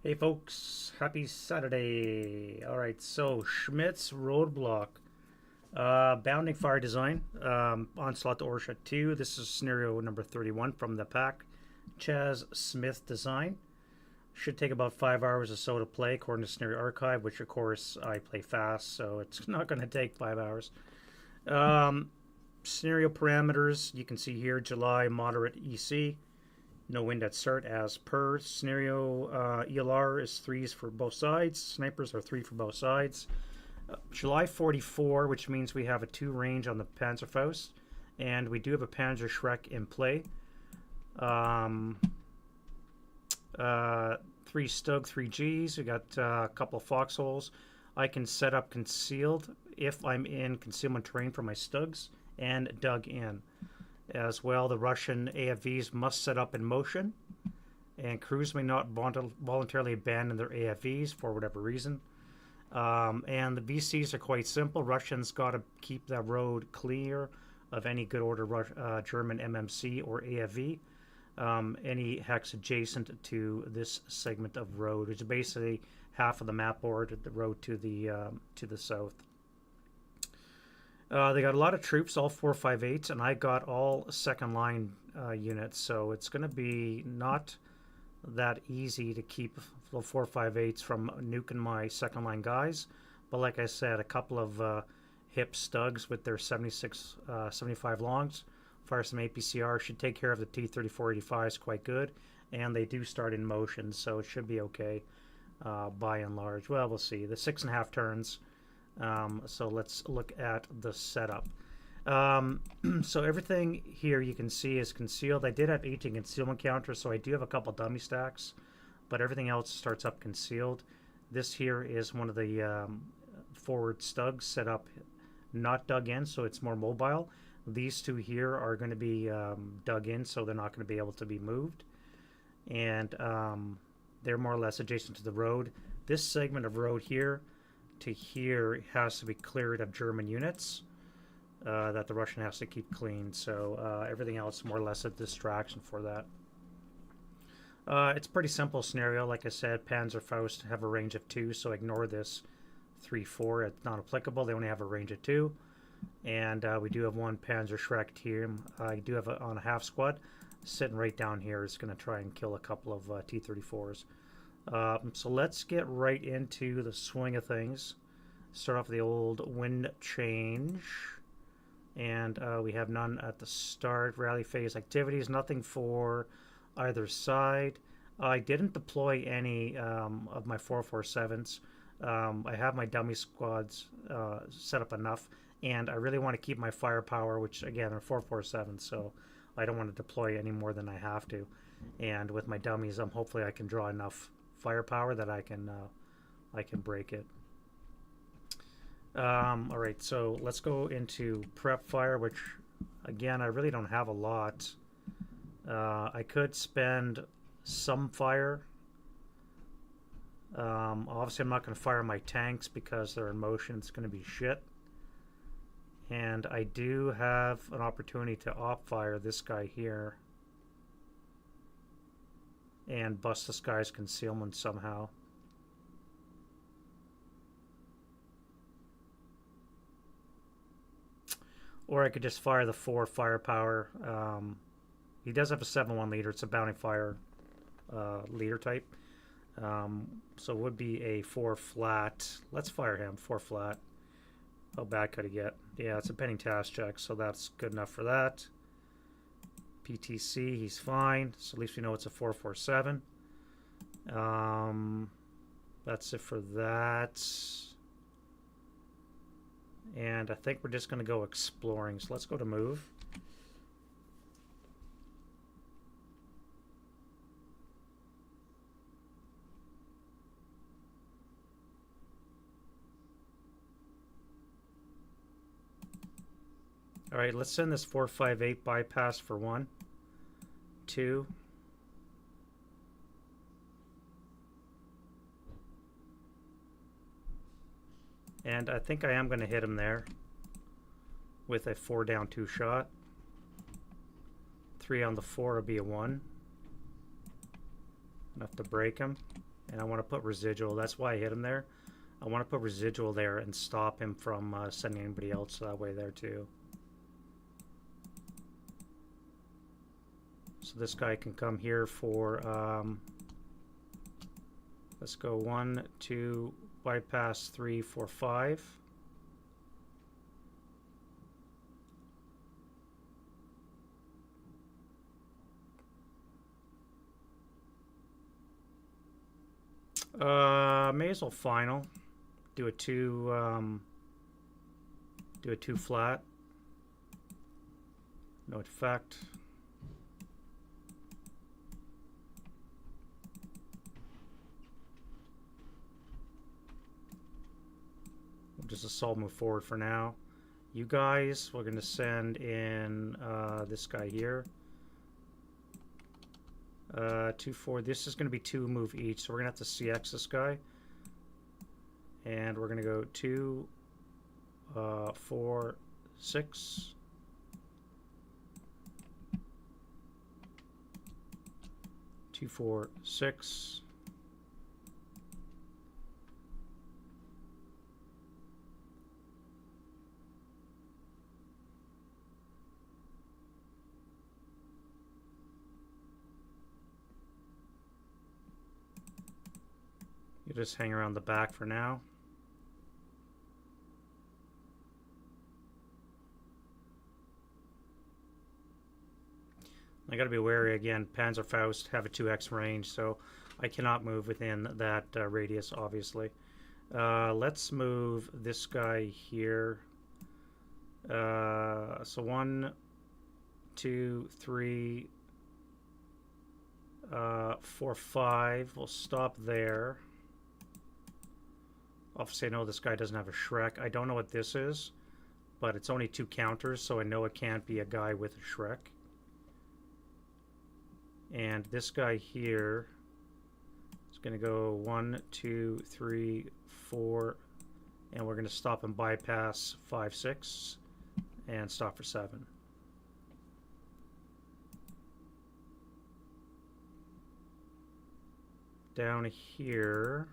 Hey folks, happy Saturday. Alright, so Schmidt's Roadblock. Bounding Fire Design, Onslaught to Orsha 2. This is scenario number 31 from the pack. Chaz Smith design. Should take about 5 hours or so to play according to Scenario Archive, which of course I play fast, so it's not going to take 5 hours. Scenario parameters, you can see here July moderate EC. No wind at start as per. Scenario ELR is 3s for both sides. Snipers are 3 for both sides. July 44, which means we have a 2 range on the Panzerfaust. And we do have a Panzer Schreck in play. 3 Stug, 3 Gs. We got a couple of foxholes. I can set up concealed if I'm in concealment terrain for my Stugs and dug in. As well, the Russian AFVs must set up in motion, and crews may not voluntarily abandon their AFVs for whatever reason. And the VCs are quite simple. Russians got to keep that road clear of any good order German MMC or AFV, any hex adjacent to this segment of road, which is basically half of the map board, the road to the south. They got a lot of troops, all 458s, and I got all second line units, so it's going to be not that easy to keep the 458s from nuking my second line guys. But like I said, a couple of hip Stugs with their 76, 75 longs, fire some APCR, should take care of the T-3485s quite good, and they do start in motion, so it should be okay by and large. Well, we'll see. The 6.5 turns. So let's look at the setup. So everything here you can see is concealed. I did have 18 concealment counters, so I do have a couple dummy stacks, but everything else starts up concealed. This here is one of the forward Stugs set up, not dug in, so it's more mobile. These two here are going to be dug in, so they're not going to be able to be moved. And they're more or less adjacent to the road. This segment of road here to here has to be cleared of German units that the Russian has to keep clean. So everything else more or less a distraction for that. It's a pretty simple scenario. Like I said, Panzerfaust have a range of 2, so ignore this 3-4. It's not applicable. They only have a range of 2. And we do have one Panzer Schreck team. I do have on a half squad sitting right down here. Is going to try and kill a couple of T-34s. So let's get right into the swing of things. Start off with the old wind change. And we have none at the start. Rally phase activities, nothing for either side. I didn't deploy any of my 447s. I have my dummy squads set up enough, and I really want to keep my firepower, which again are 447s, so I don't want to deploy any more than I have to. And with my dummies, hopefully I can draw enough firepower that I can break it. All right, so let's go into prep fire, which again I really don't have a lot. I could spend some fire. Obviously I'm not going to fire my tanks because they're in motion. It's going to be shit. And I do have an opportunity to op fire this guy here and bust this guy's concealment somehow. Or I could just fire the 4 firepower. He does have a 7-1 leader. It's a bounty fire leader type. So it would be a 4 flat. Let's fire him, 4 flat. How bad could he get? Yeah, it's a pending task check, so that's good enough for that. PTC, he's fine. So at least we know it's a 447. That's it for that. And I think we're just going to go exploring. So let's go to move. All right, let's send this 458 bypass for 1, 2. And I think I am going to hit him there with a 4 down 2 shot. 3 on the 4 will be a 1. Enough to break him. and I want to put residual. That's why I hit him there. I want to put residual there and stop him from sending anybody else that way there too. So this guy can come here for, let's go 1, 2, bypass 3, 4, 5. May as well final. Do a 2 flat. No effect. We'll just assault move forward for now. You guys, we're going to send in this guy here. 2, 4. This is going to be 2 move each, so we're going to have to CX this guy. And we're going to go 2, 4, 6. Two, 4, 6. You just hang around the back for now. I got to be wary again. Panzerfaust have a 2x range, so I cannot move within that radius, obviously. Let's move this guy here. So 1, 2, 3, 4, 5. We'll stop there. Obviously, I know this guy doesn't have a Shrek. I don't know what this is, but it's only 2 counters, so I know it can't be a guy with a Shrek. And this guy here is going to go 1, 2, 3, 4, and we're going to stop and bypass 5, 6, and stop for 7. Down here,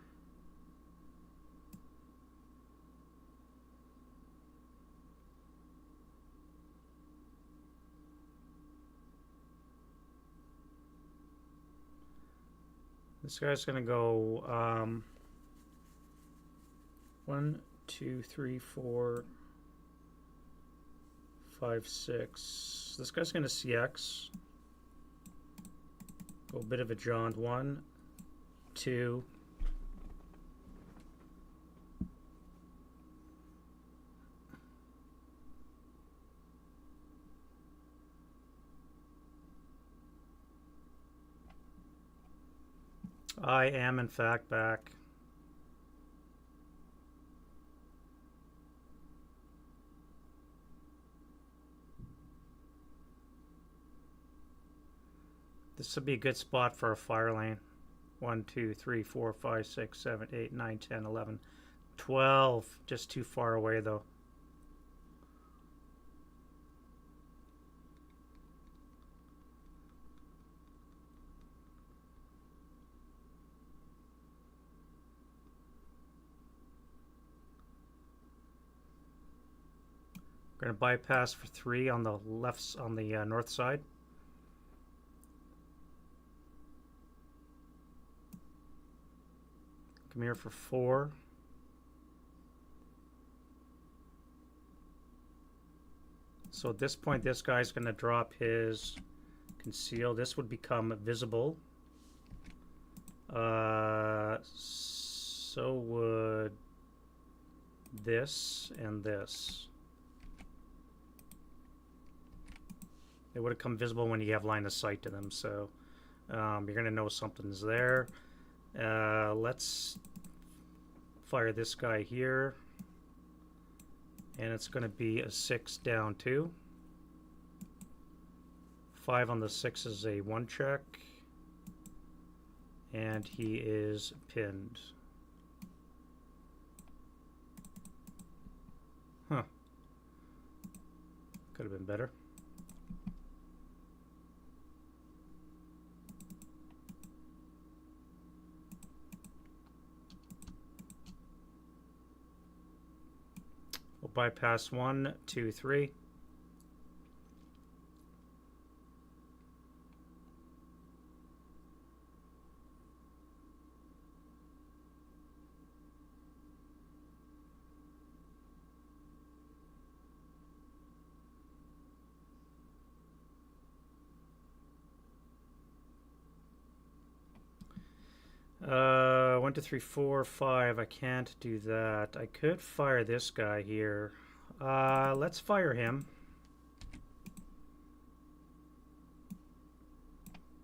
this guy's going to go 1, 2, 3, 4, 5, 6. This guy's going to CX. Go a bit of a jaunt. 1, 2. I am, in fact, back. This would be a good spot for a fire lane. 1, 2, 3, 4, 5, 6, 7, 8, 9, 10, 11, 12. Just too far away, though. We're going to bypass for 3 on the left, on the north side. Come here for 4. So at this point, this guy's going to drop his conceal. This would become visible. So would this and this. They would have come visible when you have line of sight to them, so you're going to know something's there. Let's fire this guy here, and it's going to be a 6 down 2. 5 on the 6 is a 1 check, and he is pinned. Huh. Could have been better. We'll bypass 1, 2, 3. One, two, three, four, five. I can't do that. I could fire this guy here. Let's fire him.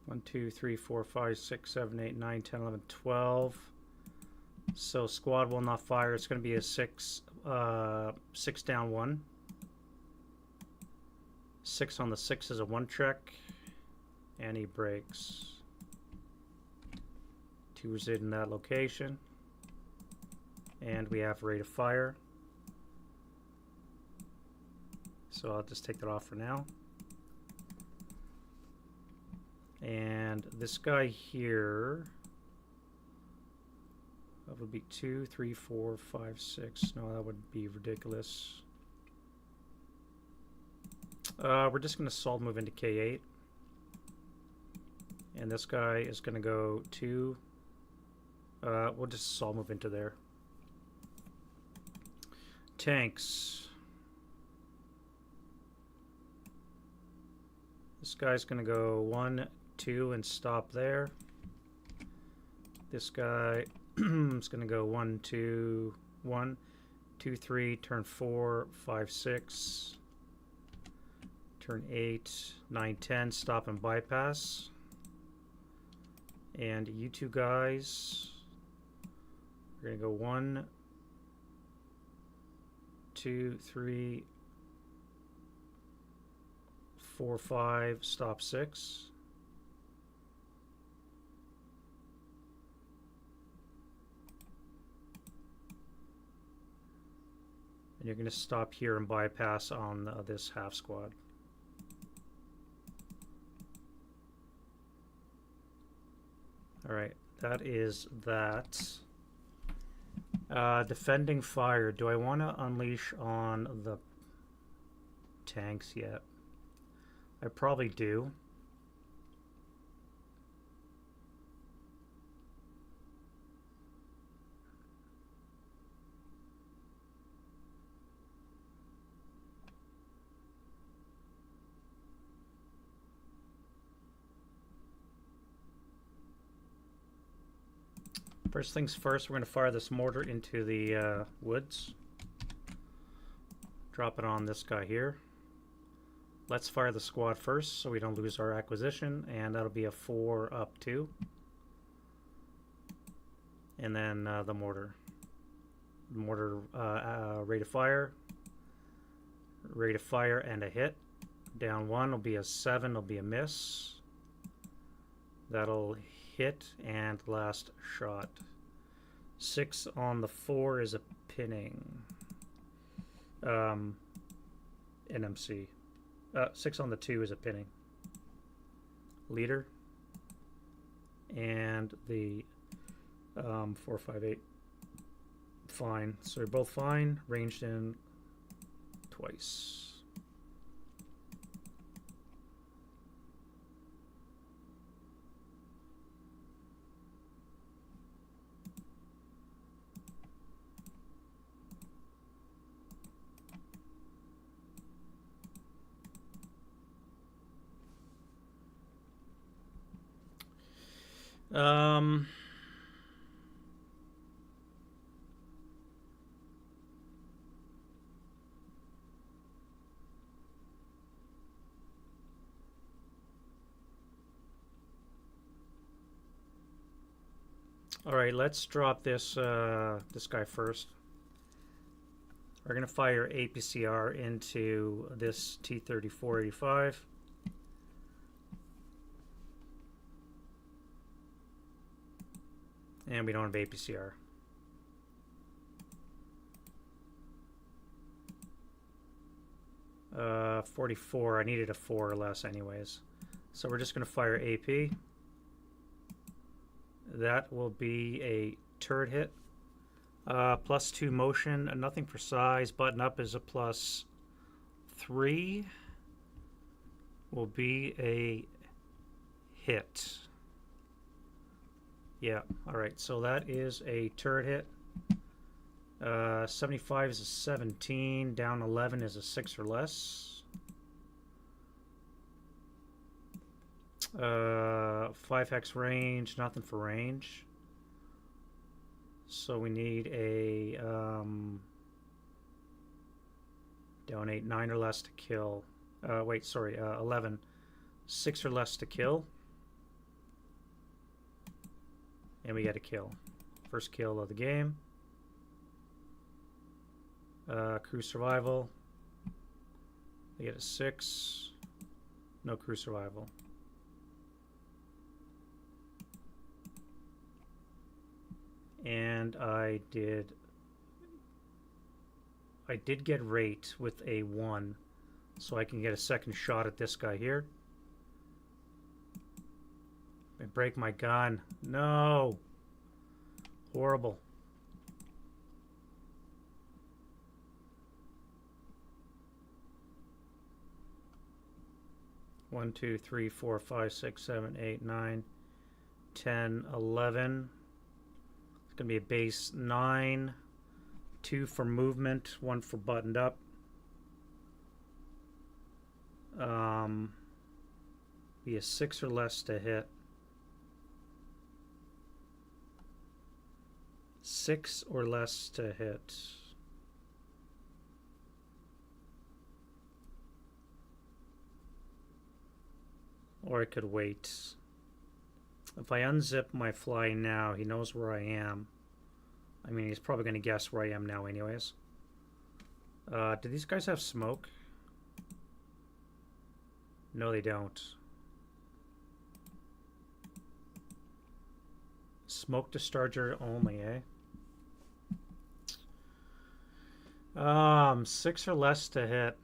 1, 2, 3, 4, 5, 6, 7, 8, 9, 10, 11, 12. So squad will not fire. It's going to be a 6 down 1. 6 on the 6 is a 1 check. And he breaks. 2 is in that location. And we have rate of fire. So I'll just take that off for now. And this guy here, that would be 2, 3, 4, 5, 6. No, that would be ridiculous. We're just going to salt move into K8. And this guy is going to go 2. We'll just salt move into there. Tanks. This guy's going to go 1, 2 and stop there. This guy is going to go 1, 2, 1, 2, 3, turn 4, 5, 6, turn 8, 9, 10, stop and bypass. And you two guys, we're going to go 1, 2, 3, 4, 5, stop 6. And you're going to stop here and bypass on this half squad. All right, that is that. Defending fire. Do I want to unleash on the tanks yet? I probably do. First things first, we're going to fire this mortar into the woods. Drop it on this guy here. Let's fire the squad first so we don't lose our acquisition, and that'll be a 4 up 2. And then the mortar. Mortar rate of fire. Rate of fire and a hit. Down 1 will be a 7, will be a miss. That'll hit and last shot. 6 on the 4 is a pinning. NMC. 6 on the 2 is a pinning. Leader. And the 4, 5, 8. Fine. So they're both fine. Ranged in twice. All right, let's drop this this guy first. We're gonna fire APCR into this T-34-85. And we don't have APCR. Uh, 44. I needed a 4 or less anyways. So we're just going to fire AP. That will be a turret hit. +2 motion, nothing for size. Button up is a +3. Will be a hit. Yeah, alright, so that is a turret hit. 75 is a 17, down 11 is a 6 or less. 5 hex range, nothing for range. So we need a down 8, 9 or less to kill. Wait, sorry, 11. 6 or less to kill. And we get a kill. First kill of the game. Crew survival. They get a 6. No crew survival. And I did get rate with a 1. So I can get a second shot at this guy here. I break my gun. No! Horrible. One, 2, 3, 4, 5, 6, 7, 8, 9, 10, 11. It's going to be a base 9. 2 for movement, 1 for buttoned up. Be a 6 or less to hit. 6 or less to hit. Or I could wait. If I unzip my fly now, he knows where I am. I mean, he's probably going to guess where I am now anyways. Do these guys have smoke? No, they don't. Smoke discharger only, eh? 6 or less to hit.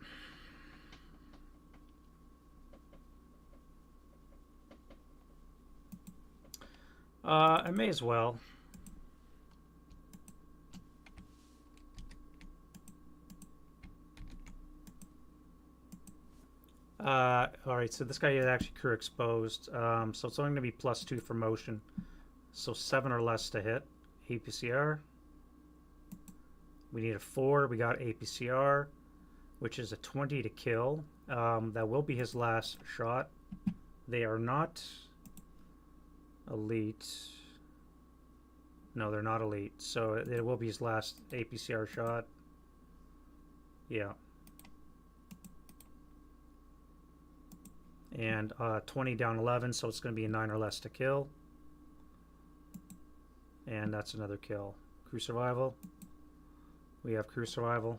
I may as well. Alright, so this guy is actually crew exposed. So it's only going to be +2 for motion. So 7 or less to hit. APCR. We need a 4. We got APCR, which is a 20 to kill. That will be his last shot. They are not elite. No, they're not elite. So it will be his last APCR shot. Yeah. And 20 down 11, so it's going to be a 9 or less to kill. And that's another kill. Crew survival. We have crew survival.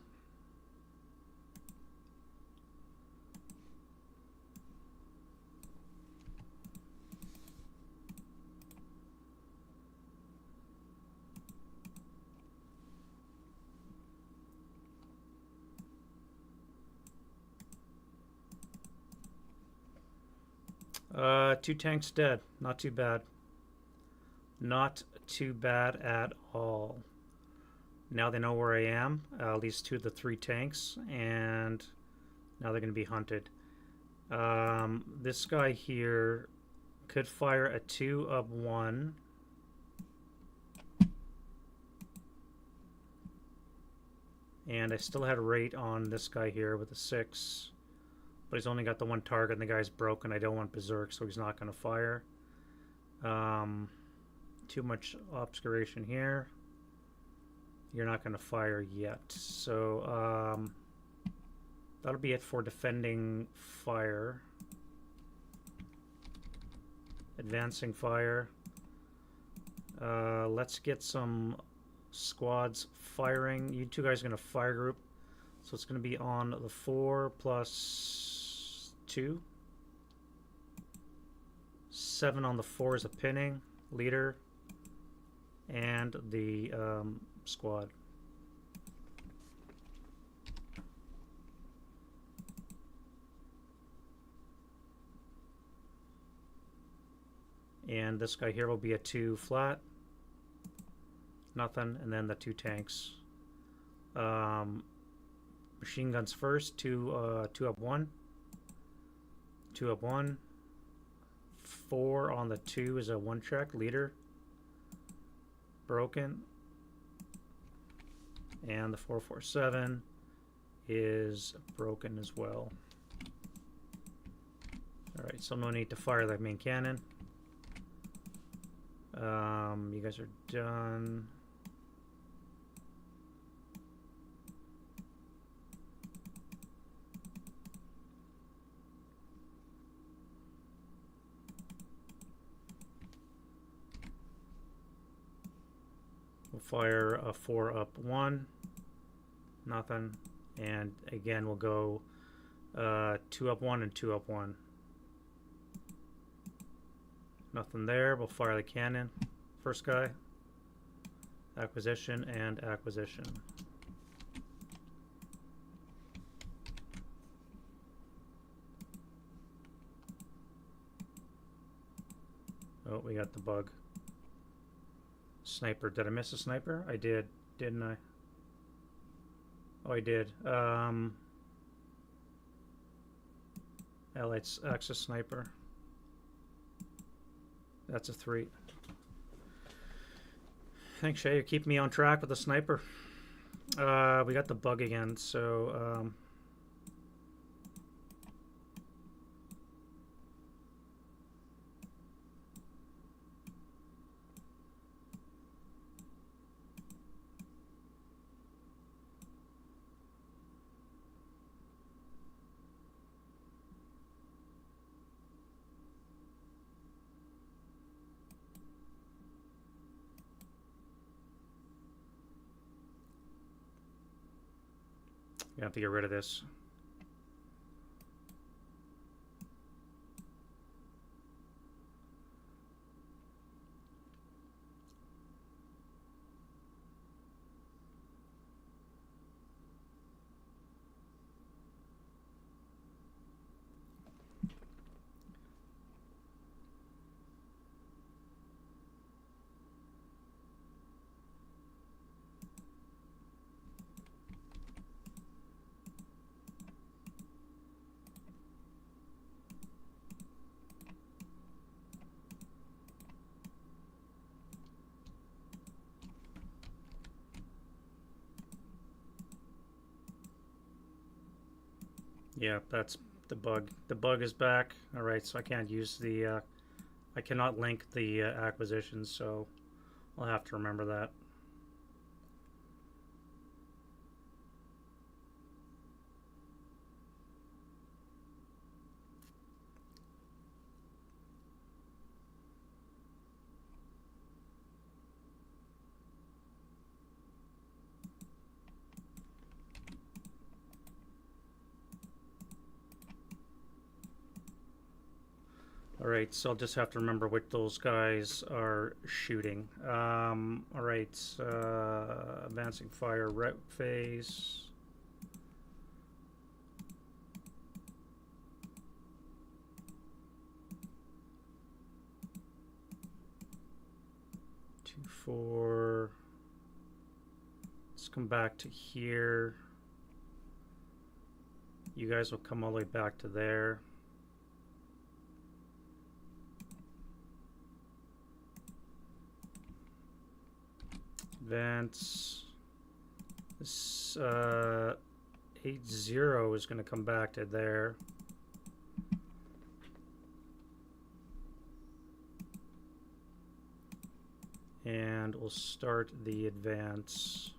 Two tanks dead. Not too bad. Not too bad at all. Now they know where I am. At least 2 of the 3 tanks. And now they're going to be hunted. This guy here could fire a 2 of 1. And I still had a rate on this guy here with a 6. But he's only got the 1 target and the guy's broken. I don't want Berserk, so he's not going to fire. Too much obscuration here. You're not going to fire yet. So that'll be it for defending fire. Advancing fire. Let's get some squads firing. You 2 guys are going to fire group. So it's going to be on the 4 plus 2. 7 on the 4 is a pinning. Leader. And the squad. And this guy here will be a 2 flat. Nothing. And then the 2 tanks. Machine guns first. 2 up 1. 2 up 1. 4 on the 2 is a 1 check. Leader. Broken. And the 447 is broken as well. Alright, so no need to fire that main cannon. You guys are done. We'll fire a 4 up 1. Nothing. And again, we'll go 2 up 1 and 2 up 1. Nothing there. We'll fire the cannon. First guy. Acquisition and acquisition. Oh, we got the bug. Sniper. Did I miss a sniper? I did, didn't I? Oh, I did. Allied Axis sniper. That's a 3. Thanks, Shay. You keep me on track with the sniper. We got the bug again, so you have to get rid of this. Yeah, that's the bug. The bug is back. All right, so I can't use the, I cannot link the acquisitions, so I'll have to remember that. Alright, so I'll just have to remember what those guys are shooting. Alright, advancing fire, route phase. Two, 4. Let's come back to here. You guys will come all the way back to there. Advance. This 80 is going to come back to there. And we'll start the advance.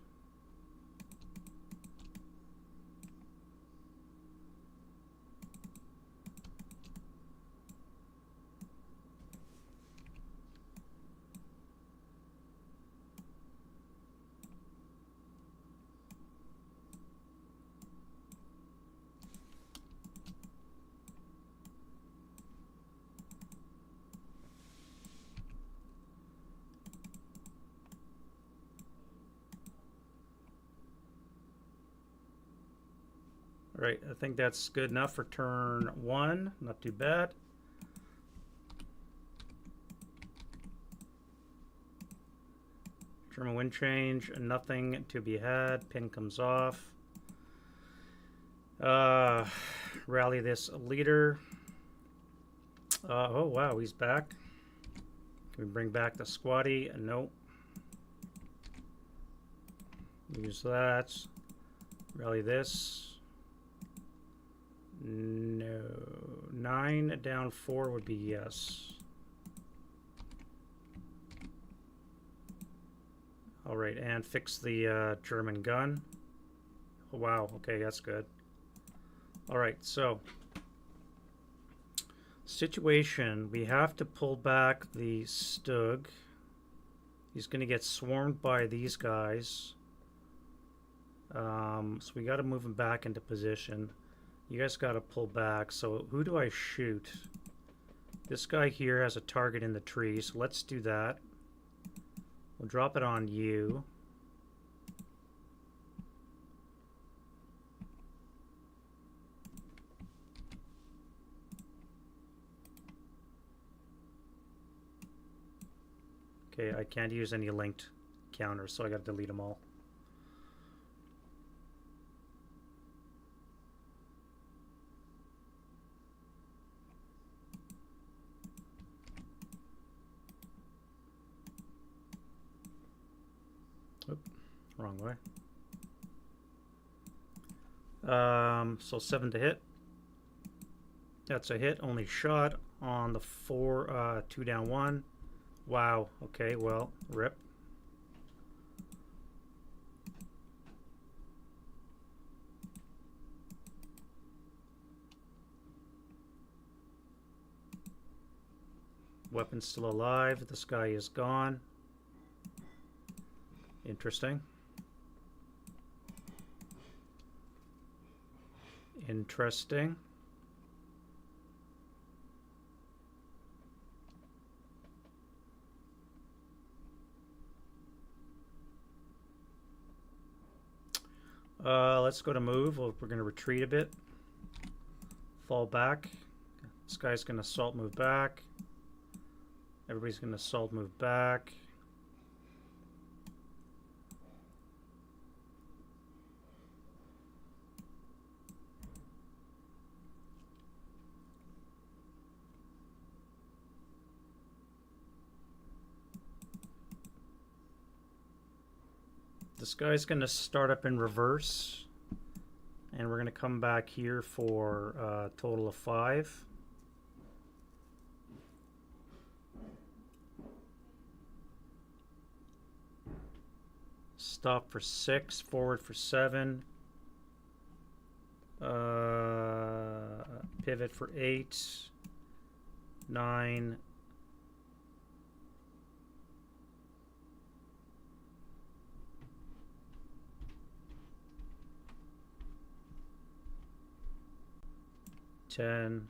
Right, I think that's good enough for turn 1. Not too bad. German wind change, nothing to be had. Pin comes off. Rally this leader. Oh wow, he's back. Can we bring back the squatty? Nope. Use that. Rally this. No. 9 down 4 would be yes. All right, and fix the German gun. Oh, wow, okay, that's good. All right, so situation, we have to pull back the Stug. He's going to get swarmed by these guys. So we got to move him back into position. You guys got to pull back. So who do I shoot? This guy here has a target in the tree, so let's do that. We'll drop it on you. Okay, I can't use any linked counters, so I got to delete them all. Oop, wrong way. So 7 to hit. That's a hit. Only shot on the 4, 2 down 1. Wow. Okay, well, rip. Weapon's still alive. This guy is gone. Interesting. Interesting. Let's go to move. We're going to retreat a bit. Fall back. This guy's going to assault move back. Everybody's going to assault move back. This guy's going to start up in reverse, and we're going to come back here for a total of 5. Stop for 6, forward for 7. Pivot for 8, 9. Ten,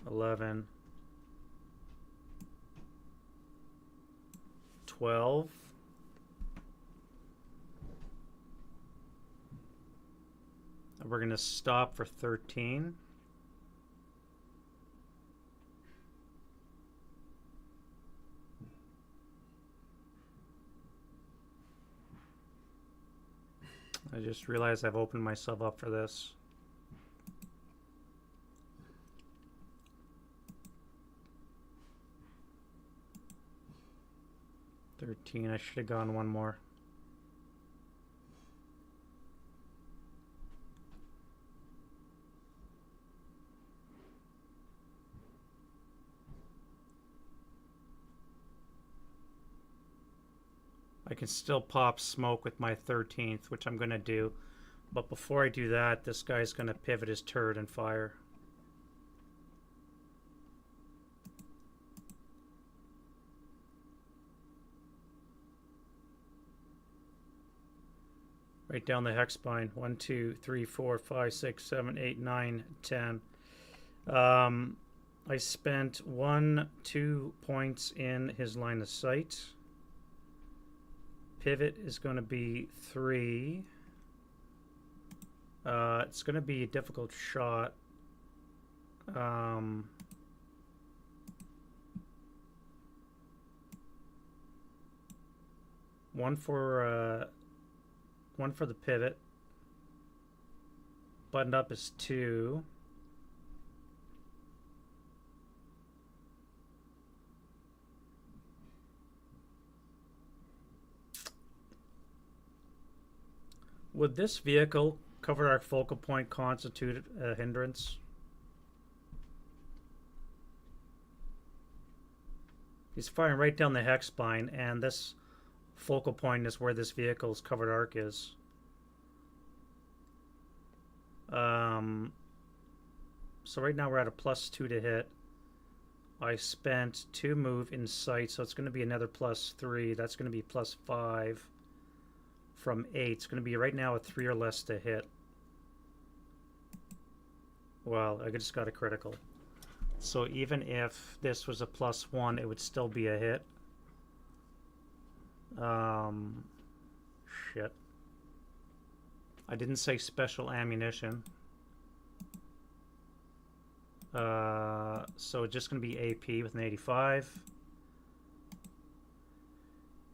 11, 12, and we're going to stop for 13. I just realized I've opened myself up for this. I should have gone one more. I can still pop smoke with my 13th, which I'm going to do. But before I do that, this guy's going to pivot his turret and fire. Right down the hex spine. 1, 2, 3, 4, 5, 6, 7, 8, 9, 10. I spent 1, 2 points in his line of sight. Pivot is going to be 3. It's going to be a difficult shot. One for the pivot. Buttoned up is 2. Would this vehicle covered arc focal point constitute a hindrance? He's firing right down the hex spine, and this focal point is where this vehicle's covered arc is. So right now we're at a +2 to hit. I spent 2 move in sight, so it's going to be another +3. That's going to be +5 from 8. It's going to be right now a 3 or less to hit. Well, I just got a critical. So even if this was a +1, it would still be a hit. Shit. I didn't say special ammunition. So it's just going to be AP with an 85.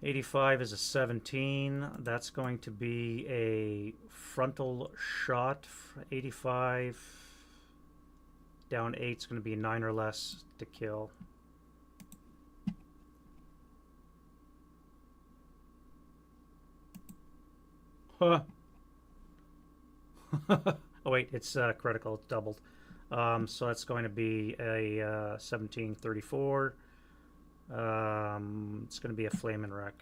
85 is a 17. That's going to be a frontal shot. 85 down 8 is going to be 9 or less to kill. Huh. Oh wait, it's critical. It's doubled. So that's going to be a 1734. It's going to be a flaming wreck.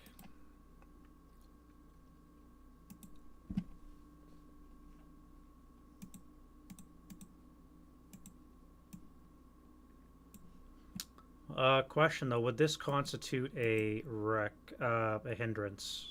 Question though, would this constitute a wreck, a hindrance?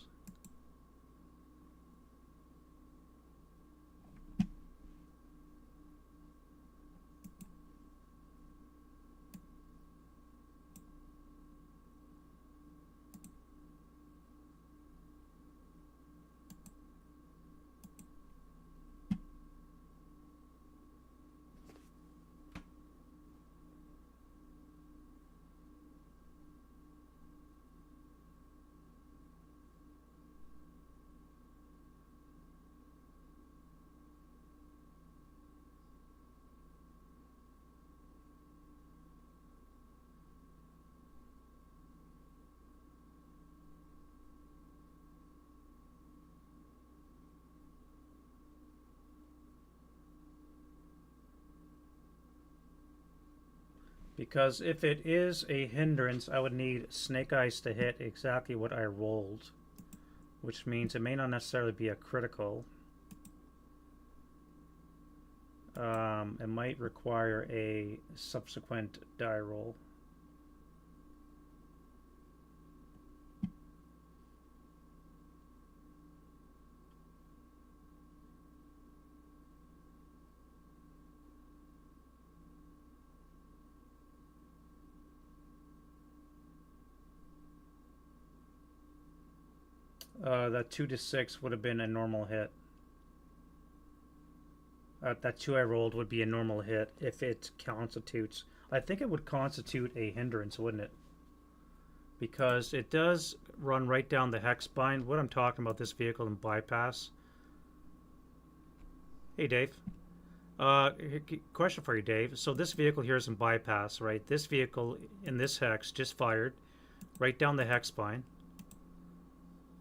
Because if it is a hindrance, I would need Snake Eyes to hit exactly what I rolled, which means it may not necessarily be a critical. It might require a subsequent die roll. That 2 to 6 would have been a normal hit. That 2 I rolled would be a normal hit if it constitutes. I think it would constitute a hindrance, wouldn't it? Because it does run right down the hex spine. What I'm talking about, this vehicle in bypass. Hey, Dave. Question for you, Dave. So this vehicle here is in bypass, right? This vehicle in this hex just fired right down the hex spine.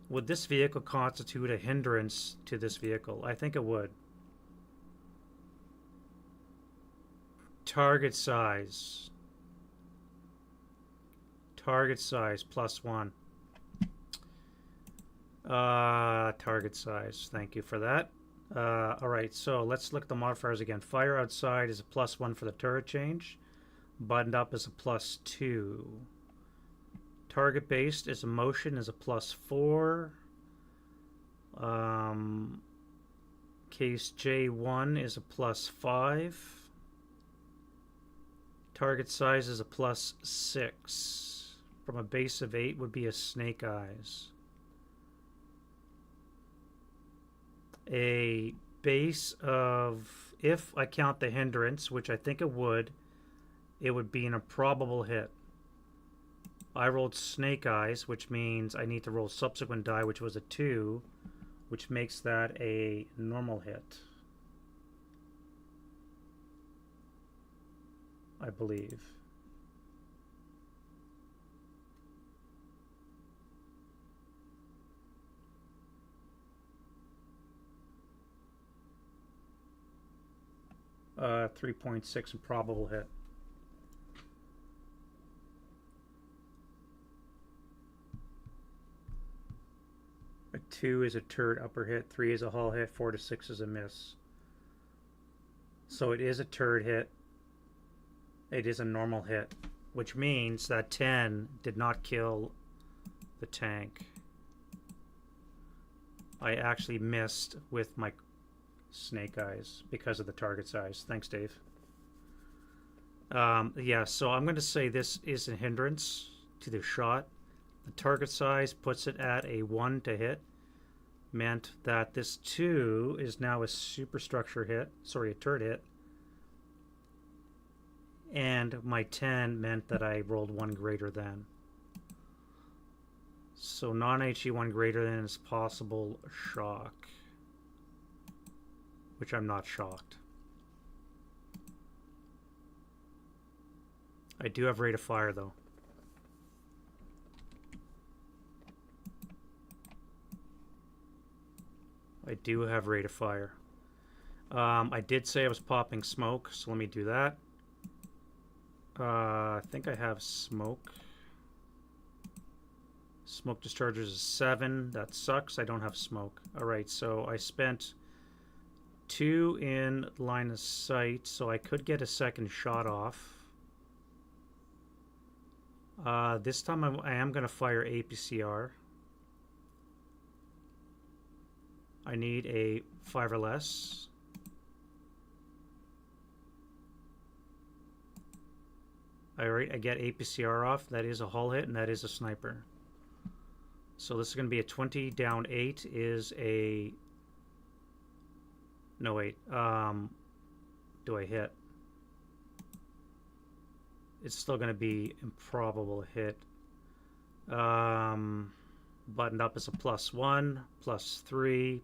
Would this vehicle constitute a hindrance to this vehicle? I think it would. Target size. Target size +1. Target size. Thank you for that. Alright, so let's look at the modifiers again. Fire outside is a +1 for the turret change. Buttoned up is a +2. Target based is a motion is a +4. Case J1 is a +5. Target size is a +6. From a base of 8 would be a Snake Eyes. A base of, if I count the hindrance, which I think it would be an improbable hit. I rolled snake eyes, which means I need to roll subsequent die, which was a 2, which makes that a normal hit, I believe. Uh, 3.6 improbable hit. A 2 is a turret upper hit, 3 is a hull hit, 4 to 6 is a miss. So it is a turret hit. It is a normal hit, which means that 10 did not kill the tank. I actually missed with my snake eyes because of the target size. Thanks, Dave. Yeah, so I'm going to say this is a hindrance to the shot. The target size puts it at a 1 to hit. Meant that this 2 is now a superstructure hit. Sorry, a turret hit. And my 10 meant that I rolled 1 greater than. So non-HE 1 greater than is possible shock. Which I'm not shocked. I do have rate of fire though. I do have rate of fire. I did say I was popping smoke, so let me do that. I think I have smoke. Smoke discharges is 7. That sucks. I don't have smoke. Alright, so I spent 2 in line of sight, so I could get a second shot off. This time I am going to fire APCR. I need a 5 or less. Alright, I get APCR off. That is a hull hit, and that is a sniper. So this is going to be a 20 down 8 is a... No, wait. Do I hit? It's still going to be improbable hit. Buttoned up is a +1, +3,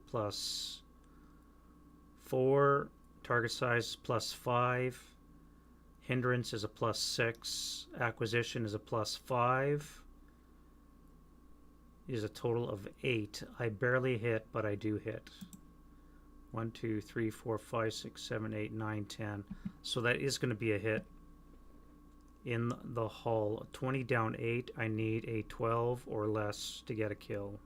+4. Target size +5. Hindrance is a +6. Acquisition is a +5. Is a total of 8. I barely hit, but I do hit. 1, 2, 3, 4, 5, 6, 7, 8, 9, 10. So that is going to be a hit in the hull. 20 down 8. I need a 12 or less to get a kill.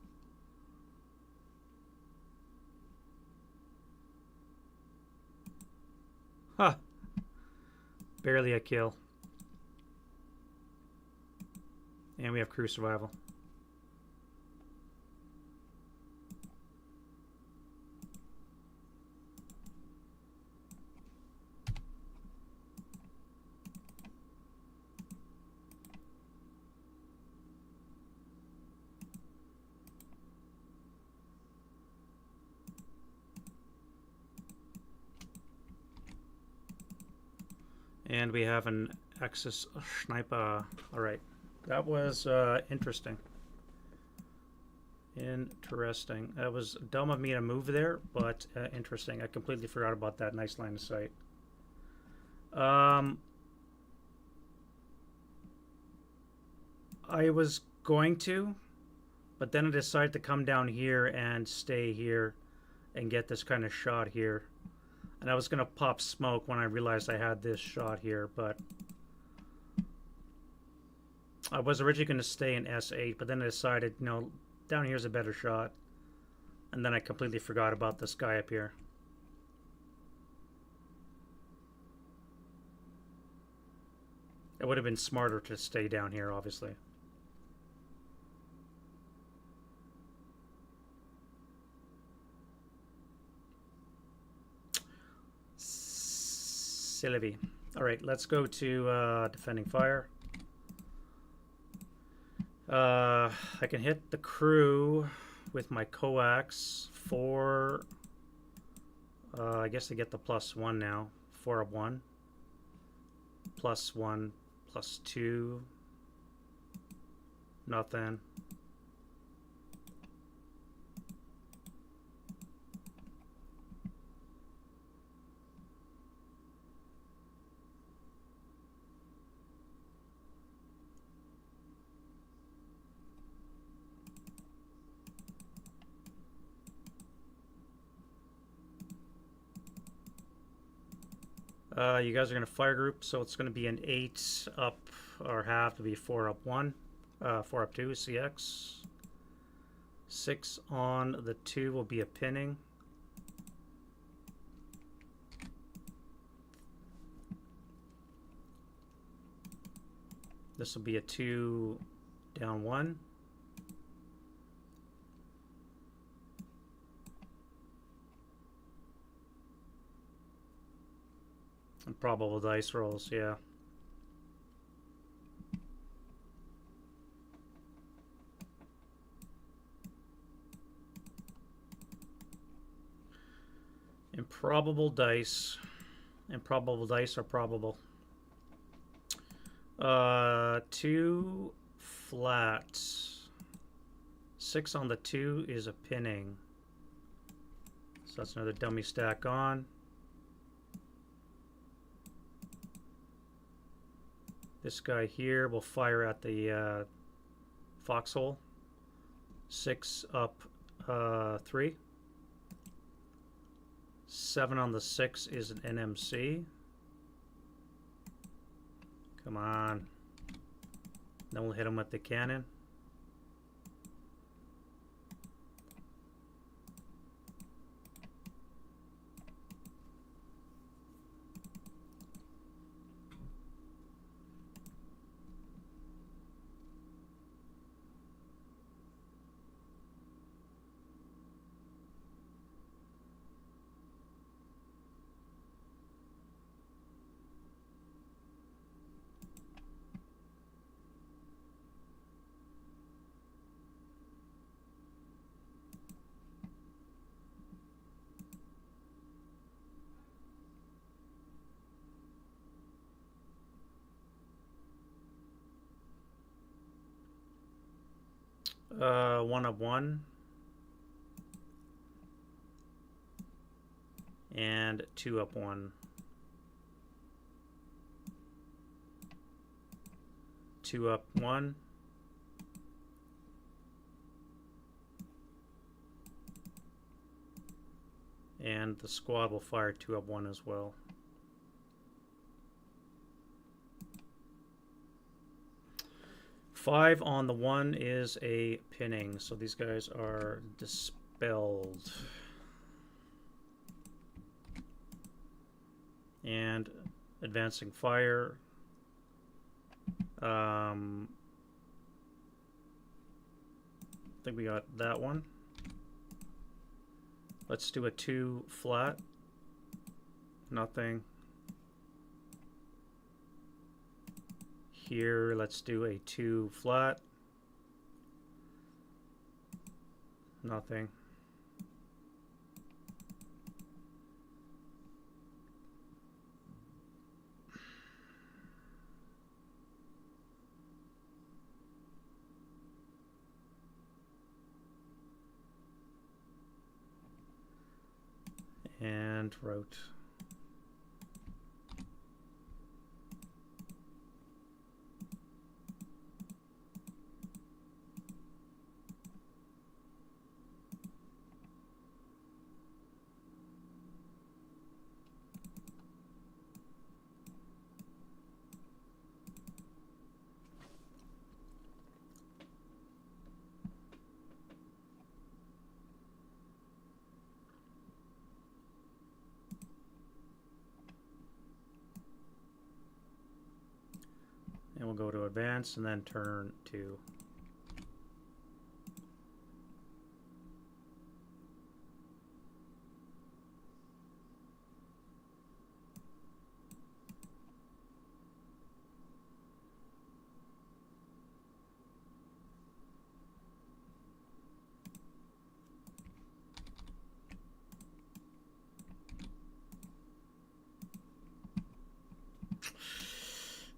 Huh. Barely a kill. And we have crew survival. And we have an Axis sniper. Alright. That was interesting. Interesting. That was dumb of me to move there, but interesting. I completely forgot about that nice line of sight. I was going to, but then I decided to come down here and stay here and get this kind of shot here. And I was going to pop smoke when I realized I had this shot here, but I was originally going to stay in S8, but then I decided, you know, down here's a better shot. And then I completely forgot about this guy up here. It would have been smarter to stay down here, obviously. Sylvie. Alright, let's go to defending fire. I can hit the crew with my coax for... I guess I get the +1 now. 4 of 1. +1, +2. nothing. You guys are going to fire group, so it's going to be an 8 up or half to be 4 up 1, 4 up 2, CX. 6 on the 2 will be a pinning. This will be a 2 down 1. And probable dice rolls, yeah. Improbable dice. Improbable dice are probable. 2 flat. 6 on the 2 is a pinning. So that's another dummy stack on. This guy here will fire at the foxhole. 6 up 3. 7 on the 6 is an NMC. Come on. Then we'll hit him with the cannon. One of 1 and 2 up 1. 2 up 1. And the squad will fire 2 up 1 as well. Five on the 1 is a pinning, so these guys are dispelled. And advancing fire. I think we got that one. Let's do a 2 flat. Nothing. Here, let's do a 2 flat. Nothing. And route. And we'll go to advance and then turn to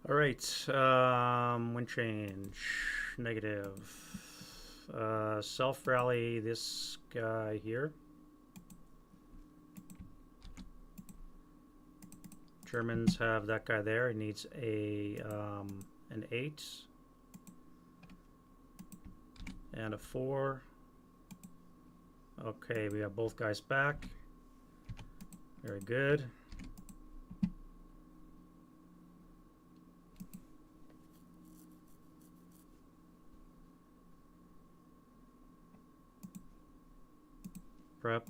all right, wind change. negative. Self-rally this guy here. Germans have that guy there. He needs a an 8 and a 4. Okay, we have both guys back. Very good. Prep.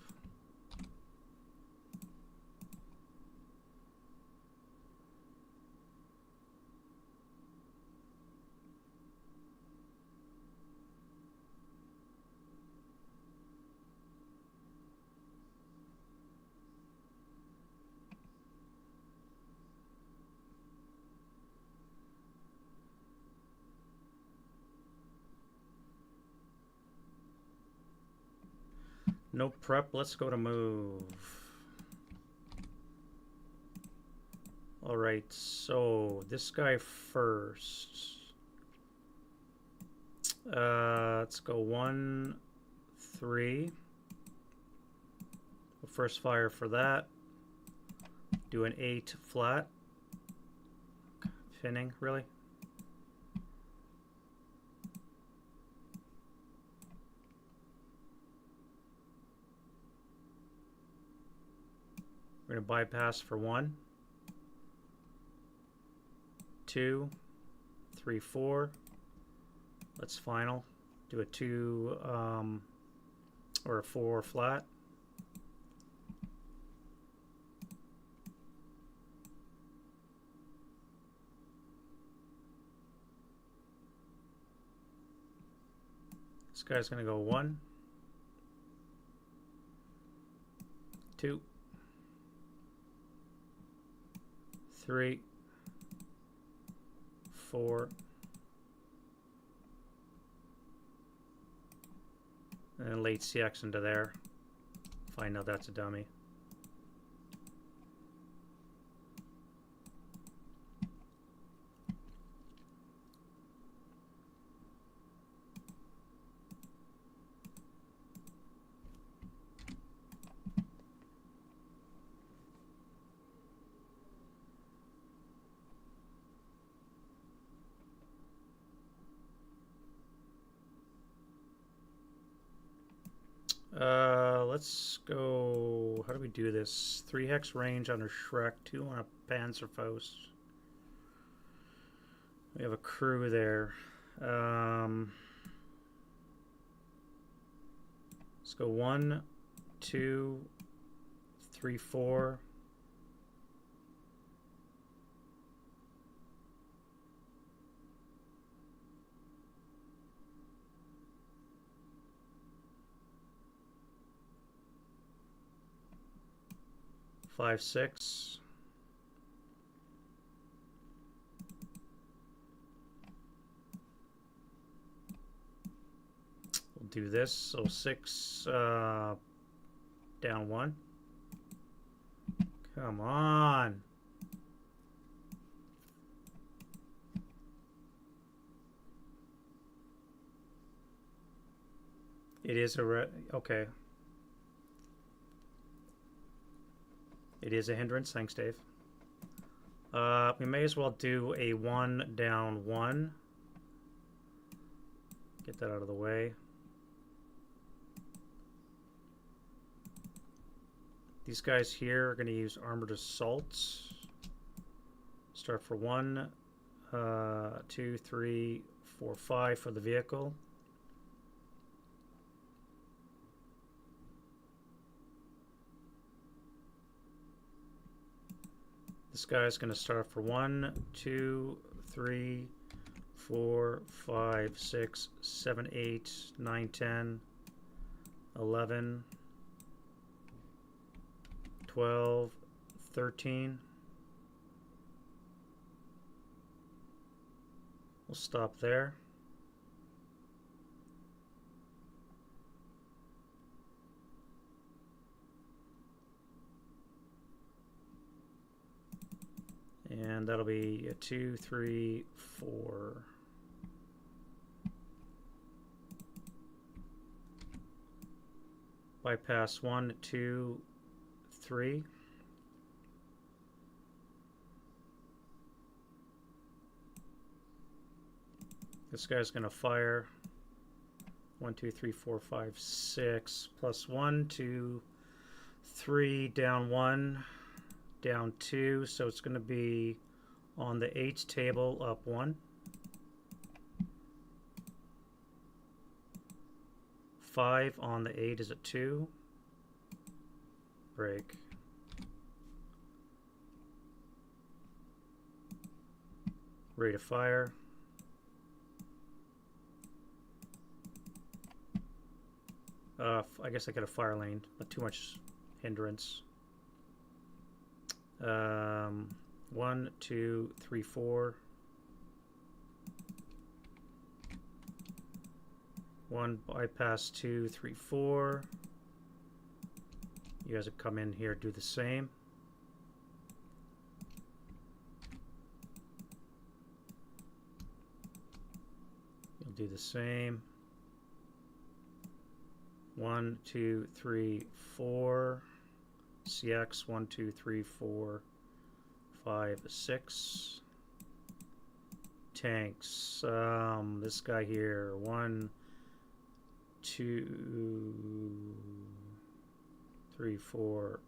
No prep, let's go to move. Alright, so this guy first. Let's go 1, 3. First fire for that. Do an 8 flat. Pinning, really? We're going to bypass for 1, 2, 3, 4. Let's final. Do a 2 or a 4 flat. This guy's going to go 1, 2, 3, 4, and then late CX into there. Find out that's a dummy. Let's go. How do we do this? 3 hex range under Shrek, 2 on a Panzerfaust. We have a crew there. Let's go 1, 2, 3, 4. Five, 6. We'll do this. So 6 down 1. Come on. It is a okay. It is a hindrance. Thanks, Dave. We may as well do a 1 down 1. Get that out of the way. These guys here are going to use armored assaults. Start for 1, 2, 3, 4, 5 for the vehicle. This guy's going to start for 1, 2, 3, 4, 5, 6, 7, 8, 9, 10, 11, 12, 13. We'll stop there. And that'll be a 2, 3, 4. bypass 1, 2, 3. This guy's going to fire 1, 2, 3, 4, 5, 6 plus 1, 2, 3, down 1, down 2. So it's going to be on the 8 table, up 1. 5 on the 8 is a 2. Break. Rate of fire. I guess I got a fire lane, but too much hindrance. 1, 2, 3, 4. 1 bypass 2, 3, 4. You guys will come in here, do the same. You'll do the same. 1, 2, 3, 4. CX 1, 2, 3, 4, 5, 6. Tanks. This guy here. 1, 2, 3, 4,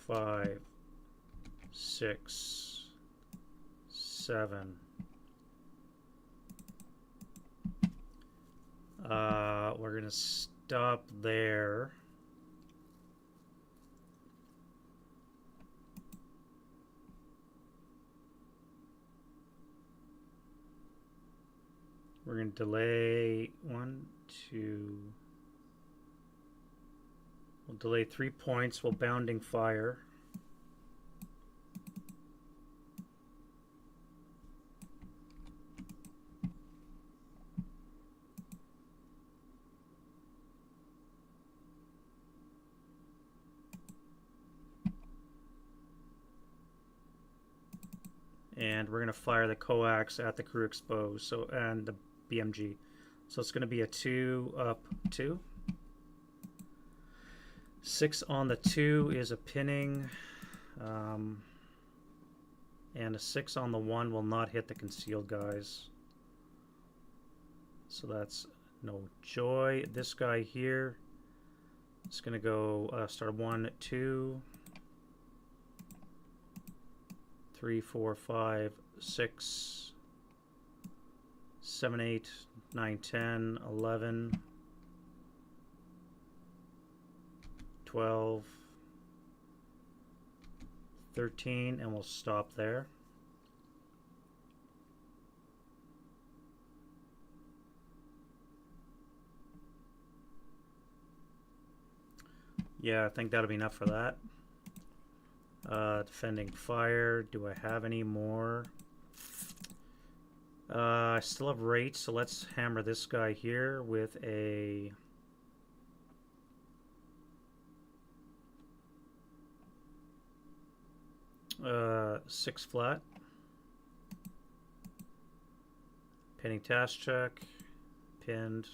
5, 6, 7. We're gonna stop there. We're going to delay 1, 2. We'll delay 3 points while bounding fire. And we're going to fire the coax at the crew exposed, so, and the BMG. So it's going to be a 2 up 2. 6 on the 2 is a pinning. And a 6 on the 1 will not hit the concealed guys. So that's no joy. This guy here is going to go start 1, 2, 3, 4, 5, 6, 7, 8, 9, 10, 11, 12, 13, and we'll stop there. Yeah, I think that'll be enough for that. Defending fire. Do I have any more? I still have rate, so let's hammer this guy here with a 6 flat. Pinning task check. Pinned.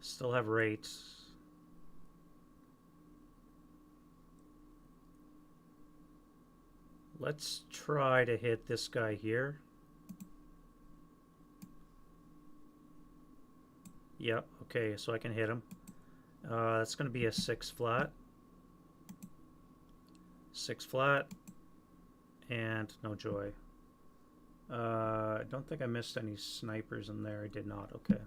Still have rates. Let's try to hit this guy here. Yep, okay, so I can hit him. That's going to be a 6 flat. 6 flat. And no joy. I don't think I missed any snipers in there. I did not. Okay.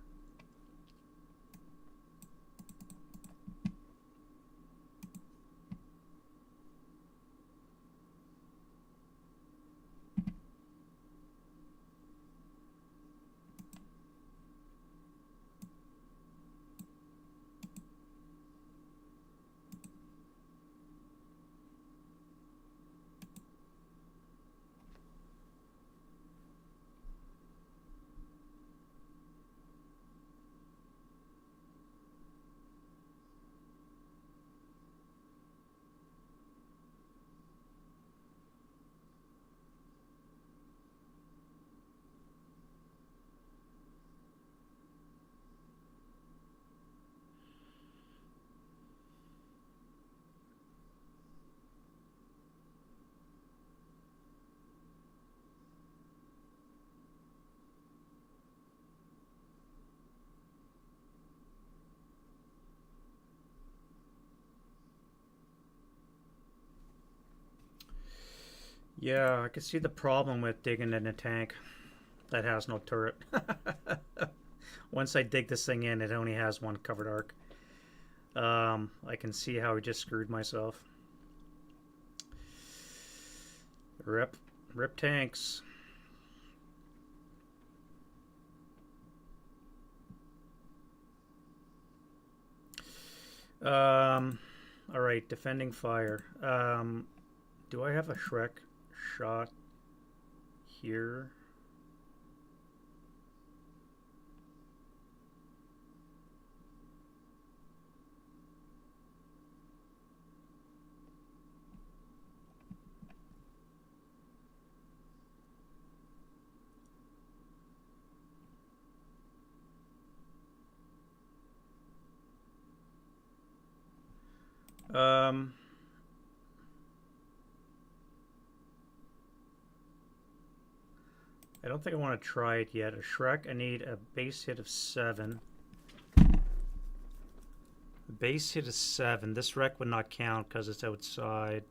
Yeah, I can see the problem with digging in a tank that has no turret. Once I dig this thing in, it only has one covered arc. I can see how I just screwed myself. Rip tanks. All right, defending fire. Do I have a Shrek shot here? I don't think I want to try it yet. A Shrek, I need a base hit of 7. The base hit is 7. This wreck would not count because it's outside.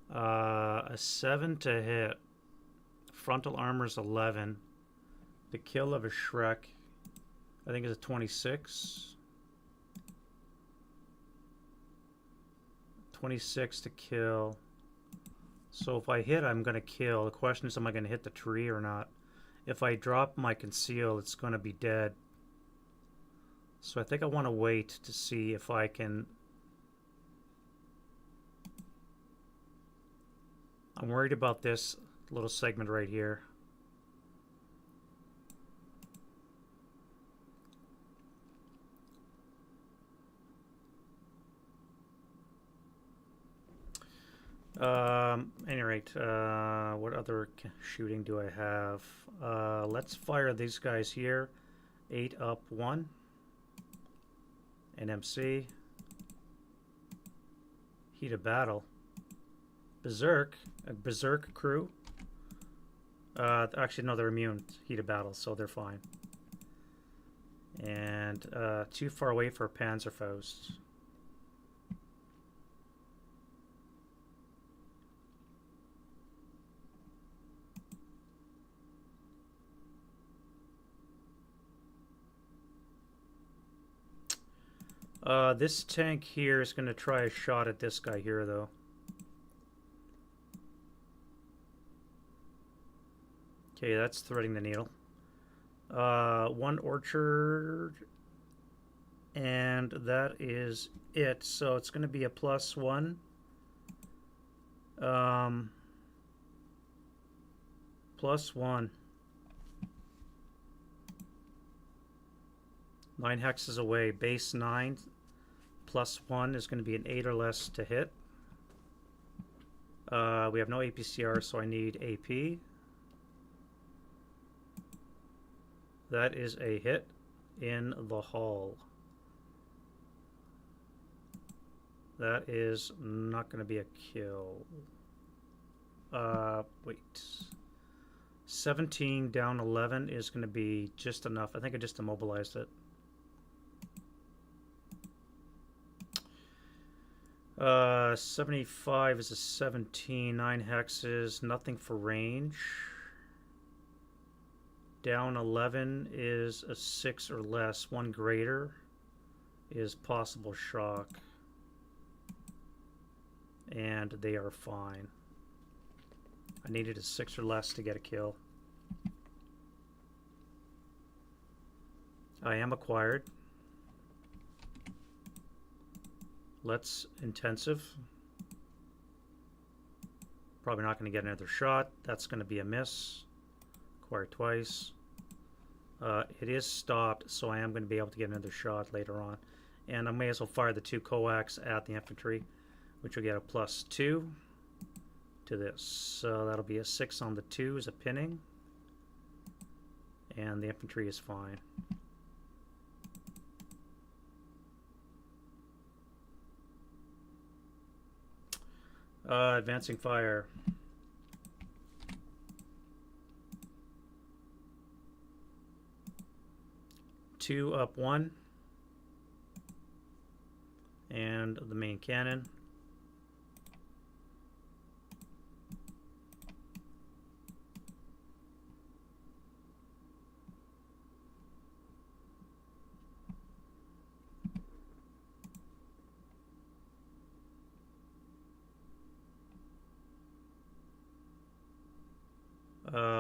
A 7 to hit. Frontal armor is 11. The kill of a Shrek, I think, is a 26. 26 to kill. So if I hit, I'm going to kill. The question is, am I going to hit the tree or not? If I drop my conceal, it's going to be dead. So I think I want to wait to see if I can... I'm worried about this little segment right here. Any rate, what other shooting do I have? Let's fire these guys here. 8 up 1. NMC. Heat of battle. Berserk. A Berserk crew. Actually, no, they're immune to heat of battle, so they're fine. And too far away for Panzerfaust. This tank here is going to try a shot at this guy here, though. Okay, that's threading the needle. 1 orchard, and that is it. So it's going to be a +1. +1. 9 hexes away. Base 9 +1 is going to be an 8 or less to hit. We have no APCR, so I need AP. That is a hit in the hull. That is not going to be a kill. Wait. 17 down 11 is going to be just enough. I think I just immobilized it. 75 is a 17, 9 hexes, nothing for range. Down 11 is a 6 or less, 1 greater is possible shock. And they are fine. I needed a 6 or less to get a kill. I am acquired. Let's intensive. Probably not going to get another shot. That's going to be a miss. Acquire twice. It is stopped, so I am going to be able to get another shot later on. And I may as well fire the 2 coax at the infantry, which will get a +2 to this. So that'll be a 6 on the 2 as a pinning. And the infantry is fine. Advancing fire. Two up 1. And the main cannon.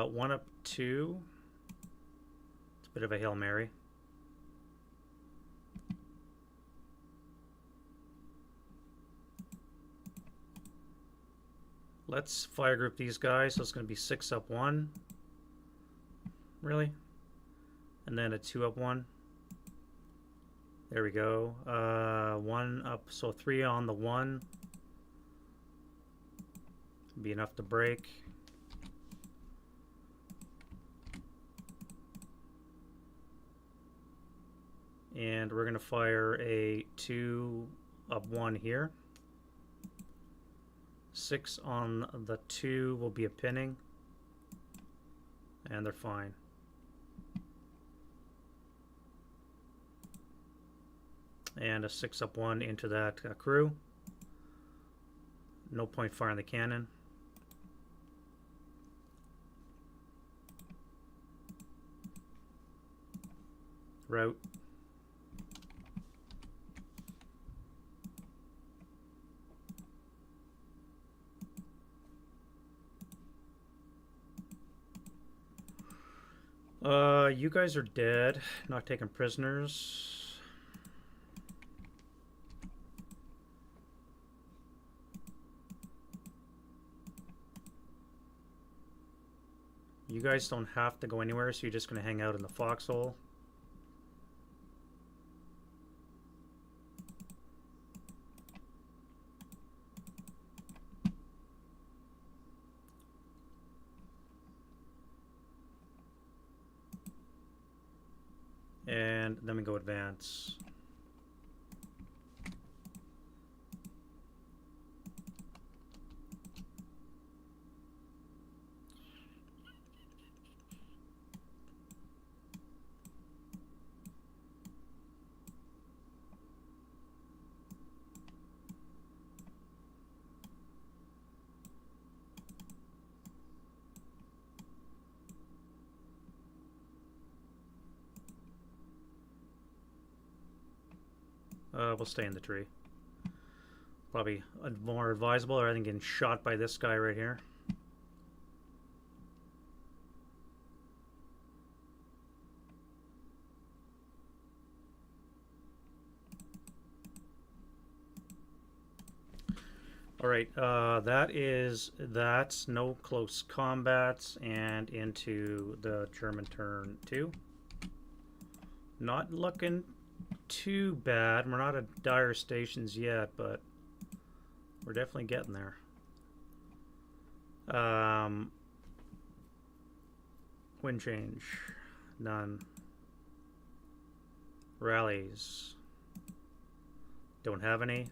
1 up 2. It's a bit of a Hail Mary. Let's fire group these guys. So it's going to be 6 up 1. Really? And then a 2 up 1. There we go. 1 up, so 3 on the 1. Be enough to break. And we're going to fire a 2 up 1 here. 6 on the 2 will be a pinning. And they're fine. And a 6 up 1 into that crew. No point firing the cannon. Route. You guys are dead. Not taking prisoners. You guys don't have to go anywhere, so you're just going to hang out in the foxhole. And then we go advance. We'll stay in the tree. Probably more advisable, or I think getting shot by this guy right here. All right, that's no close combats and into the German turn 2. Not looking too bad. We're not at dire stations yet, but we're definitely getting there. Wind change, none. Rallies, don't have any.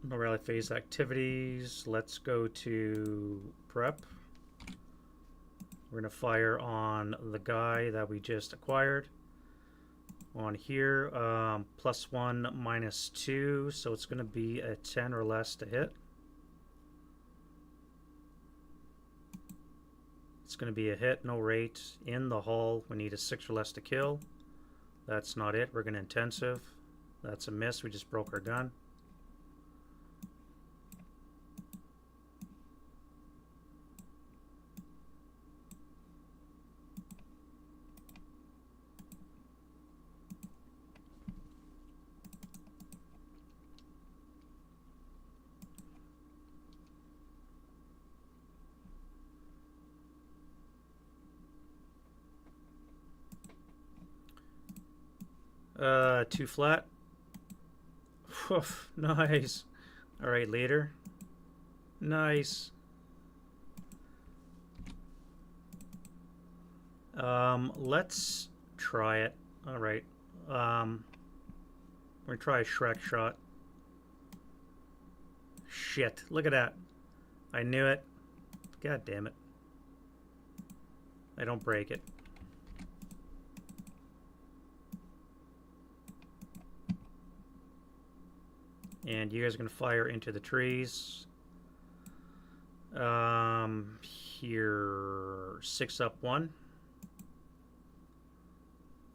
No rally phase activities. Let's go to prep. We're going to fire on the guy that we just acquired. On here, +1, -2, so it's going to be a 10 or less to hit. It's going to be a hit, no rate, in the hull. We need a 6 or less to kill. That's not it. We're going to intensive. That's a miss. We just broke our gun. Two flat. Oof, nice. All right, leader. Nice. Let's try it. All right. We're gonna try a Shrek shot. Shit, look at that. I knew it. God damn it. I don't break it. And you guys are going to fire into the trees. Here, 6 up 1.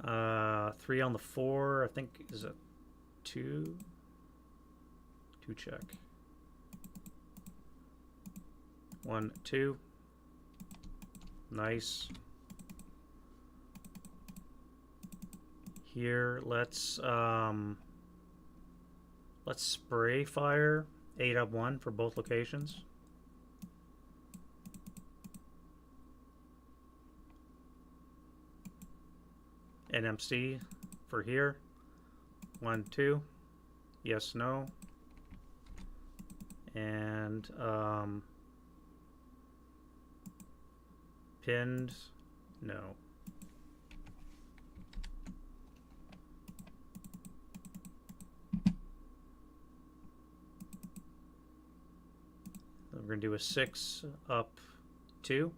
3 on the 4, I think is a 2. 2 check. 1, 2. Nice. Here, let's spray fire 8 up 1 for both locations. NMC for here. 1, 2. Yes, no. And pinned, no. We're going to do a 6 up 2.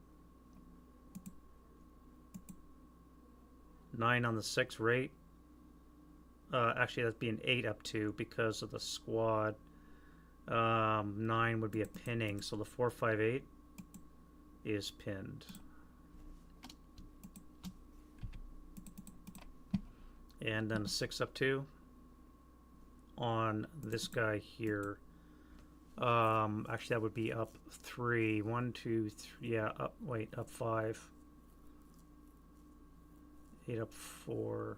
9 on the 6 rate. Actually, that'd be an 8 up 2 because of the squad. 9 would be a pinning, so the 4, 5, 8 is pinned. And then a 6 up 2 on this guy here. Actually, that would be up 3. 1, 2, 3. Yeah, up. Wait, up 5. 8 up 4.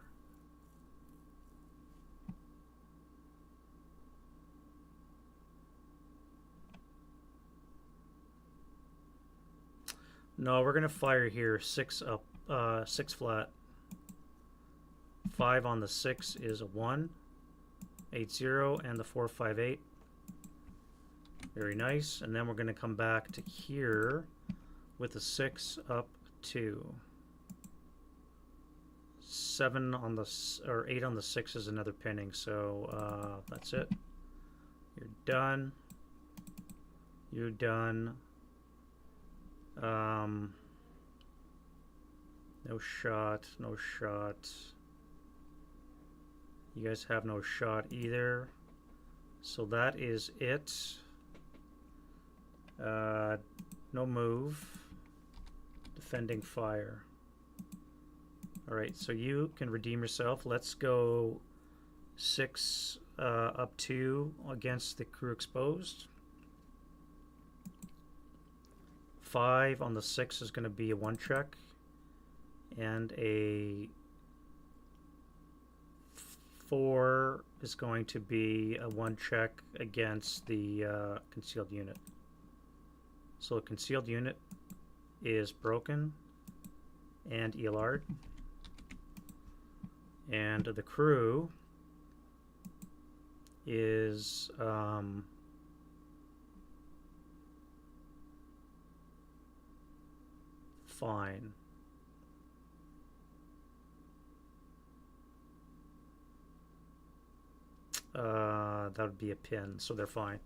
No, we're gonna fire here. 6 up, 6 flat. 5 on the 6 is a 1. 8, 0, and the 4, 5, 8. Very nice. And then we're gonna come back to here with a 6 up 2. 7 on the, or 8 on the 6 is another pinning, so that's it. You're done. You're done. No shot, no shot. You guys have no shot either. So that is it. No move. Defending fire. Alright, so you can redeem yourself. Let's go 6 up 2 against the crew exposed. 5 on the 6 is going to be a 1 check. And a 4 is going to be a 1 check against the concealed unit. So a concealed unit is broken and ELR'd. And the crew is fine. That would be a pin, so they're fine.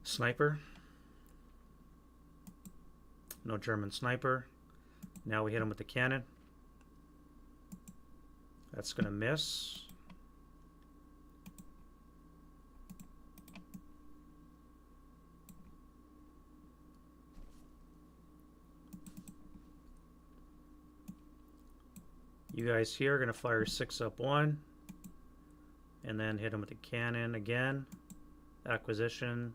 Sniper. No German sniper. Now we hit him with the cannon. That's going to miss. You guys here are going to fire 6 up 1. And then hit him with the cannon again. Acquisition.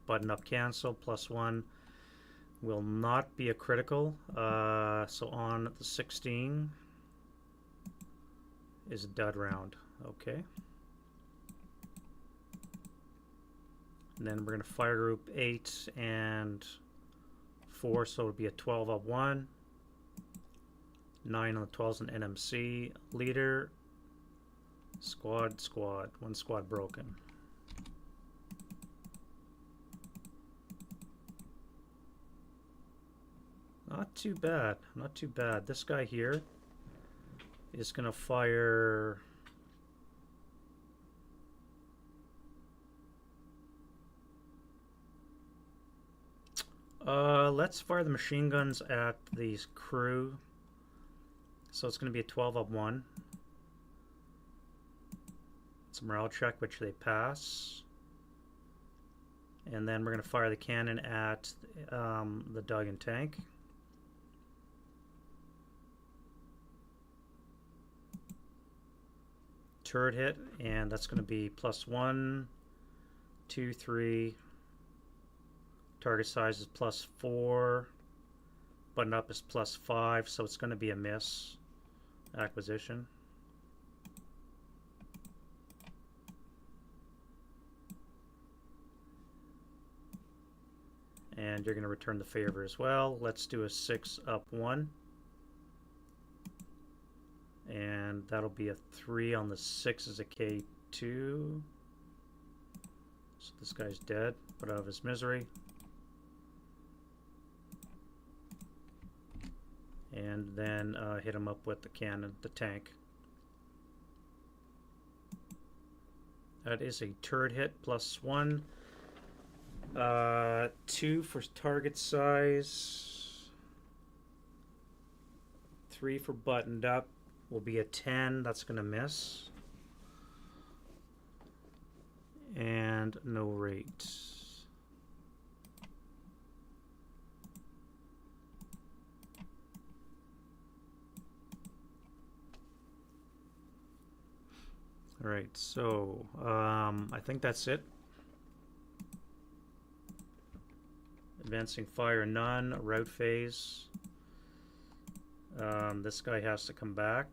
Button up cancel. +1. Will not be a critical. So on the 16 is a dud round. Okay. And then we're going to fire group 8 and 4, so it would be a 12 up 1. 9 on the 12's an NMC. Leader. Squad. 1 squad broken. Not too bad. Not too bad. This guy here is going to fire... let's fire the machine guns at these crew. So it's going to be a 12 up 1. It's a morale check, which they pass. And then we're going to fire the cannon at the Duggan tank. Turret hit, and that's going to be +1, 2, 3. Target size is +4. Button up is +5, so it's going to be a miss acquisition. And you're going to return the favor as well. Let's do a 6 up 1. And that'll be a 3 on the 6 is a K2. So this guy's dead, but out of his misery. And then hit him up with the cannon, the tank. That is a turret hit, +1. 2 for target size. 3 for buttoned up. Will be a 10. That's going to miss. And no rate. All right, so I think that's it. Advancing fire none, route phase. This guy has to come back.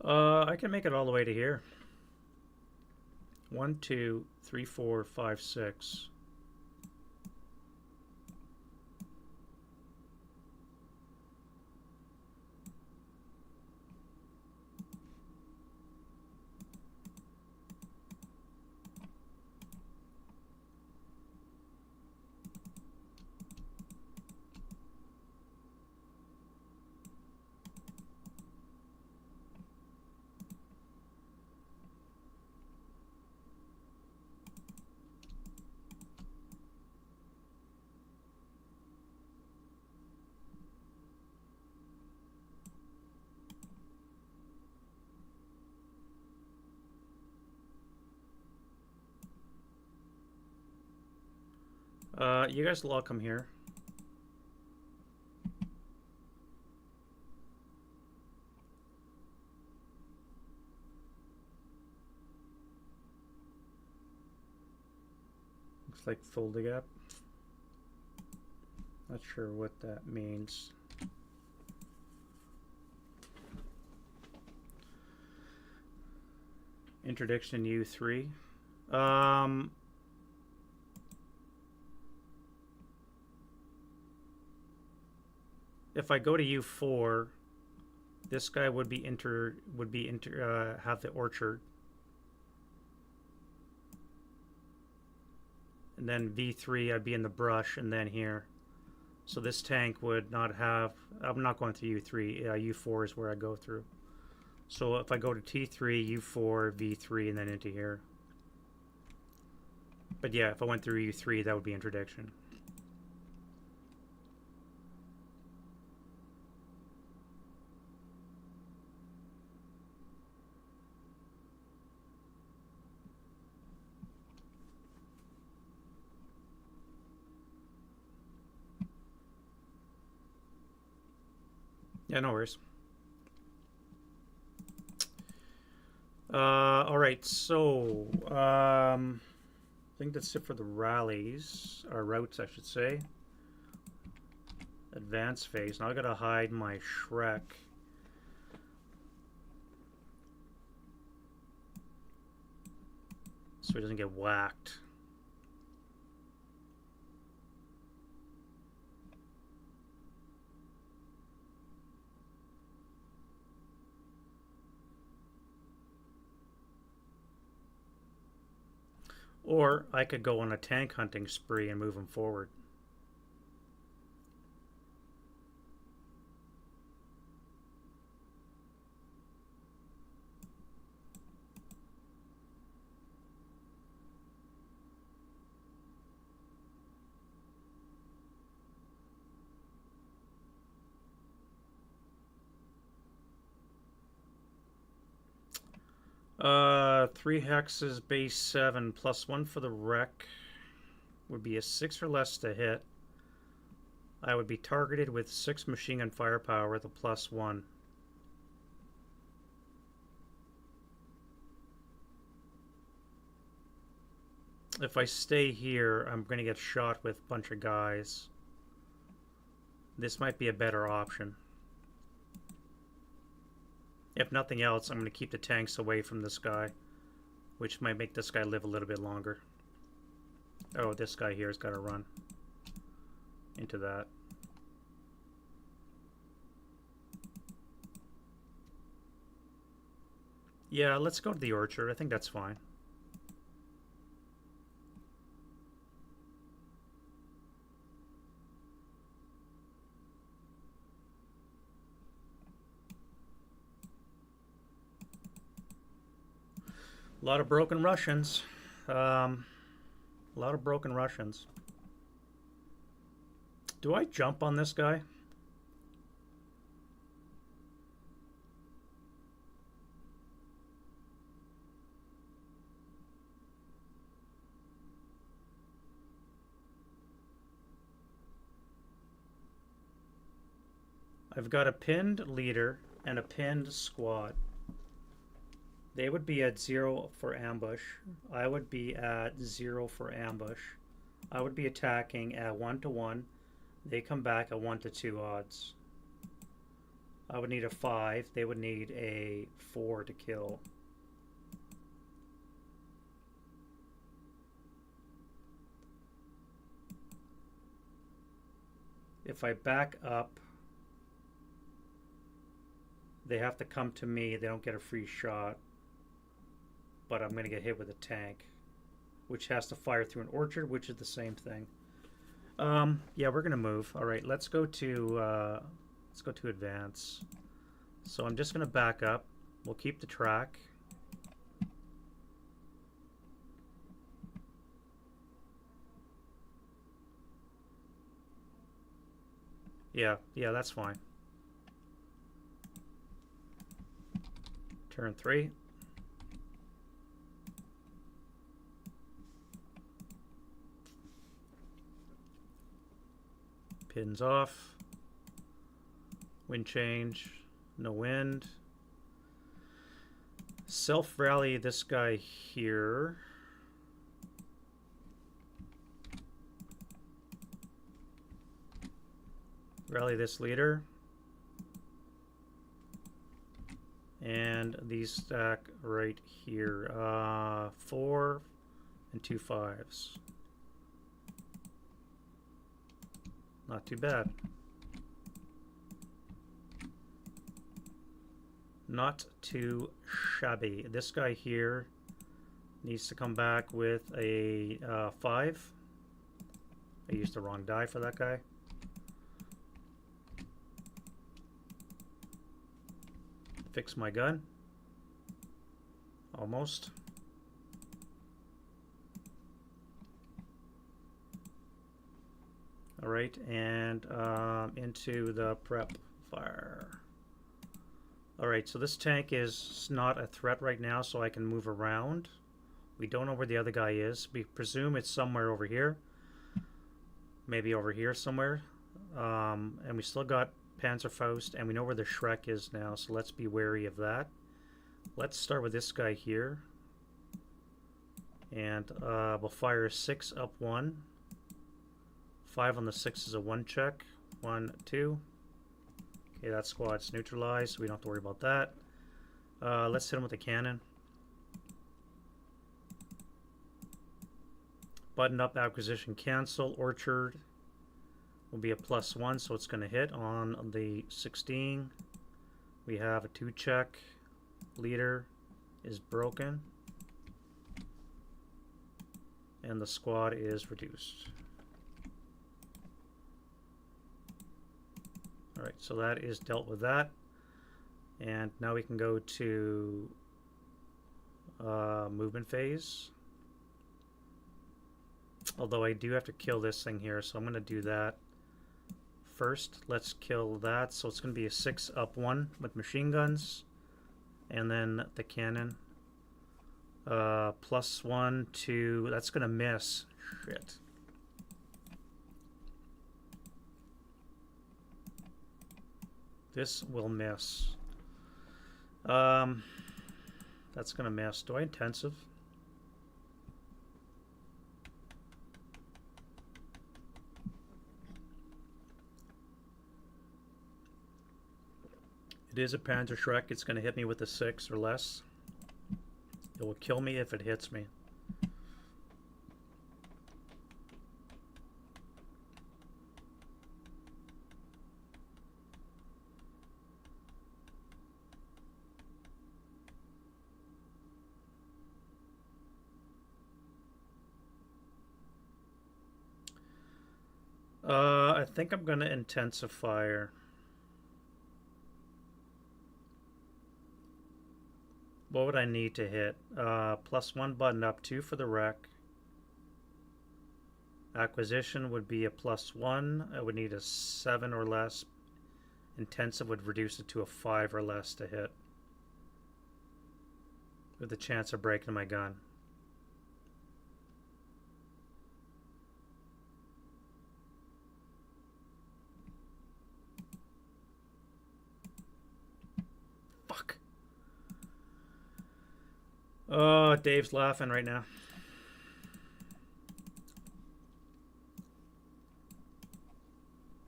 I can make it all the way to here. 1, 2, 3, 4, 5, 6. You guys will all come here. Looks like folding up. Not sure what that means. Interdiction U3. If I go to U4, this guy would have the orchard. And then V3, I'd be in the brush, and then here. So this tank would not have, I'm not going through U3, U4 is where I go through. So if I go to T3, U4, V3, and then into here. But yeah, if I went through U3, that would be interdiction. Yeah, no worries. All right, so I think that's it for the rallies, or routes, I should say. Advance phase. Now I gotta hide my Shrek. So he doesn't get whacked. Or I could go on a tank hunting spree and move him forward. 3 hexes, base 7, +1 for the wreck. Would be a 6 or less to hit. I would be targeted with 6 machine gun firepower with a +1. If I stay here, I'm going to get shot with a bunch of guys. This might be a better option. If nothing else, I'm going to keep the tanks away from this guy, which might make this guy live a little bit longer. Oh, this guy here has got to run into that. Yeah, let's go to the orchard. I think that's fine. A lot of broken Russians. A lot of broken Russians. Do I jump on this guy? I've got a pinned leader and a pinned squad. They would be at 0 for ambush. I would be at 0 for ambush. I would be attacking at 1-to-1. They come back at 1-to-2 odds. I would need a 5. They would need a 4 to kill. If I back up, they have to come to me. They don't get a free shot. But I'm going to get hit with a tank, which has to fire through an orchard, which is the same thing. Yeah, we're going to move. All right, let's go to advance. So I'm just going to back up. We'll keep the track. Yeah, that's fine. Turn 3. Pins off. Wind change. No wind. Self rally this guy here. Rally this leader. And these stack right here. 4 and 2 5s. Not too bad. Not too shabby. This guy here needs to come back with a 5. I used the wrong die for that guy. Fix my gun. Almost. All right, and into the prep fire. All right, so this tank is not a threat right now, so I can move around. We don't know where the other guy is. We presume it's somewhere over here. Maybe over here somewhere. And we still got Panzerfaust, and we know where the Shrek is now, so let's be wary of that. Let's start with this guy here. And we'll fire 6 up 1. 5 on the 6 is a 1 check. 1, 2. Okay, that squad's neutralized, so we don't have to worry about that. Let's hit him with a cannon. Button up acquisition cancel. Orchard will be a +1, so it's going to hit on the 16. We have a 2 check. Leader is broken. And the squad is reduced. Alright, so that is dealt with that. And now we can go to movement phase. Although I do have to kill this thing here, so I'm going to do that first. Let's kill that. So it's going to be a 6 up 1 with machine guns. And then the cannon. +1 to... That's going to miss. Shit. This will miss. That's going to miss. Do I intensive? It is a Panzer Shrek. It's going to hit me with a 6 or less. It will kill me if it hits me. I think I'm going to intensify. What would I need to hit? +1 button up, 2 for the wreck. Acquisition would be a +1. I would need a 7 or less. Intensive would reduce it to a 5 or less to hit, with a chance of breaking my gun. Fuck. Oh, Dave's laughing right now.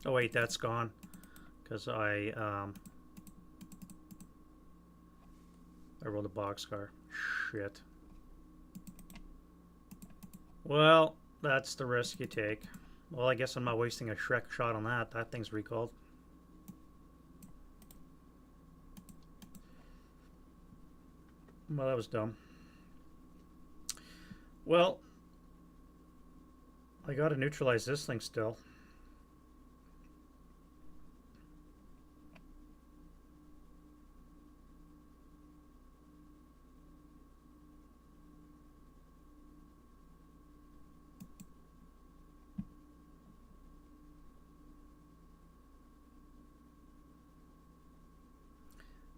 Oh wait, that's gone. Because I rolled a boxcar. Shit. Well, that's the risk you take. Well, I guess I'm not wasting a Shrek shot on that. That thing's recalled. Well, that was dumb. Well, I gotta neutralize this thing still.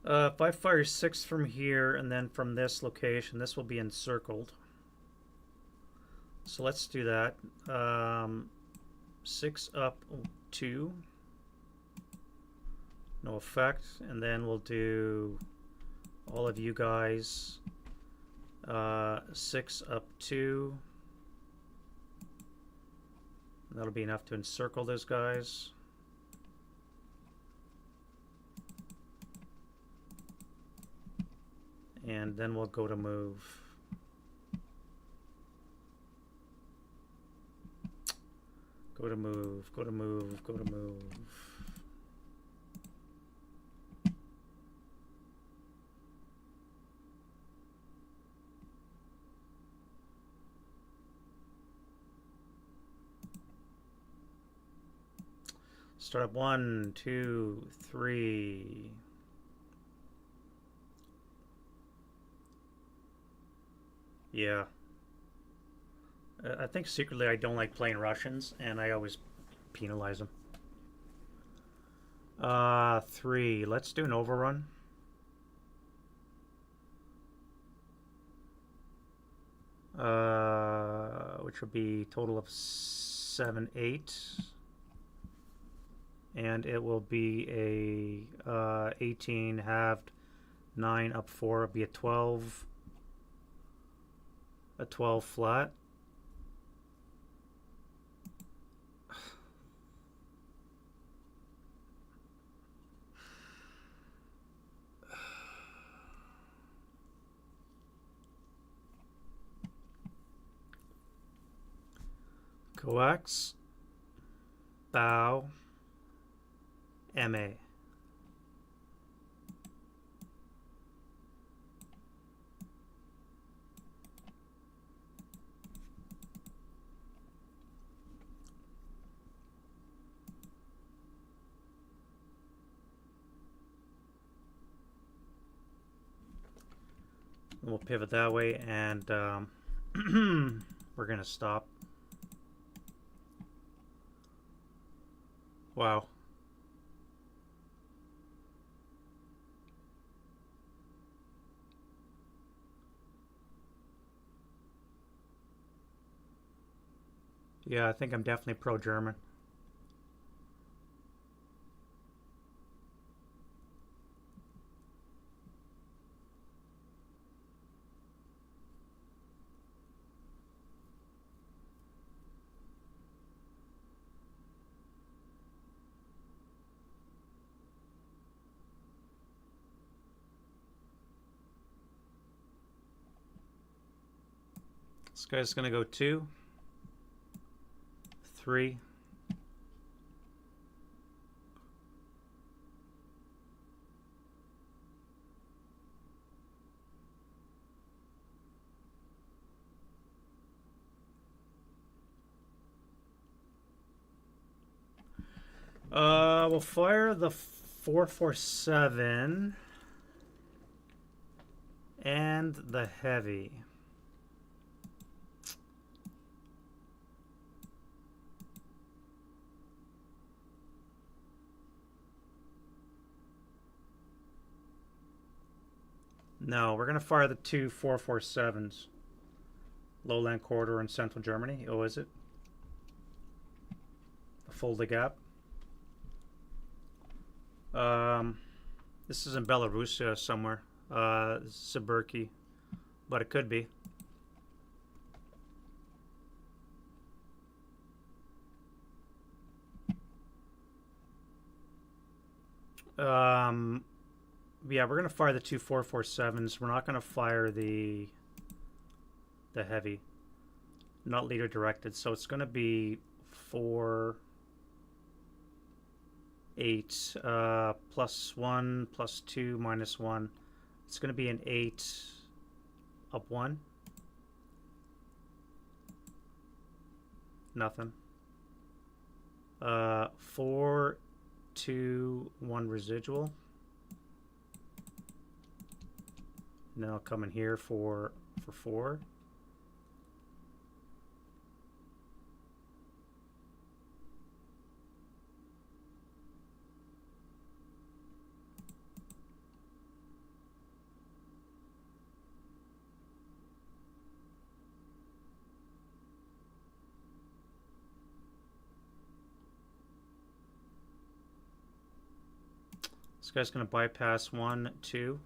If I fire 6 from here and then from this location, this will be encircled. So let's do that. 6 up, 2. No effect. And then we'll do all of you guys. 6 up, 2. That'll be enough to encircle those guys. And then we'll go to move. Go to move, go to move, go to move. Start up 1, 2, 3. Yeah. I think secretly I don't like playing Russians, and I always penalize them. 3. Let's do an overrun. Which will be total of 7, 8. And it will be a 18 halved, 9 up 4. It'll be a 12. A 12 flat. Coax. Bow. MA. We'll pivot that way, and we're going to stop. Wow. Yeah, I think I'm definitely pro-German. This guy's gonna go 2, 3. We'll fire the 447 and the heavy. No, we're going to fire the 2 447s. Lowland Corridor in central Germany. Oh, is it? The Fulda Gap. This is in Belarus somewhere. Siberki. But it could be. Yeah, we're gonna fire the 2 447s. We're not gonna fire the heavy, not leader directed. So it's gonna be 4 8 +1 +2 -1. It's gonna be an 8 up 1. Nothing. 4 2 1 residual. And then I'll come in here for 4. This guy's going to bypass 1 2.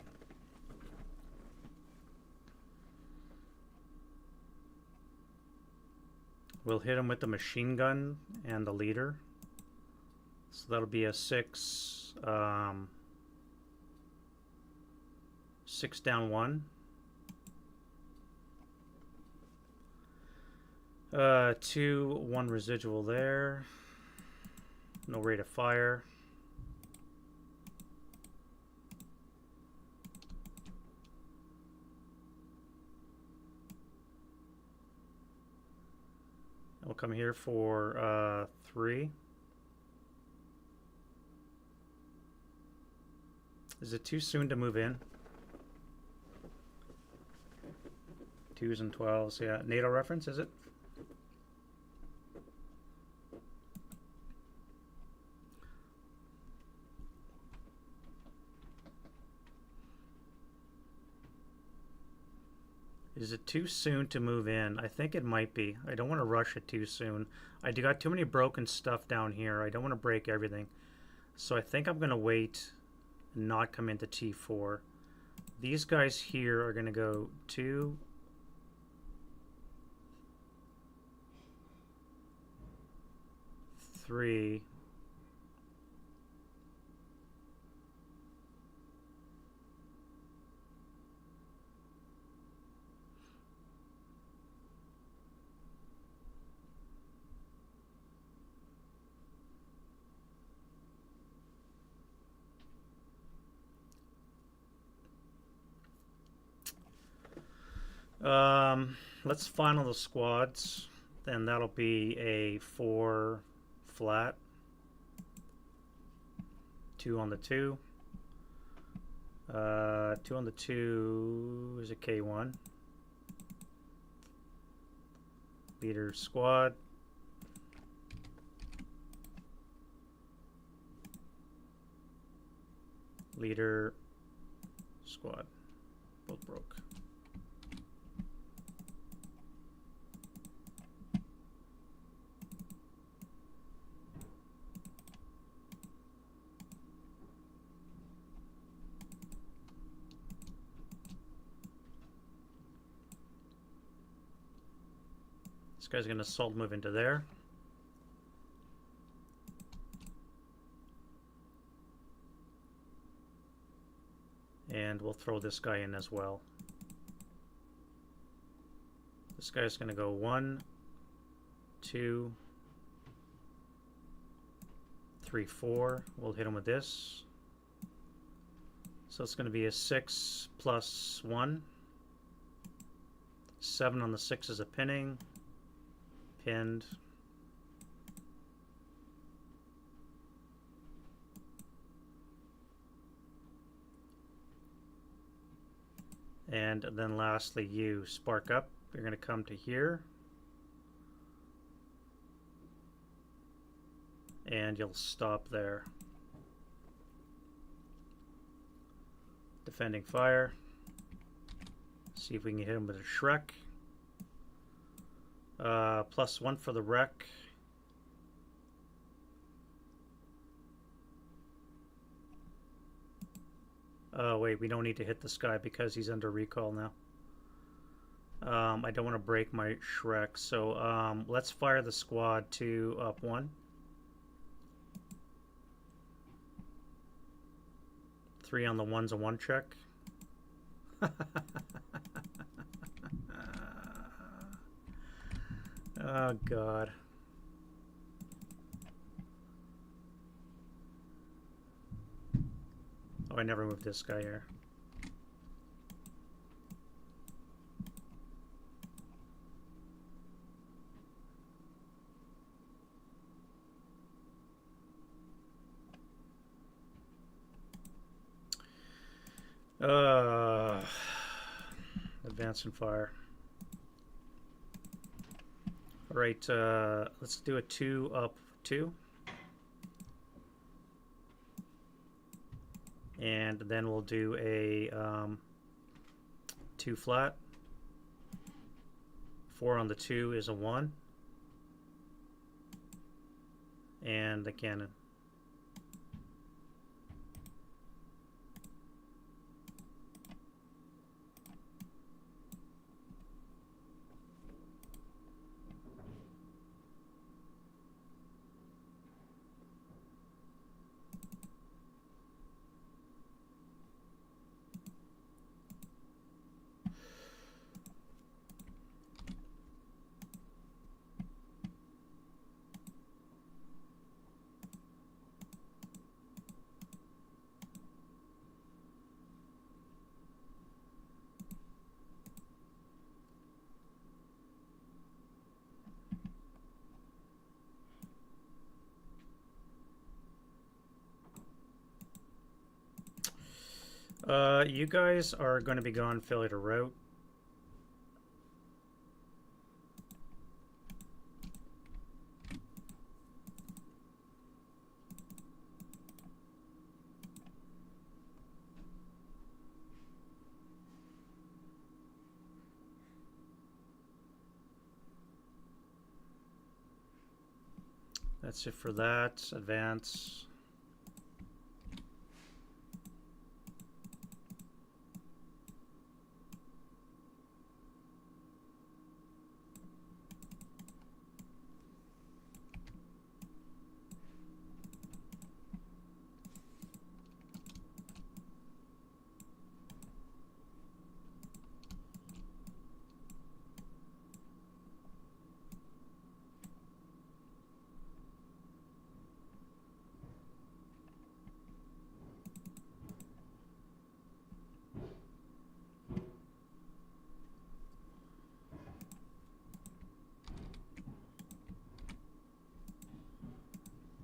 We'll hit him with the machine gun and the leader. So that'll be a 6, 6 down 1. 2 1 residual there. No rate of fire. We'll come here for 3. Is it too soon to move in? 2s and 12s, yeah. NATO reference, is it? Is it too soon to move in? I think it might be. I don't want to rush it too soon. I do got too many broken stuff down here. I don't want to break everything. So I think I'm going to wait and not come into T4. These guys here are going to go 2, 3. Let's final the squads. Then that'll be a 4 flat. 2 on the 2. 2 on the 2 is a K1. Leader squad. Leader squad. Both broke. guy's going to assault move into there. And we'll throw this guy in as well. This guy's going to go 1, 2, 3, 4. We'll hit him with this. So it's going to be a 6 plus 1. 7 on the 6 is a pinning. Pinned. And then lastly, you spark up. You're going to come to here. And you'll stop there. Defending fire. See if we can hit him with a Shrek. +1 for the wreck. Oh wait, we don't need to hit this guy because he's under recall now. I don't want to break my Shrek, so let's fire the squad to up 1. 3 on the 1's a 1 check. Oh god. Oh, I never moved this guy here. Advance and fire. All right, let's do a 2 up 2. And then we'll do a 2 flat. 4 on the 2 is a 1. And the cannon. You guys are going to be gone failure to route. That's it for that. Advance.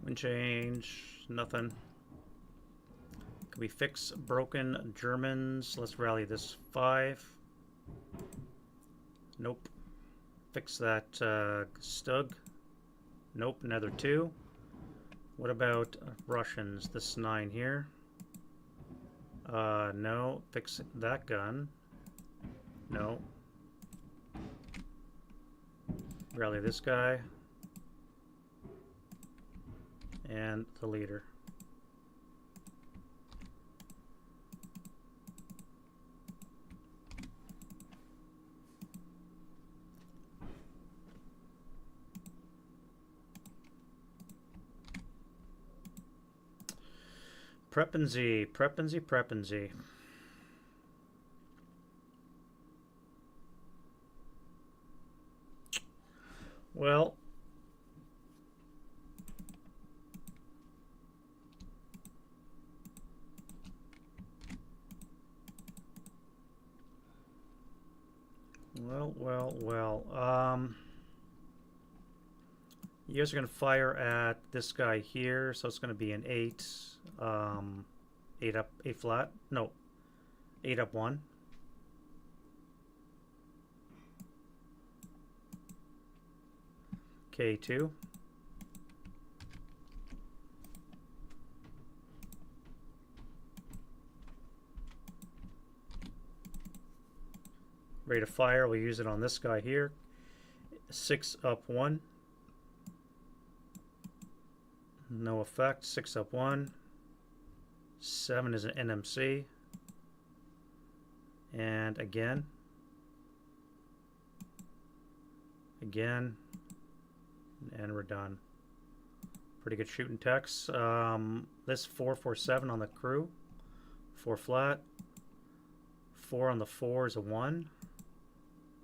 Wind change, nothing. Can we fix broken Germans? Let's rally this 5. Nope. Fix that Stug. Nope, another 2. What about Russians? This 9 here. No. Fix that gun. No. Rally this guy. And the leader. Preppenzy, Preppenzy, Preppenzy. Well, you guys are going to fire at this guy here, so it's going to be an 8, 8 up, 8 flat, no, 8 up 1. K2. Rate of fire, we'll use it on this guy here. 6 up 1. No effect. 6 up 1. 7 is an NMC. And again. Again. And we're done. Pretty good shooting text. This 447 on the crew. 4 flat. 4 on the 4 is a 1.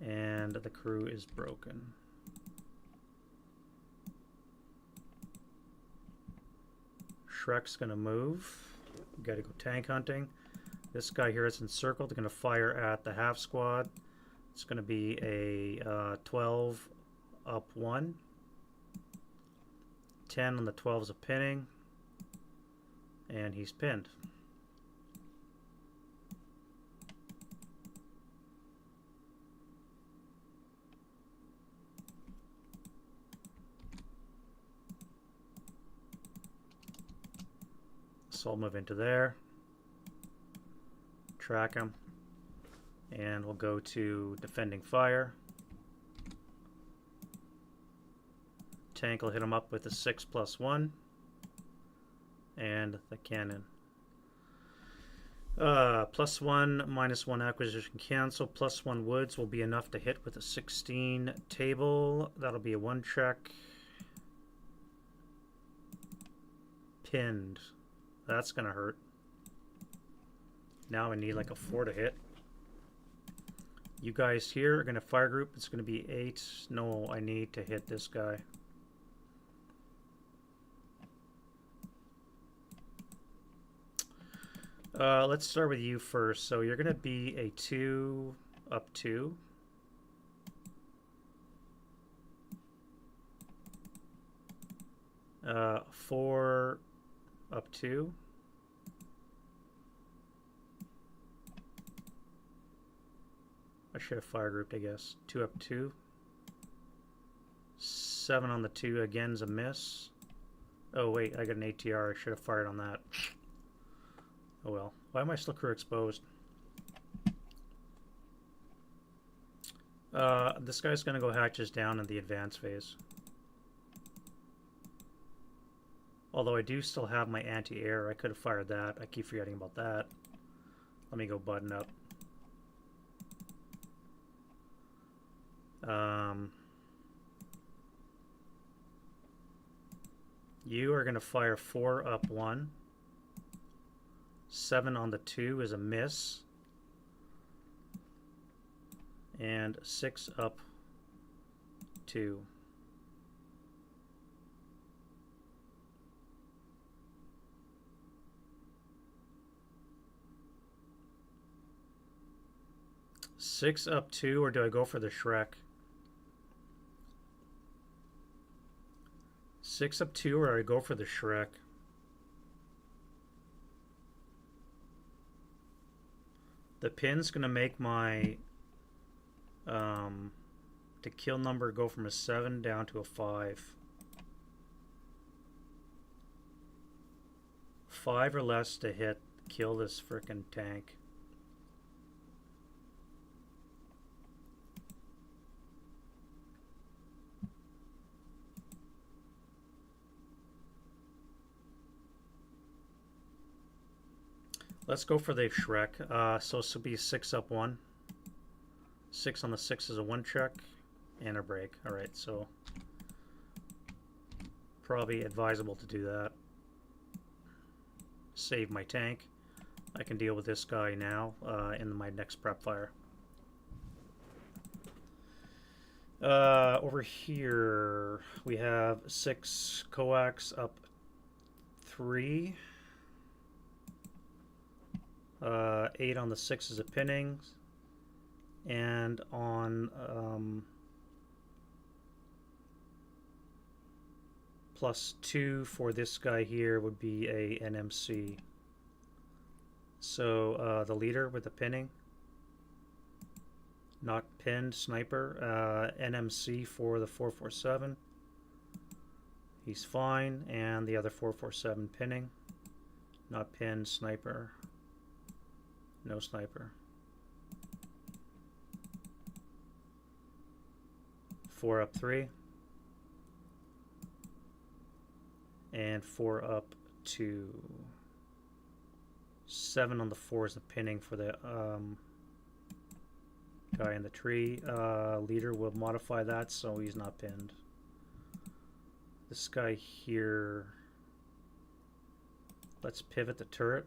And the crew is broken. Shrek's gonna move. We gotta go tank hunting. This guy here is encircled. They're gonna fire at the half squad. It's gonna be a 12 up 1. 10 on the 12 is a pinning. And he's pinned. So I'll move into there, track him, and we'll go to defending fire. Tank will hit him up with a 6+1, and the cannon. +1, -1 acquisition cancel, +1 woods will be enough to hit with a 16 table. That'll be a 1 check. Pinned. That's gonna hurt. Now I need like a 4 to hit. You guys here are gonna fire group. It's gonna be 8. No, I need to hit this guy. Let's start with you first. So you're gonna be a 2 up 2. Uh, 4 up 2. I should have fire grouped, I guess. 2 up 2. 7 on the 2 again's a miss. Oh wait, I got an ATR. I should have fired on that. Oh well. Why am I still crew exposed? This guy's gonna go hatches down in the advance phase. Although I do still have my anti-air. I could have fired that. I keep forgetting about that. Let me go button up. You are going to fire 4 up 1. 7 on the 2 is a miss. And 6 up 2. Six up 2, or do I go for the Shrek? 6 up 2, or I go for the Shrek? The pin's gonna make my to kill number go from a 7 down to a 5. 5 or less to hit, kill this frickin' tank. Let's go for the Shrek. So this will be 6 up 1. 6 on the 6 is a 1 check and a break. Alright, so probably advisable to do that. save my tank. I can deal with this guy now in my next prep fire. Over here we have 6 coax up 3. 8 on the 6 is a pinning, and on +2 for this guy here would be a NMC. So the leader with the pinning, not pinned sniper, NMC for the 447. He's fine, and the other 447 pinning, not pinned sniper. No sniper. 4 up 3. And 4 up 2. 7 on the 4 is the pinning for the guy in the tree. Leader will modify that so he's not pinned. This guy here, let's pivot the turret.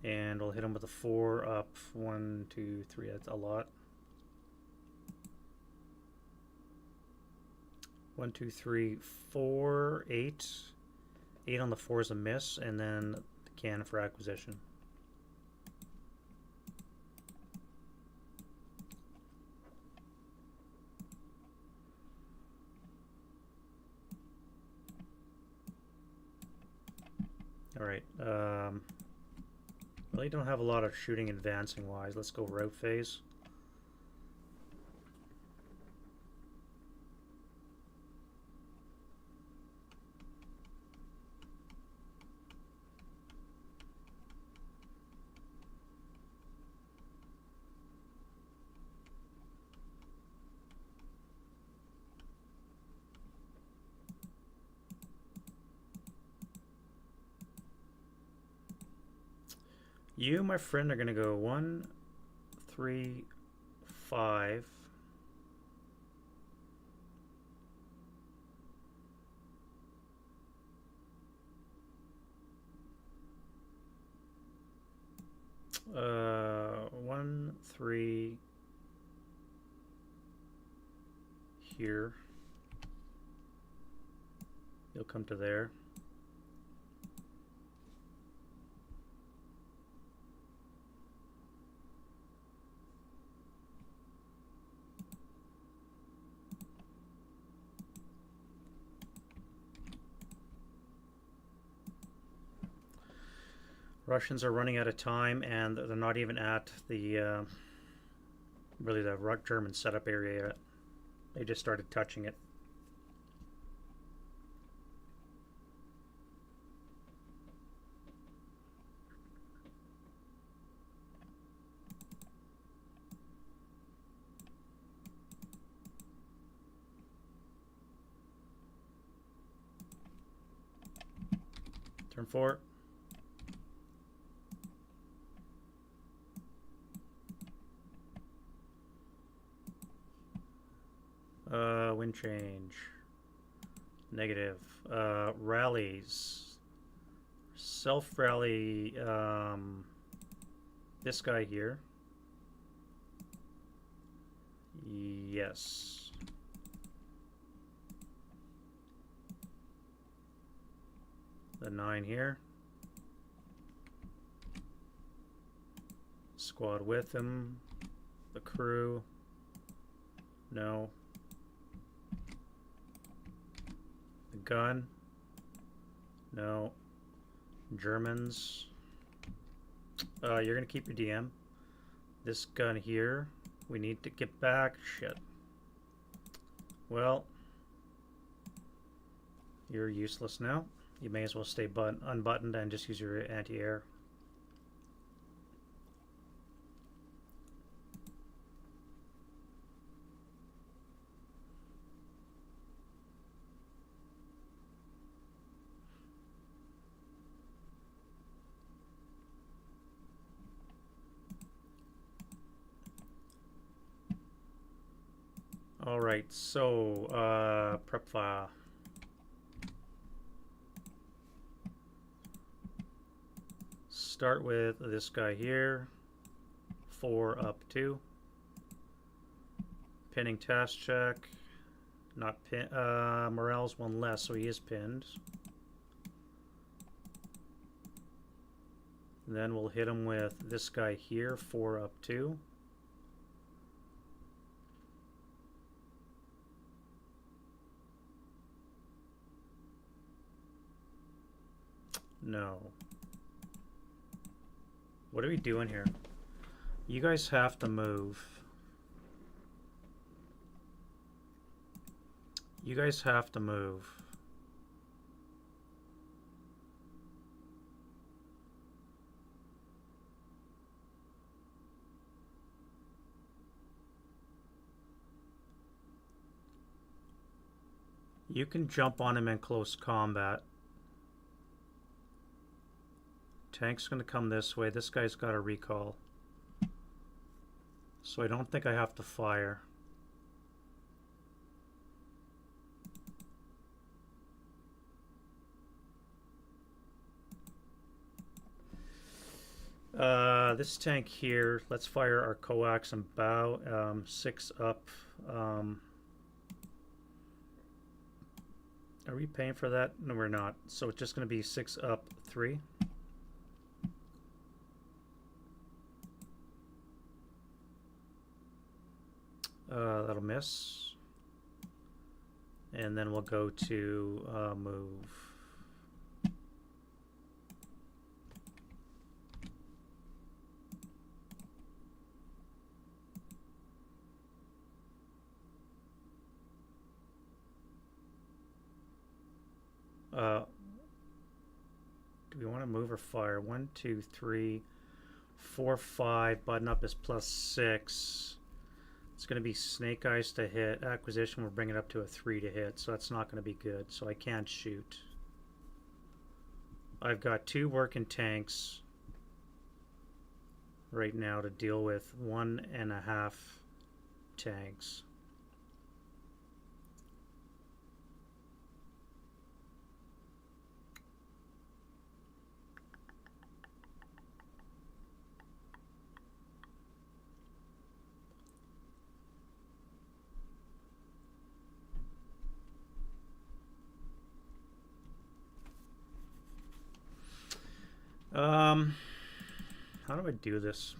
And we'll hit him with a 4 up. 1, 2, 3. That's a lot. 1, 2, 3, 4, 8. 8 on the 4 is a miss, and then the cannon for acquisition. All right. Really don't have a lot of shooting advancing wise. Let's go route phase. You, my friend, are going to go 1, 3, 5. Uh, 1, 3 here. You'll come to there. Russians are running out of time, and they're not even at the really the German setup area yet. They just started touching it. Turn 4. Wind change. Negative. Rallies. Self-rally. This guy here. Yes. The 9 here. Squad with him. The crew. No. The gun. No. Germans. You're gonna keep your DM. This gun here. We need to get back. Shit. Well. You're useless now. You may as well stay unbuttoned and just use your anti-air. All right, so prep file. start with this guy here. 4 up 2. Pinning task check. Not pin. Morale's 1 less, so he is pinned. And then we'll hit him with this guy here. 4 up 2. No. What are we doing here? You guys have to move. You guys have to move. You can jump on him in close combat. Tank's going to come this way. This guy's got a recall. So I don't think I have to fire. This tank here, let's fire our coax and bow. 6 up. Are we paying for that? No, we're not. So it's just going to be 6 up 3. That'll miss. And then we'll go to move. Do we want to move or fire? 1, 2, 3, 4, 5. Button up is +6. It's going to be snake eyes to hit. Acquisition will bring it up to a 3 to hit, so that's not going to be good. So I can't shoot. I've got 2 working tanks right now to deal with 1.5 tanks. How do I do this?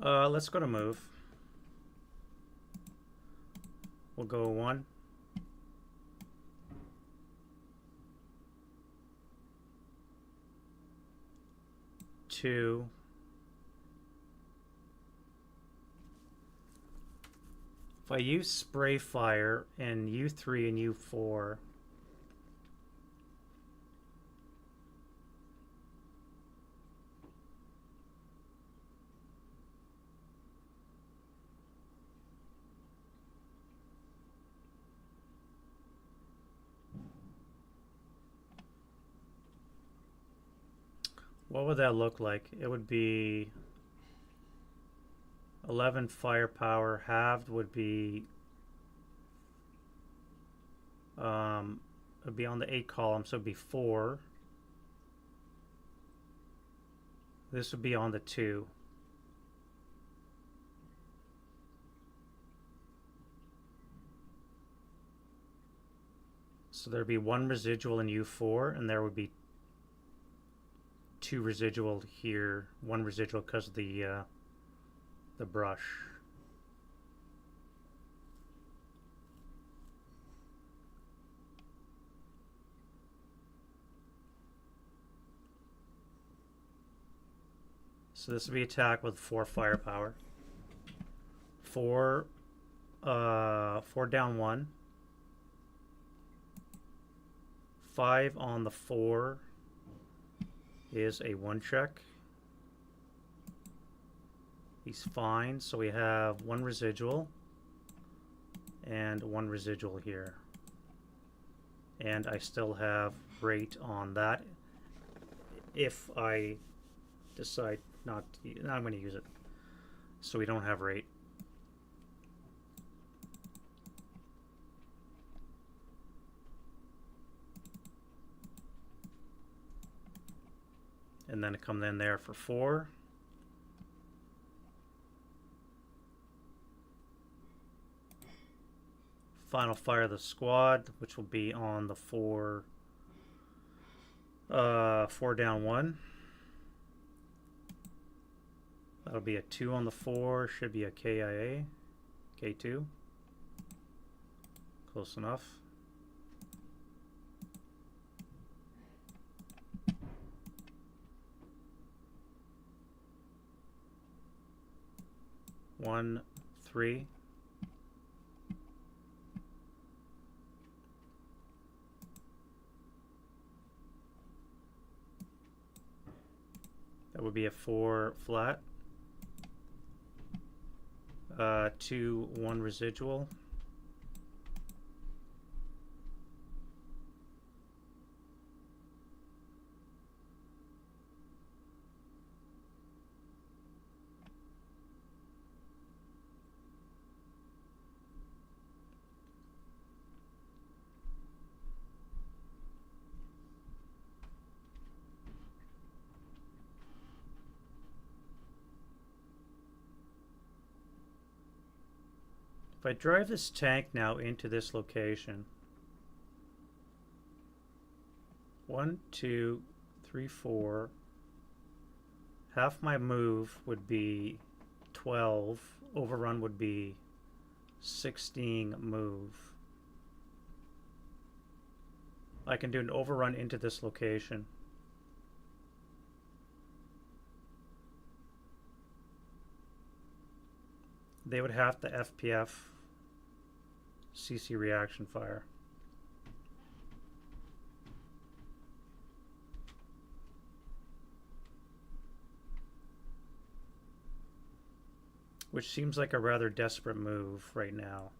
Let's go to move. We'll go 1. 2. If I use spray fire in U3 and U4, what would that look like? It would be 11 firepower. Halved would be on the 8 column, so it'd be 4. This would be on the 2. So there'd be 1 residual in U4, and there would be 2 residual here. 1 residual because of the brush. So this would be attack with 4 firepower. 4 down 1. 5 on the 4 is a 1 check. He's fine, so we have 1 residual and 1 residual here. and I still have rate on that if I decide not to. I'm going to use it, so we don't have rate. And then come in there for 4. Final fire of the squad, which will be on the 4 down 1. That'll be a 2 on the 4. Should be a KIA. K2. Close enough. One, 3. That would be a 4 flat. 2, 1 residual. If I drive this tank now into this location, 1, 2, 3, 4, half my move would be 12, overrun would be 16 move. I can do an overrun into this location. They would have to FPF CC reaction fire. Which seems like a rather desperate move right now.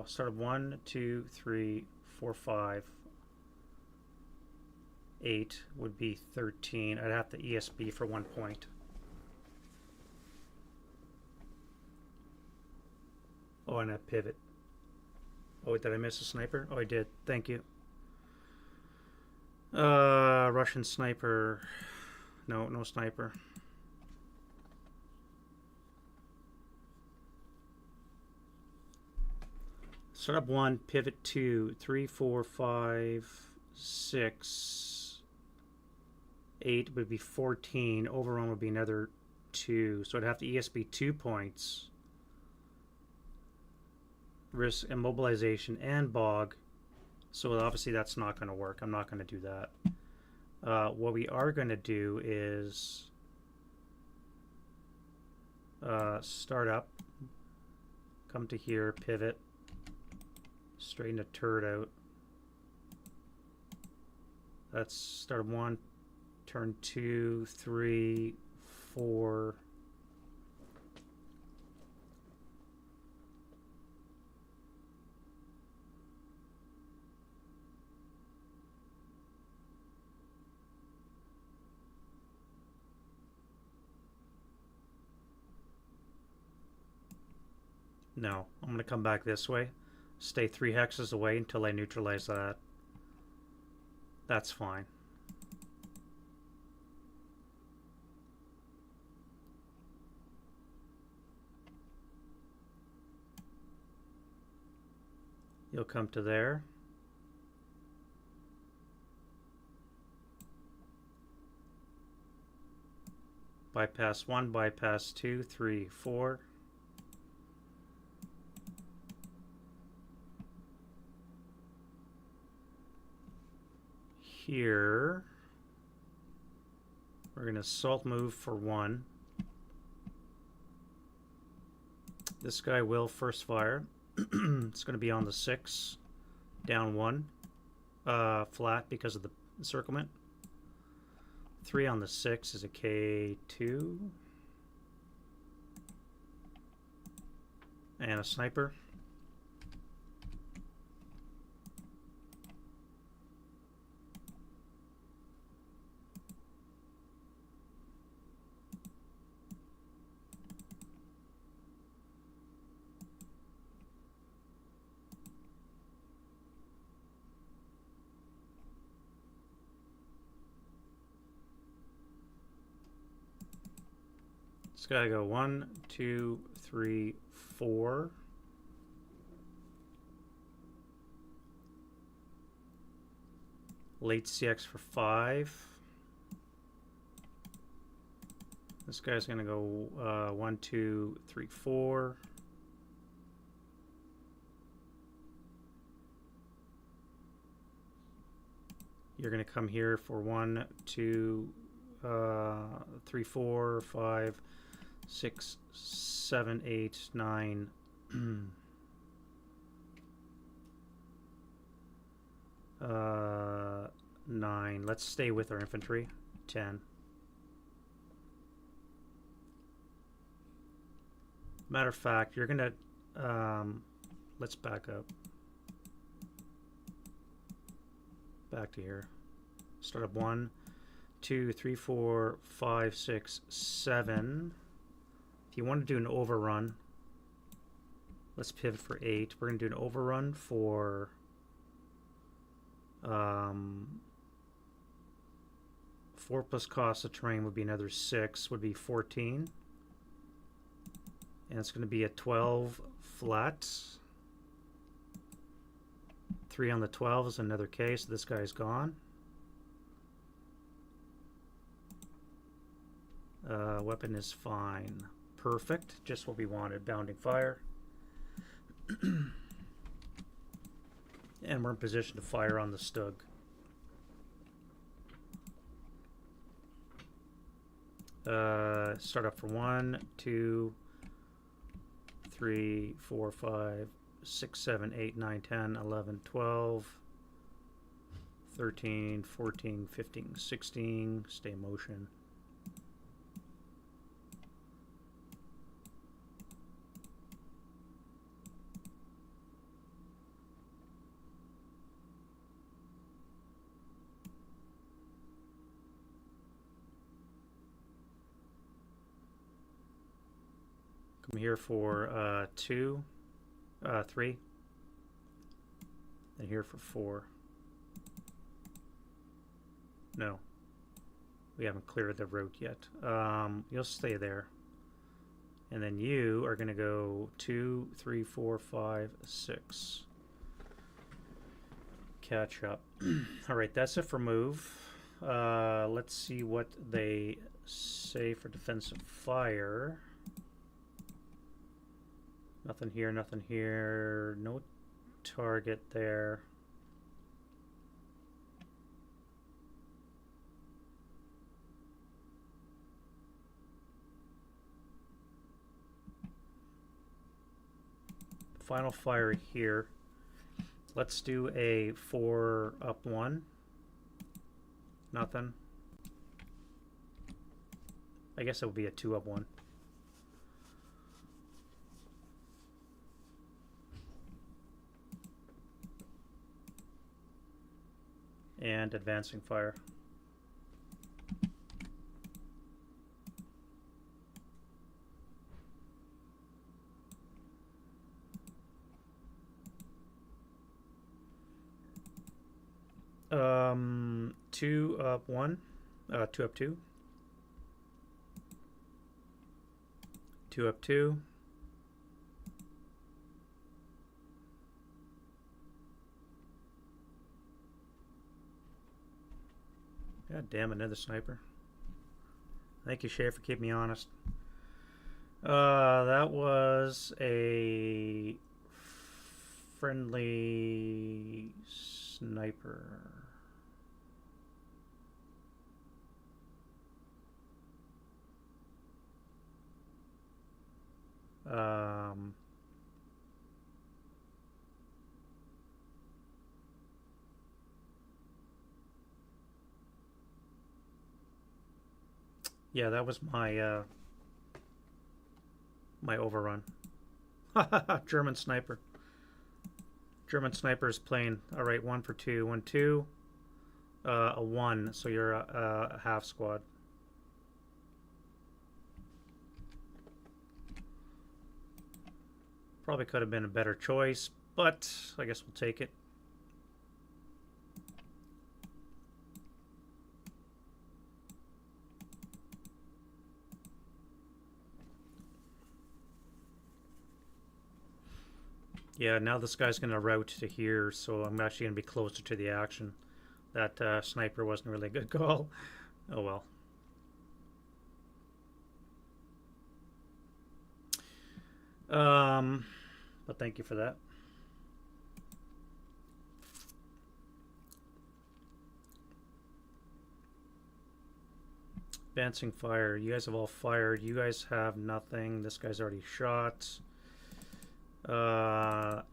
Start of 1, 2, 3, 4, 5, 8 would be 13. I'd have to ESB for 1 point. Oh, and a pivot. Oh, did I miss a sniper? Oh, I did. Thank you. Russian sniper. No, no sniper. Start up 1, pivot 2, 3, 4, 5, 6, 8 would be 14. Overrun would be another 2. So I'd have to ESB 2 points. Risk immobilization and bog. So obviously that's not going to work. I'm not going to do that. What we are going to do is start up, come to here, pivot, straighten a turret out. That's start 1, turn 2, 3, 4. No, I'm going to come back this way. Stay 3 hexes away until I neutralize that. That's fine. You'll come to there. Bypass 1, bypass 2, 3, 4. Here, we're going to assault move for 1. This guy will first fire. It's going to be on the 6, down 1, flat because of the encirclement. 3 on the 6 is a K2. And a sniper. It's got to go 1, 2, 3, 4. Late CX for 5. This guy's going to go 1, 2, 3, 4. You're going to come here for 1, 2, 3, 4, 5, 6, 7, 8, 9. 9. Let's stay with our infantry. 10. Matter of fact, you're gonna let's back up. Back to here. Start up 1, 2, 3, 4, 5, 6, 7. If you want to do an overrun, let's pivot for 8. We're gonna do an overrun for 4 plus cost of terrain would be another 6, would be 14. And it's going to be a 12 flat. 3 on the 12 is another K, so this guy's gone. Weapon is fine. Perfect, just what we wanted. Bounding fire. And we're in position to fire on the Stug. Start up for 1, 2, 3, 4, 5, 6, 7, 8, 9, 10, 11, 12, 13, 14, 15, 16. Stay in motion. Come here for 2, 3, and here for 4. No, we haven't cleared the route yet. You'll stay there. And then you are going to go 2, 3, 4, 5, 6. Catch up. All right, that's it for move. Let's see what they say for defensive fire. Nothing here, nothing here. No target there. Final fire here. Let's do a 4 up 1. Nothing. I guess it would be a 2 up 1. And advancing fire. Two up 1, 2 up 2, 2 up 2. God damn, another sniper. Thank you, Shay, for keeping me honest. That was a friendly sniper. Yeah, that was my my overrun. German sniper. German sniper is playing. All right, 1 for 2. 1, 2. A 1, so you're a half squad. Probably could have been a better choice, but I guess we'll take it. Yeah, now this guy's going to route to here, so I'm actually going to be closer to the action. That sniper wasn't really a good call. Oh well. But thank you for that. Advancing fire. You guys have all fired. You guys have nothing. This guy's already shot.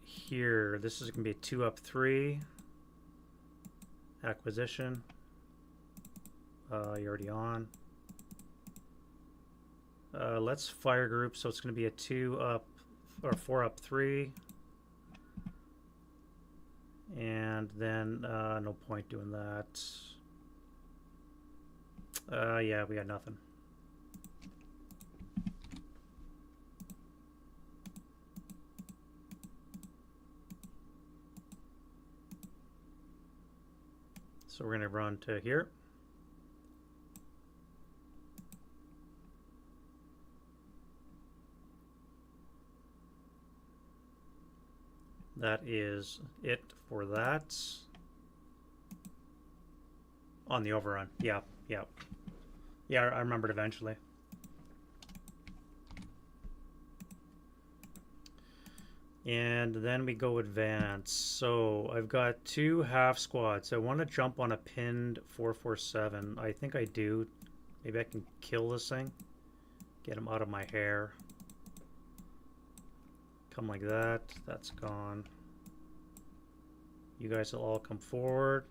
Here. This is going to be a 2 up 3. Acquisition. You're already on. Let's fire group. So it's going to be a 2 up or 4 up 3. And then no point doing that. Yeah, we got nothing. So we're going to run to here. That is it for that. On the overrun. Yeah, yeah. Yeah, I remembered eventually. And then we go advance. So I've got 2 half squads. I want to jump on a pinned 447. I think I do. Maybe I can kill this thing. Get him out of my hair. Come like that. That's gone. You guys will all come forward.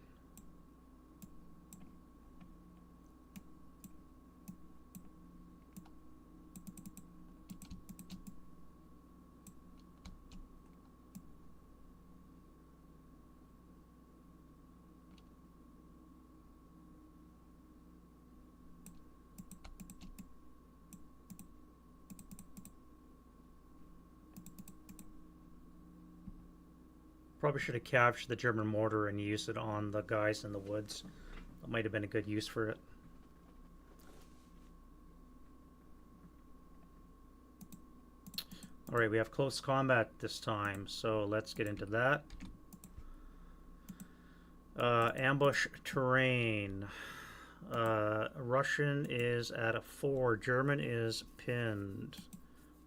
Probably should have captured the German mortar and used it on the guys in the woods. That might have been a good use for it. Alright, we have close combat this time, so let's get into that. Ambush terrain. Russian is at a 4. German is pinned.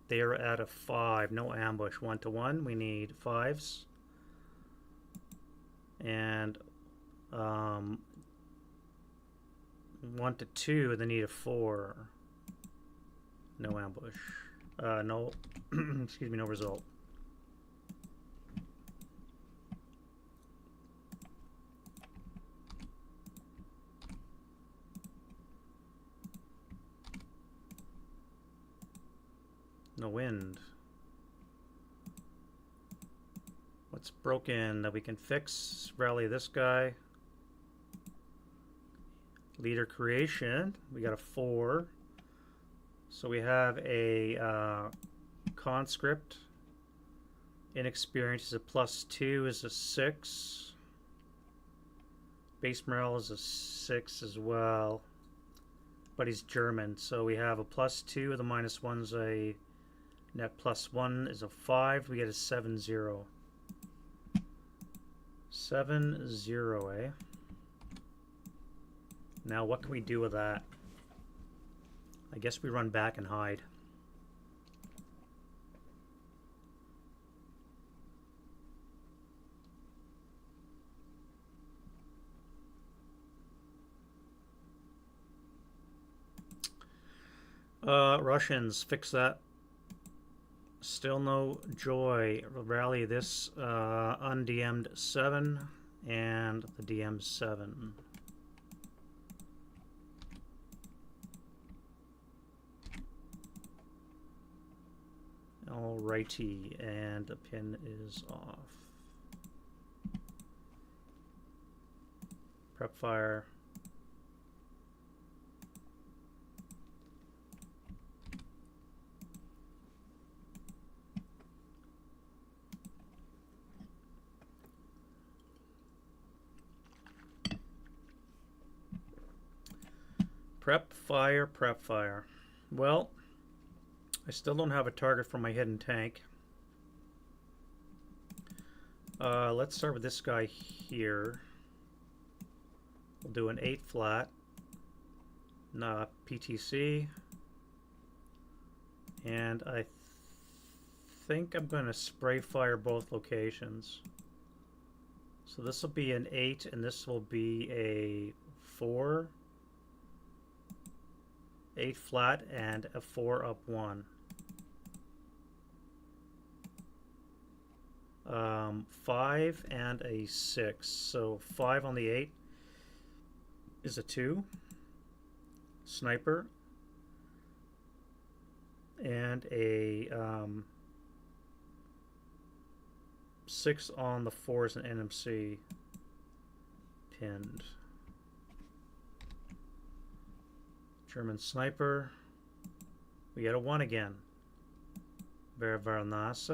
They are at a 5. No ambush. 1 to 1. We need 5s. And 1 to 2, they need a 4. No ambush. No, excuse me, no result. No wind. What's broken that we can fix? Rally this guy. Leader creation. We got a 4. So we have a conscript. Inexperience is a +2, is a 6. Base morale is a 6 as well. But he's German, so we have a +2. The -1's a net +1 is a 5. We get a 7-0. 7-0, eh? Now what can we do with that? I guess we run back and hide. Russians, fix that. Still no joy. Rally this undm'd 7 and the DM 7. Alrighty, and the pin is off. Prep fire. Prep fire, prep fire. Well, I still don't have a target for my hidden tank. Let's start with this guy here. We'll do an 8 flat. PTC. And I think I'm going to spray fire both locations. So this will be an 8 and this will be a 4. 8 flat and a 4 up 1. 5 and a 6. So 5 on the 8 is a 2. Sniper. And a 6 on the 4 is an NMC pinned. German sniper. We get a 1 again. Very, very nice.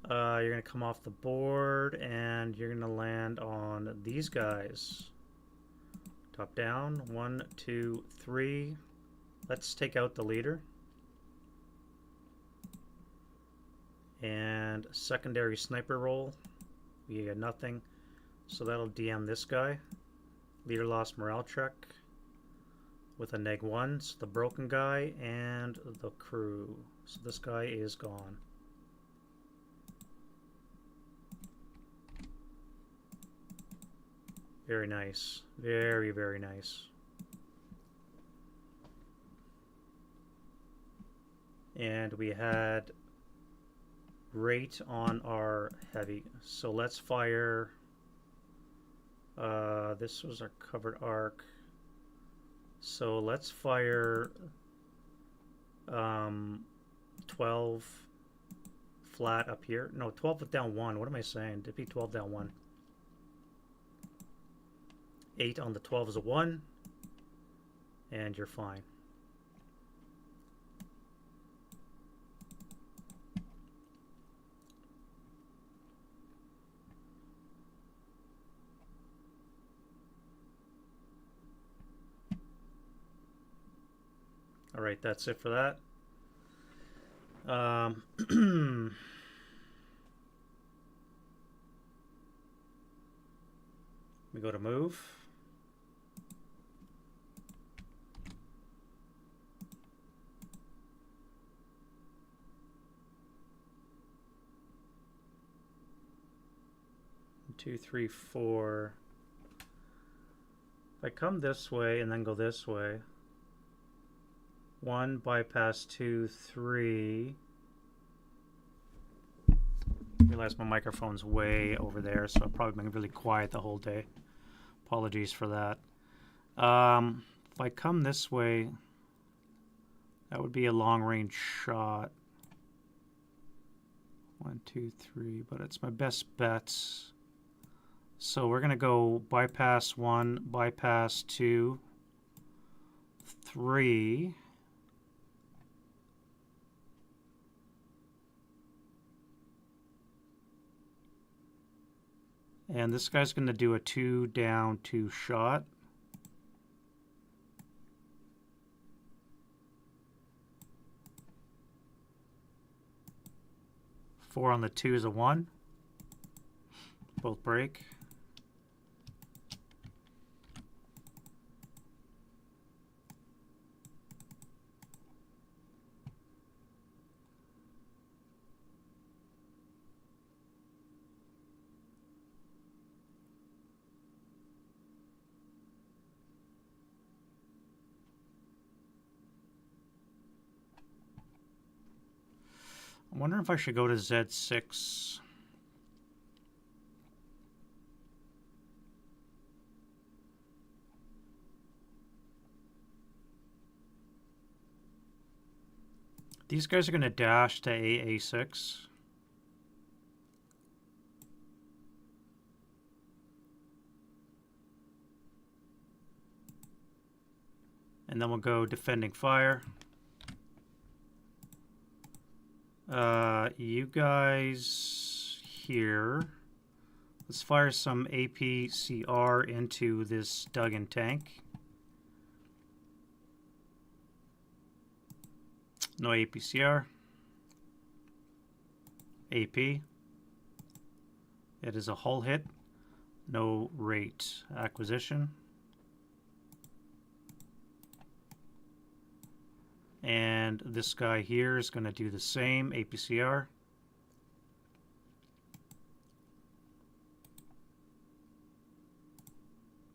You're going to come off the board and you're going to land on these guys. Top down. 1, 2, 3. Let's take out the leader. And secondary sniper roll. We get nothing. So that'll DM this guy. Leader lost morale check. With a -1, so the broken guy and the crew. So this guy is gone. Very nice. Very, very nice. And we had rate on our heavy. So let's fire. This was our covered arc. So let's fire 12 flat up here. No, 12 with down 1. What am I saying? It'd be 12 down 1. 8 on the 12 is a 1. And you're fine. All right, that's it for that. We go to move. Two, three, four. If I come this way and then go this way. 1, bypass 2, 3. Realize my microphone's way over there, so I'm probably being really quiet the whole day. Apologies for that. If I come this way, that would be a long-range shot. 1, 2, 3, but it's my best bets. So we're going to go bypass 1, bypass 2, 3. And this guy's going to do a 2 down, 2 shot. Four on the 2 is a 1. Both break. I'm wondering if I should go to Z6. These guys are going to dash to AA6. And then we'll go defending fire. You guys here. Let's fire some APCR into this dug-in tank. No APCR. AP. It is a hull hit. No rate acquisition. And this guy here is going to do the same, APCR.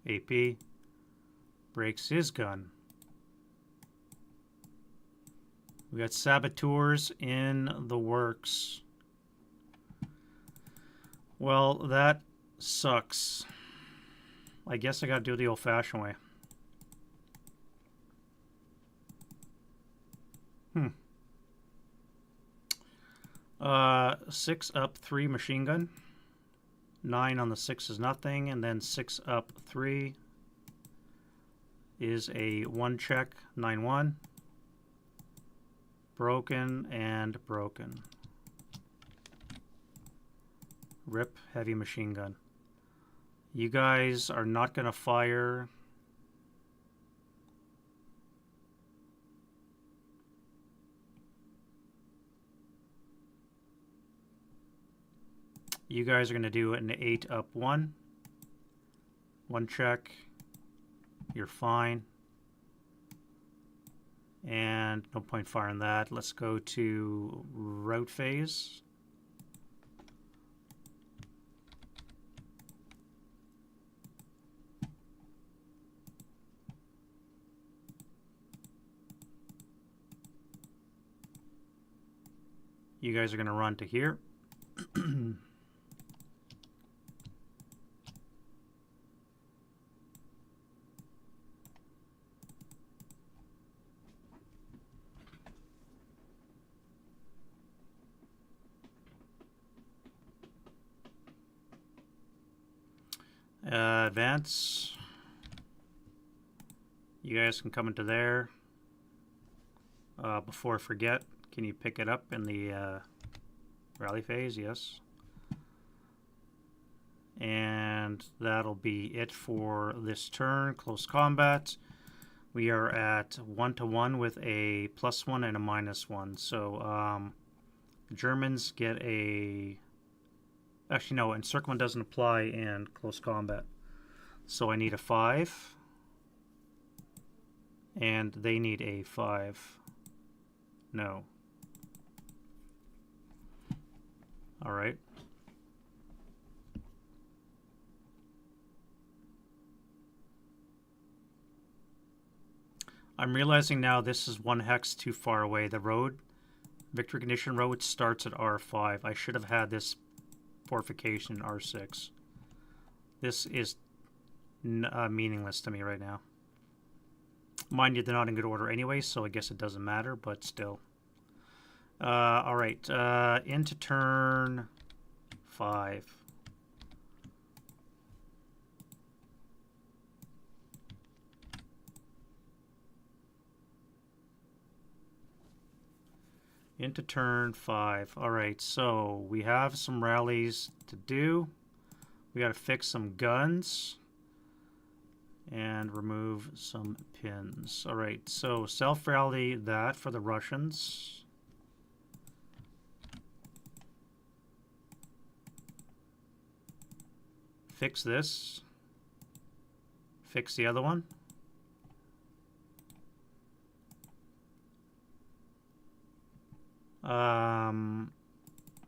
AP breaks his gun. We got saboteurs in the works. Well, that sucks. I guess I got to do it the old-fashioned way. 6 up 3 machine gun. 9 on the 6 is nothing, and then 6 up 3 is a 1 check, 9-1. Broken and broken. Rip heavy machine gun. You guys are not going to fire. You guys are going to do an 8 up 1. 1 check. You're fine. And no point firing that. Let's go to route phase. You guys are going to run to here. Advance. You guys can come into there. Before I forget, can you pick it up in the rally phase? Yes. And that'll be it for this turn. Close combat. We are at 1-1 with a +1 and a -1. So Germans get a... Actually, no, encirclement doesn't apply in close combat. So I need a 5. And they need a 5. No. Alright. I'm realizing now this is 1 hex too far away. The road, Victory Condition Road, starts at R5. I should have had this fortification in R6. This is meaningless to me right now. Mind you, they're not in good order anyway, so I guess it doesn't matter, but still. Alright, into turn 5. Into turn 5. Alright, so we have some rallies to do. We got to fix some guns and remove some pins. Alright, so self-rally that for the Russians. Fix this. Fix the other one.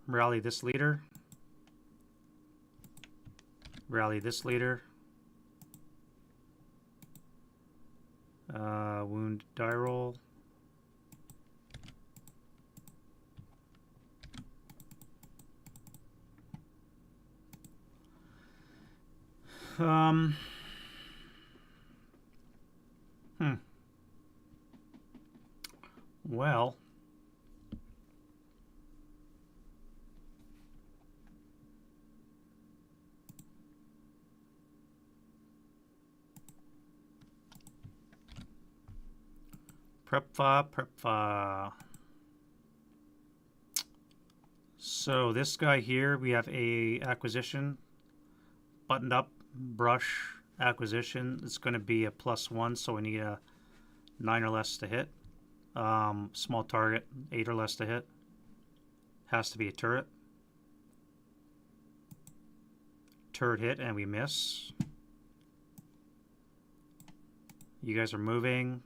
Rally this leader. Rally this leader. Wound die roll. Well, Prep. So this guy here, we have a acquisition, buttoned up brush acquisition. It's going to be a +1, so we need a 9 or less to hit. Small target, 8 or less to hit. Has to be a turret. Turret hit and we miss. You guys are moving.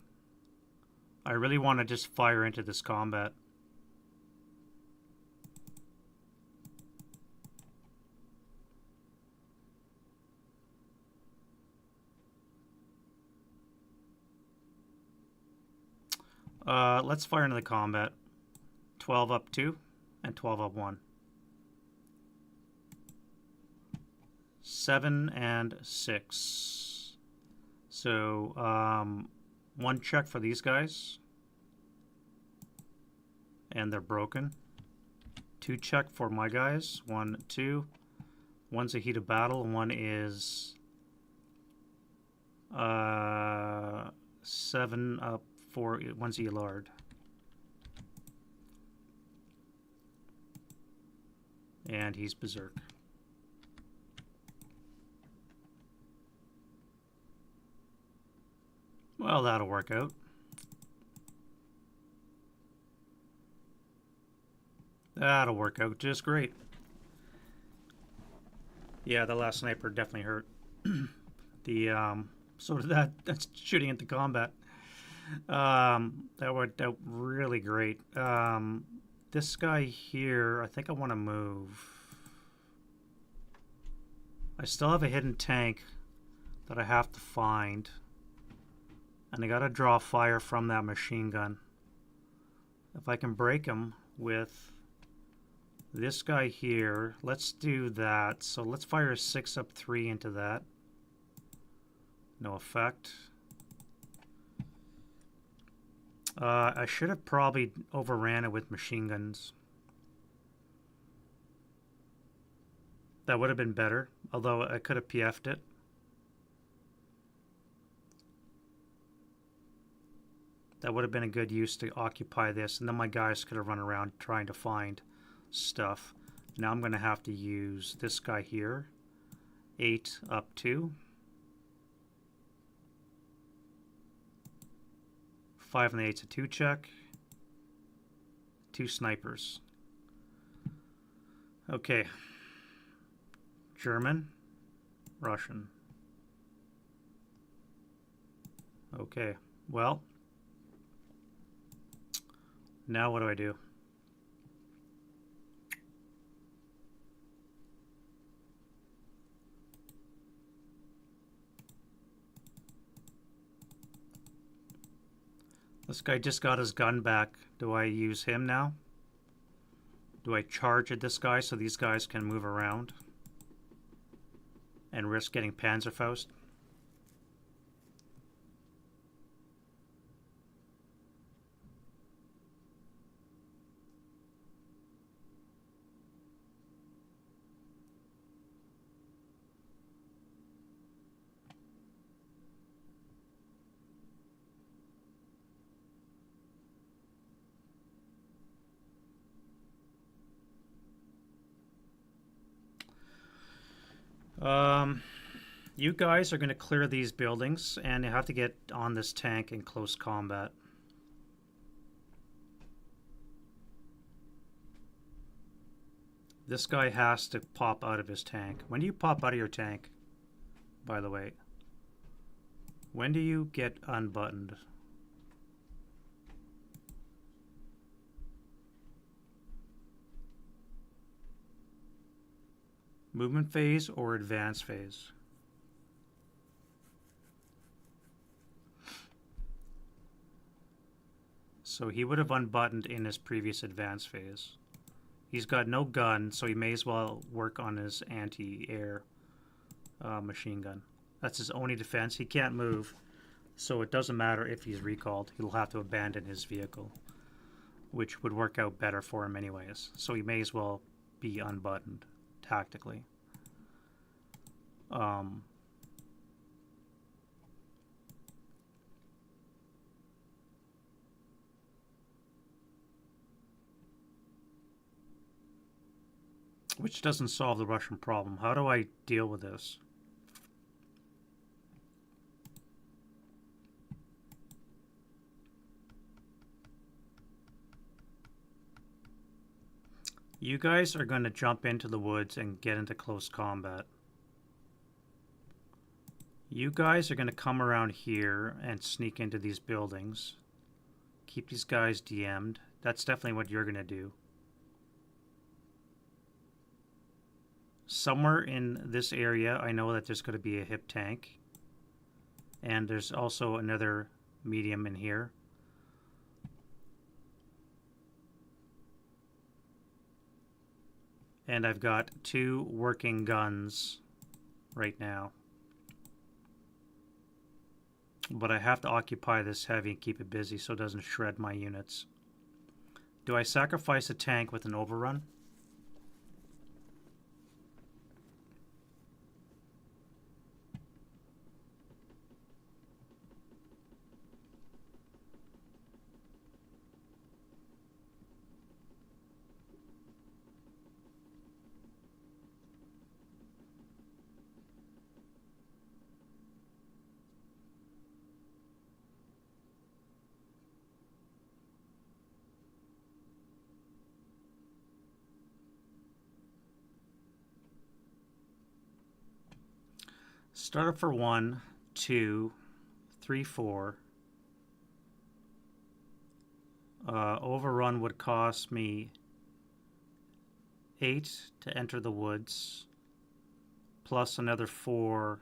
I really want to just fire into this combat. Let's fire into the combat. 12 up 2 and 12 up 1. 7 and 6. So 1 check for these guys. And they're broken. 2 check for my guys. 1, 2. 1's a heat of battle. 1 is 7 up 4. 1's Elard. And he's Berserk. Well, that'll work out. That'll work out just great. Yeah, the last sniper definitely hurt. So did that's shooting into combat. That worked out really great. This guy here, I think I want to move. I still have a hidden tank that I have to find. And I gotta draw fire from that machine gun. If I can break him with this guy here, let's do that. So let's fire a 6 up 3 into that. No effect. I should have probably overran it with machine guns. That would have been better, although I could have PF'd it. That would have been a good use to occupy this, and then my guys could have run around trying to find stuff. Now I'm going to have to use this guy here. 8 up 2. 5 and the 8's a 2 check. 2 snipers. Okay. German. Russian. Okay. Well. Now what do I do? This guy just got his gun back. Do I use him now? Do I charge at this guy so these guys can move around and risk getting Panzerfaust? You guys are going to clear these buildings, and you have to get on this tank in close combat. This guy has to pop out of his tank. When do you pop out of your tank, by the way? When do you get unbuttoned? Movement phase or advance phase? So he would have unbuttoned in his previous advance phase. He's got no gun, so he may as well work on his anti-air machine gun. That's his only defense. He can't move, so it doesn't matter if he's recalled. He'll have to abandon his vehicle, which would work out better for him anyways. So he may as well be unbuttoned tactically. which doesn't solve the Russian problem. How do I deal with this? You guys are going to jump into the woods and get into close combat. You guys are going to come around here and sneak into these buildings. Keep these guys DM'd. That's definitely what you're going to do. Somewhere in this area, I know that there's going to be a hip tank. And there's also another medium in here. And I've got 2 working guns right now. But I have to occupy this heavy and keep it busy so it doesn't shred my units. Do I sacrifice a tank with an overrun? Start up for 1, 2, 3, 4. Overrun would cost me 8 to enter the woods, plus another 4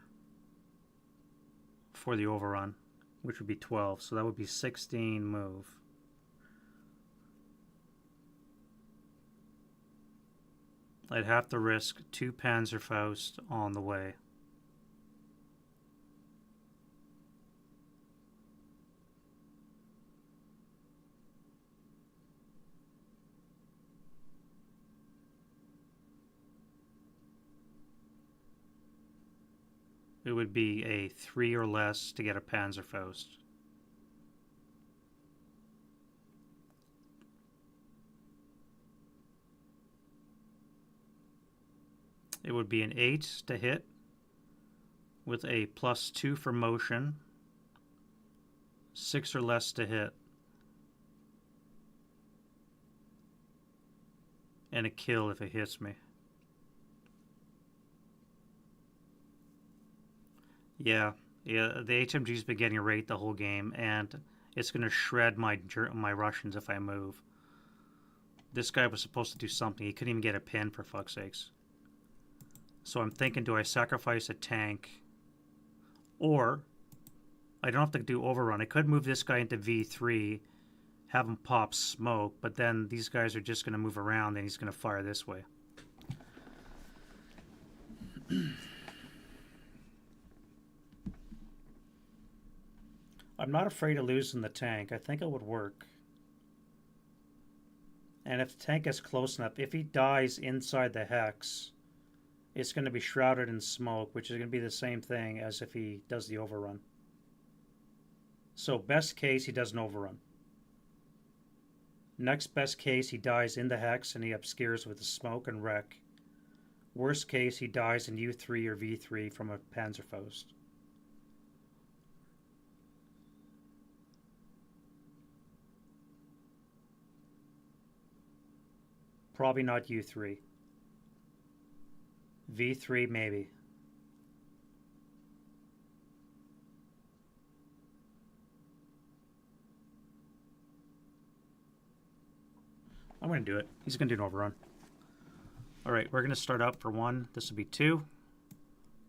for the overrun, which would be 12. So that would be 16 move. I'd have to risk 2 Panzerfaust on the way. It would be a 3 or less to get a Panzerfaust. It would be an 8 to hit with a +2 for motion, 6 or less to hit, and a kill if it hits me. Yeah, the HMG's been getting a rate the whole game, and it's going to shred my Russians if I move. This guy was supposed to do something. He couldn't even get a pin, for fuck's sakes. So I'm thinking, do I sacrifice a tank? Or, I don't have to do overrun. I could move this guy into V3, have him pop smoke, but then these guys are just going to move around, and he's going to fire this way. I'm not afraid of losing the tank. I think it would work. And if the tank is close enough, if he dies inside the hex, it's going to be shrouded in smoke, which is going to be the same thing as if he does the overrun. So best case, he does an overrun. Next best case, he dies in the hex and he obscures with the smoke and wreck. Worst case, he dies in U3 or V3 from a Panzerfaust. Probably not U3. V3 maybe. I'm going to do it. He's going to do an overrun. Alright, we're going to start up for 1. This will be 2.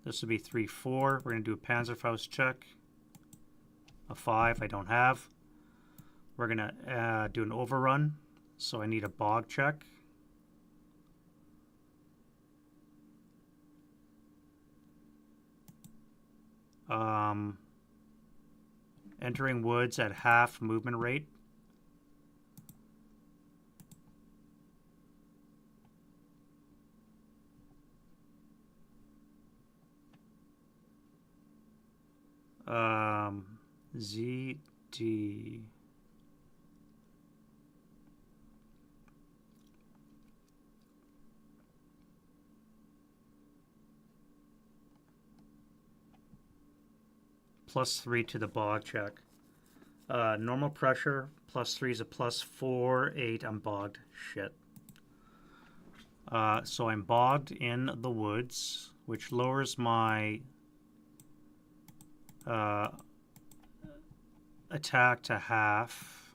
This will be 3, 4. We're going to do a Panzerfaust check. A 5 I don't have. We're going to do an overrun. So I need a bog check. Entering woods at half movement rate. ZD. +3 to the bog check. Normal pressure, +3 is a +4, 8. I'm bogged. Shit. So I'm bogged in the woods, which lowers my attack to half.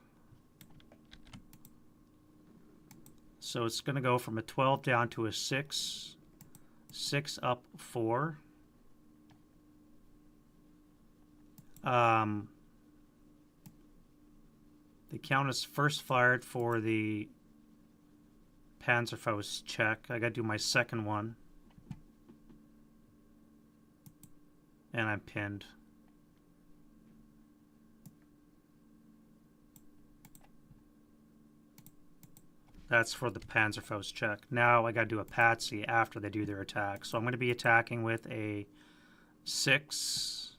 So it's going to go from a 12 down to a 6. 6 up 4. The count is first fired for the Panzerfaust check. I got to do my second one. And I'm pinned. That's for the Panzerfaust check. Now I got to do a Patsy after they do their attack. So I'm going to be attacking with a 6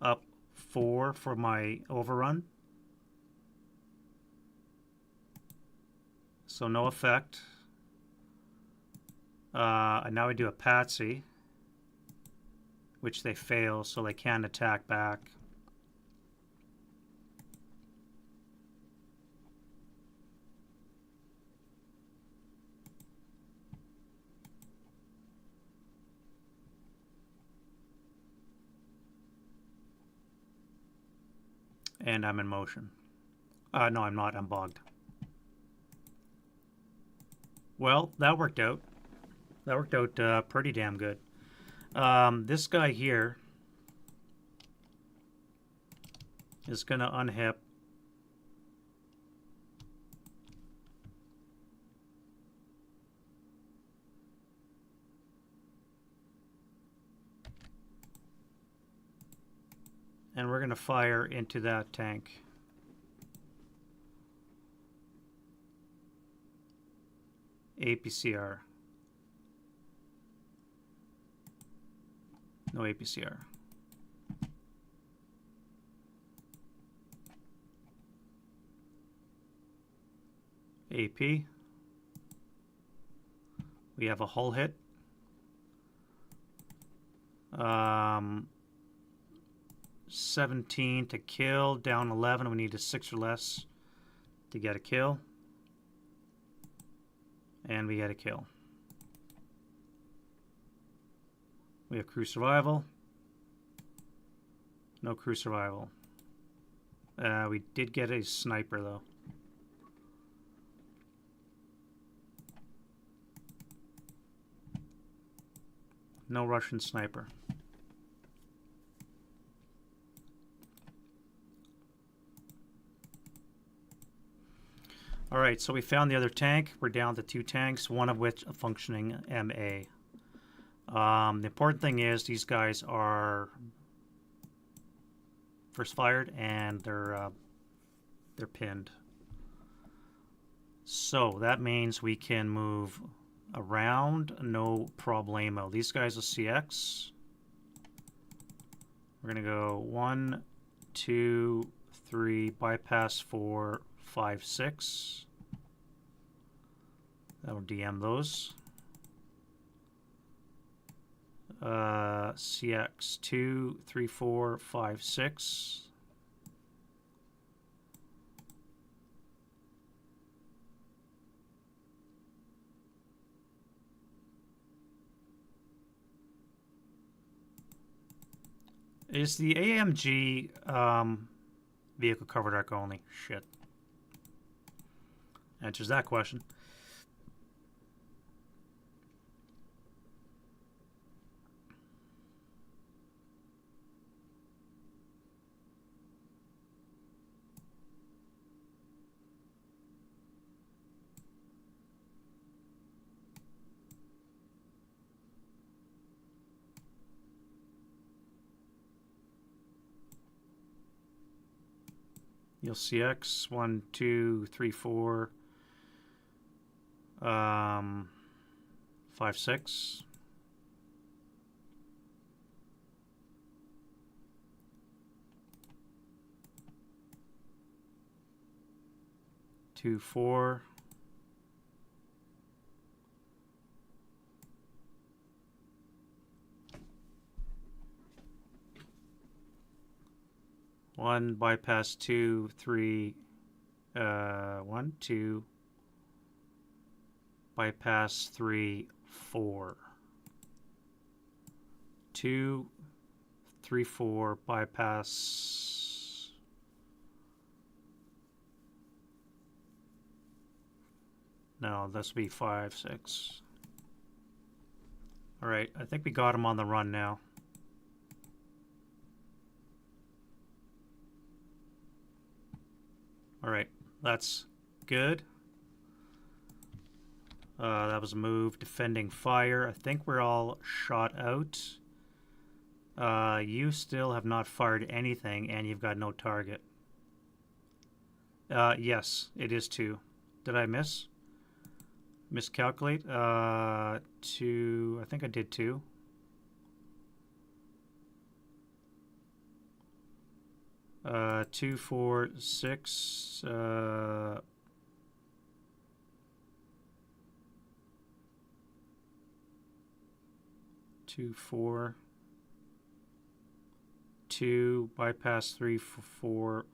up 4 for my overrun. So no effect. And now I do a Patsy, which they fail, so they can't attack back. And I'm in motion. No, I'm not. I'm bogged. Well, that worked out. That worked out pretty damn good. This guy here is going to unhip. And we're going to fire into that tank. APCR. No APCR. AP. We have a hull hit. 17 to kill, down 11. We need a 6 or less to get a kill. And we get a kill. We have crew survival. No crew survival. We did get a sniper though. No Russian sniper. Alright, so we found the other tank. We're down to 2 tanks, one of which a functioning MA. The important thing is these guys are first fired and they're pinned. So that means we can move around, no problemo. These guys are CX. We're gonna go 1, 2, 3, bypass 4, 5, 6. That'll DM those. CX 2, 3, 4, 5, 6. Is the AMG vehicle covered arc only? Shit. Answers that question. You'll CX 1, 2, 3, 4, 5, 6. Two, 4. 1, bypass 2, 3, 1, 2, bypass 3, 4. 2, 3, 4, bypass. No, this would be 5, 6. All right, I think we got him on the run now. All right, that's good. That was a move. Defending fire. I think we're all shot out. You still have not fired anything, and you've got no target. Yes, it is 2. Did I miss? Miscalculate? 2. I think I did 2. Uh, 2, 4, 6. 2, 4. 2, bypass 3, 4.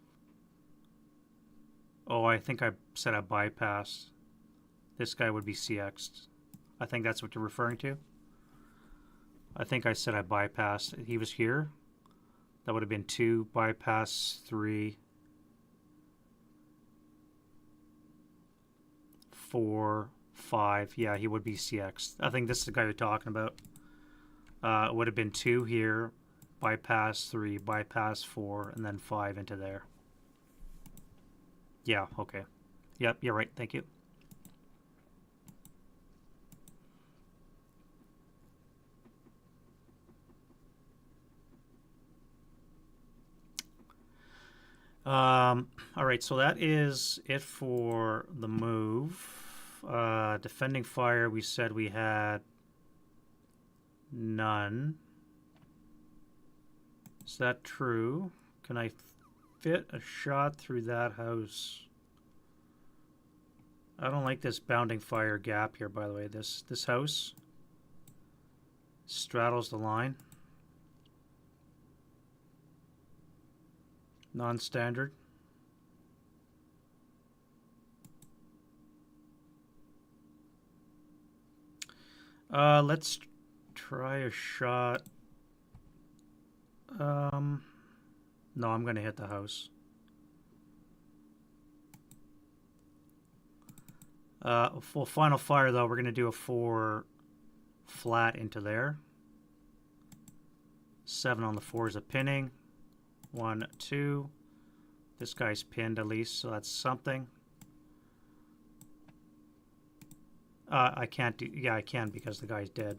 Oh, I think I said I bypassed. This guy would be CX'd. I think that's what you're referring to. I think I said I bypassed. He was here. That would have been 2, bypass 3, 4, 5. Yeah, he would be CX'd. I think this is the guy you're talking about. It would have been 2 here, bypass 3, bypass 4, and then 5 into there. Yeah, okay. Yep, you're right. Thank you. All right, so that is it for the move. Defending fire, we said we had none. Is that true? Can I fit a shot through that house? I don't like this bounding fire gap here, by the way. This house straddles the line. Non-standard. Let's try a shot. No, I'm going to hit the house. For final fire, though, we're going to do a 4 flat into there. 7 on the 4 is a pinning. 1, 2. This guy's pinned at least, so that's something. I can't do... Yeah, I can because the guy's dead.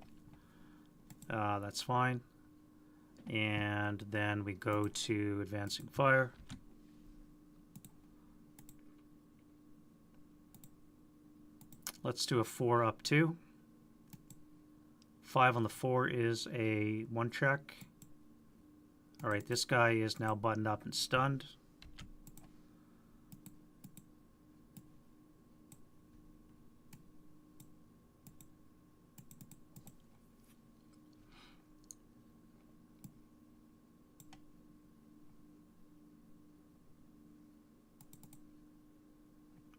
That's fine. And then we go to advancing fire. Let's do a 4 up 2. 5 on the 4 is a 1 check. All right, this guy is now buttoned up and stunned.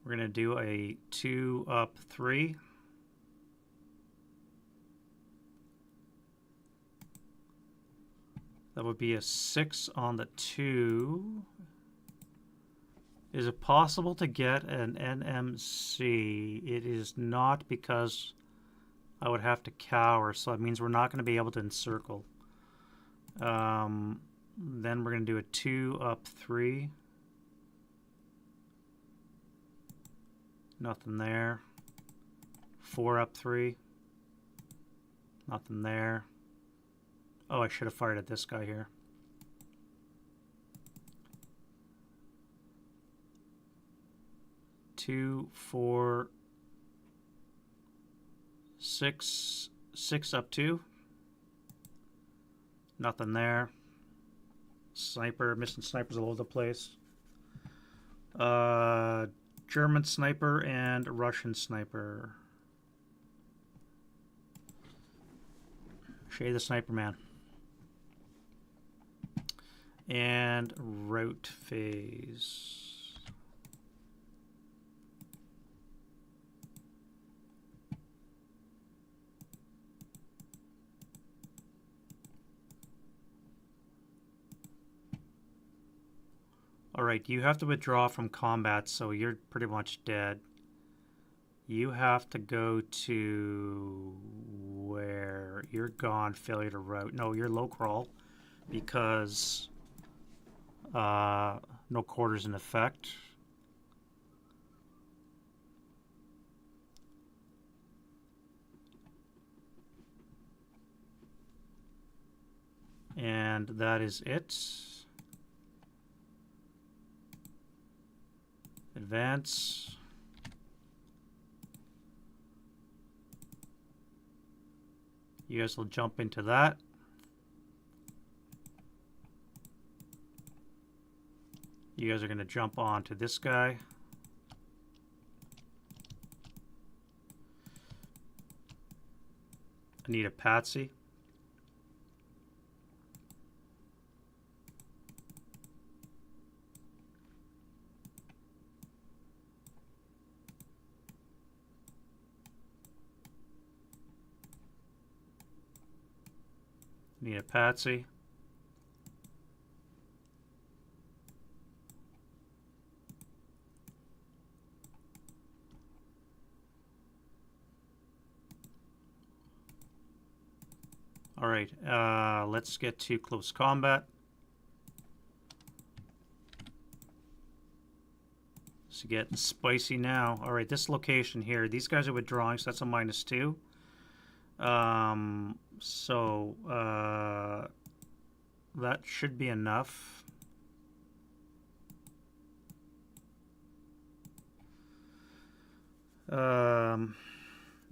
We're going to do a 2 up 3. That would be a 6 on the 2. Is it possible to get an NMC? It is not, because I would have to cower, so that means we're not going to be able to encircle. Then we're going to do a 2 up 3. Nothing there. 4 up 3. Nothing there. Oh, I should have fired at this guy here. Two, 4, 6, 6 up 2. Nothing there. Sniper, missing snipers all over the place. German sniper and Russian sniper. Shay the sniper man. And route phase. Alright, you have to withdraw from combat, so you're pretty much dead. You have to go to where you're gone, failure to route. No, you're low crawl because no quarters in effect. And that is it. Advance. You guys will jump into that. You guys are going to jump onto this guy. I need a patsy. Need a patsy. All right, let's get to close combat. It's getting spicy now. All right, this location here, these guys are withdrawing, so that's a -2. That should be enough.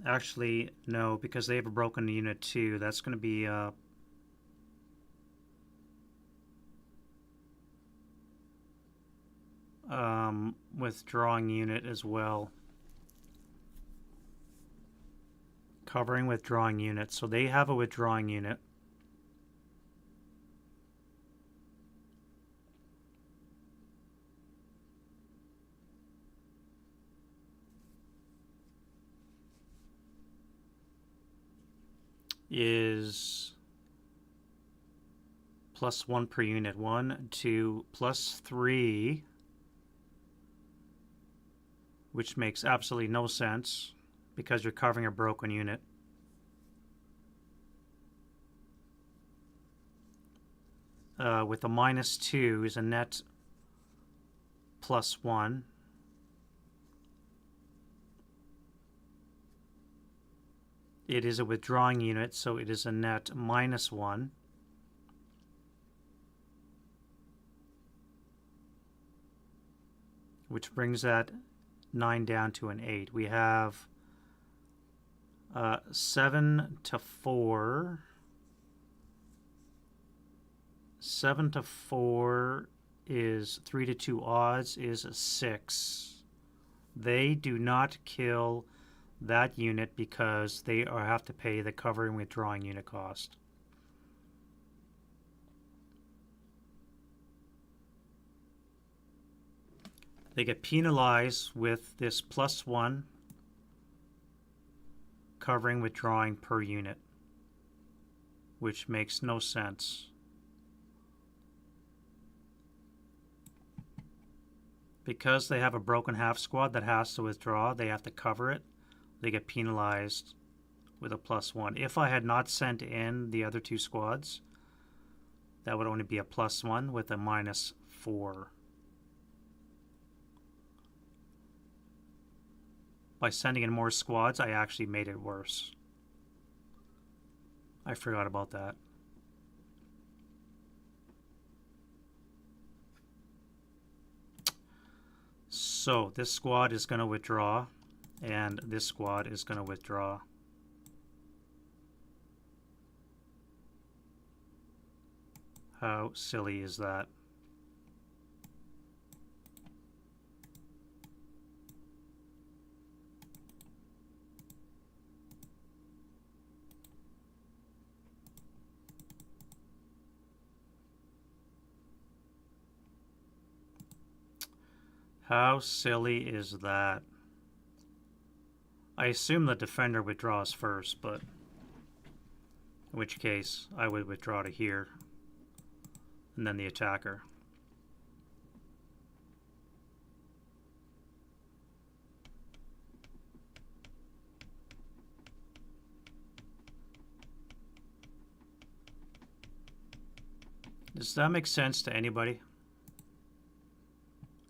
Actually, no, because they have a broken unit too. That's going to be withdrawing unit as well. Covering withdrawing unit. So they have a withdrawing unit. Is +1 per unit. 1, 2, +3, which makes absolutely no sense because you're covering a broken unit. With a -2 is a net +1. It is a withdrawing unit, so it is a net -1. Which brings that 9 down to an 8. We have 7 to 4. 7 to 4 is 3 to 2 odds is a 6. They do not kill that unit because they have to pay the cover and withdrawing unit cost. They get penalized with this +1 covering withdrawing per unit, which makes no sense. Because they have a broken half squad that has to withdraw, they have to cover it. They get penalized with a +1. If I had not sent in the other 2 squads, that would only be a +1 with a -4. By sending in more squads, I actually made it worse. I forgot about that. So this squad is going to withdraw. And this squad is going to withdraw. How silly is that? How silly is that? I assume the defender withdraws first, but in which case I would withdraw to here and then the attacker. Does that make sense to anybody?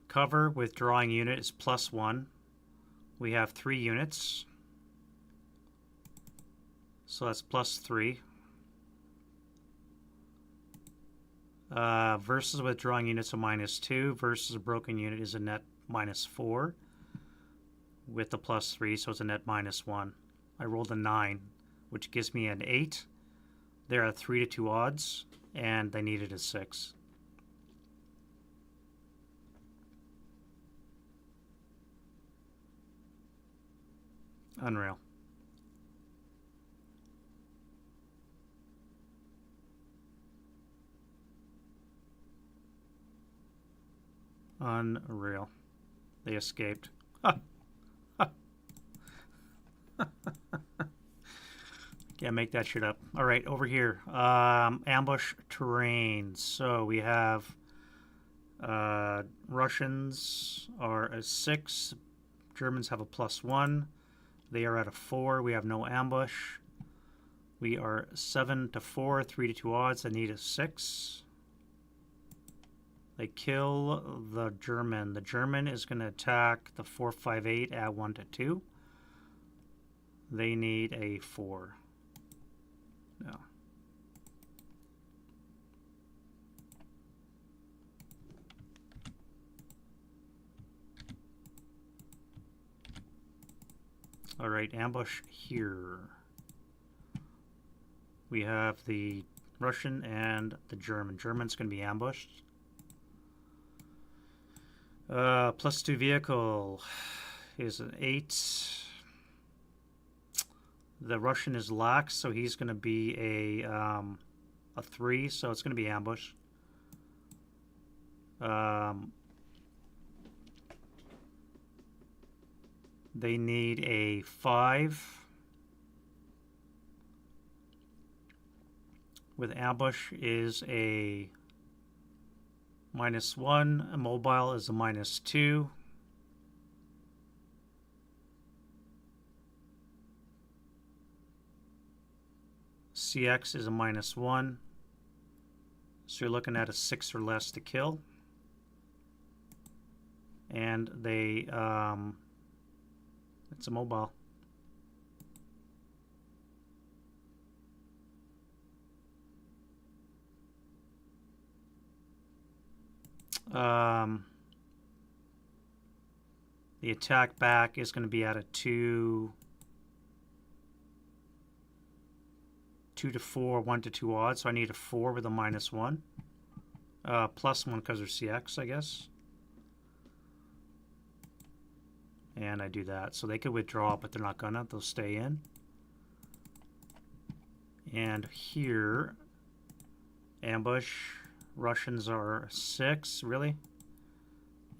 Cover withdrawing unit is +1. We have 3 units. So that's +3. Versus withdrawing units of -2 versus a broken unit is a net -4 with the +3, so it's a net -1. I rolled a 9, which gives me an 8. They're at 3-2 odds, and they needed a 6. Unreal. Unreal. They escaped. Can't make that shit up. All right, over here. Ambush terrain. So we have Russians are a 6. Germans have a +1. They are at a 4. We have no ambush. We are 7-4, 3-2 odds. I need a 6. They kill the German. The German is going to attack the 4-5-8 at 1-2. They need a 4. No. All right, ambush here. We have the Russian and the German. German's going to be ambushed. +2 vehicle is an 8. The Russian is lax, so he's going to be a 3, so it's going to be ambush. They need a 5. With ambush is a -1. A mobile is a -2. CX is a -1. So you're looking at a 6 or less to kill. And they, it's a mobile. The attack back is going to be at a 2-4, 1-2 odds. So I need a 4 with a -1. +1 because they're CX, I guess. And I do that. So they could withdraw, but they're not gonna. They'll stay in. And here, ambush. Russians are 6, really.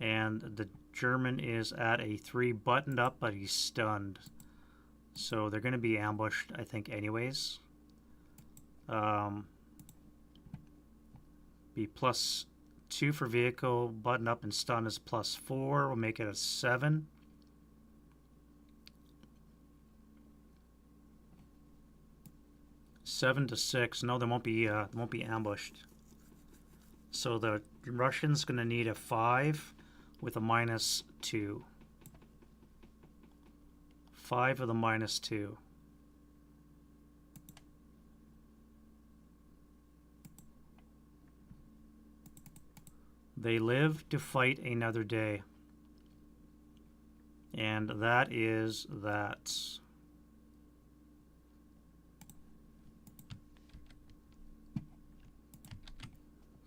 And the German is at a 3 buttoned up, but he's stunned. So they're going to be ambushed, I think, anyways. Be +2 for vehicle, button up and stun is +4. We'll make it a 7. Seven to 6. No, they won't be ambushed. So the Russian's going to need a 5 with a -2. 5 with a -2. They live to fight another day. And that is that.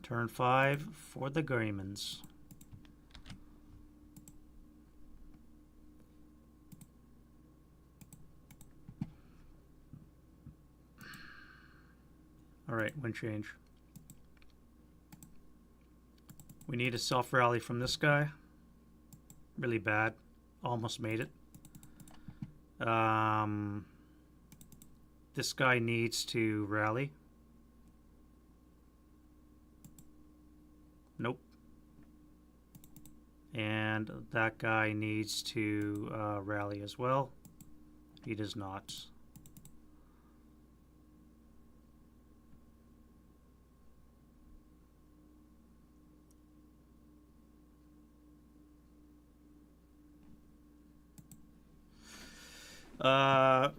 Turn 5 for the Germans. All right, wind change. We need a self-rally from this guy. Really bad. Almost made it. This guy needs to rally. Nope. And that guy needs to rally as well. He does not.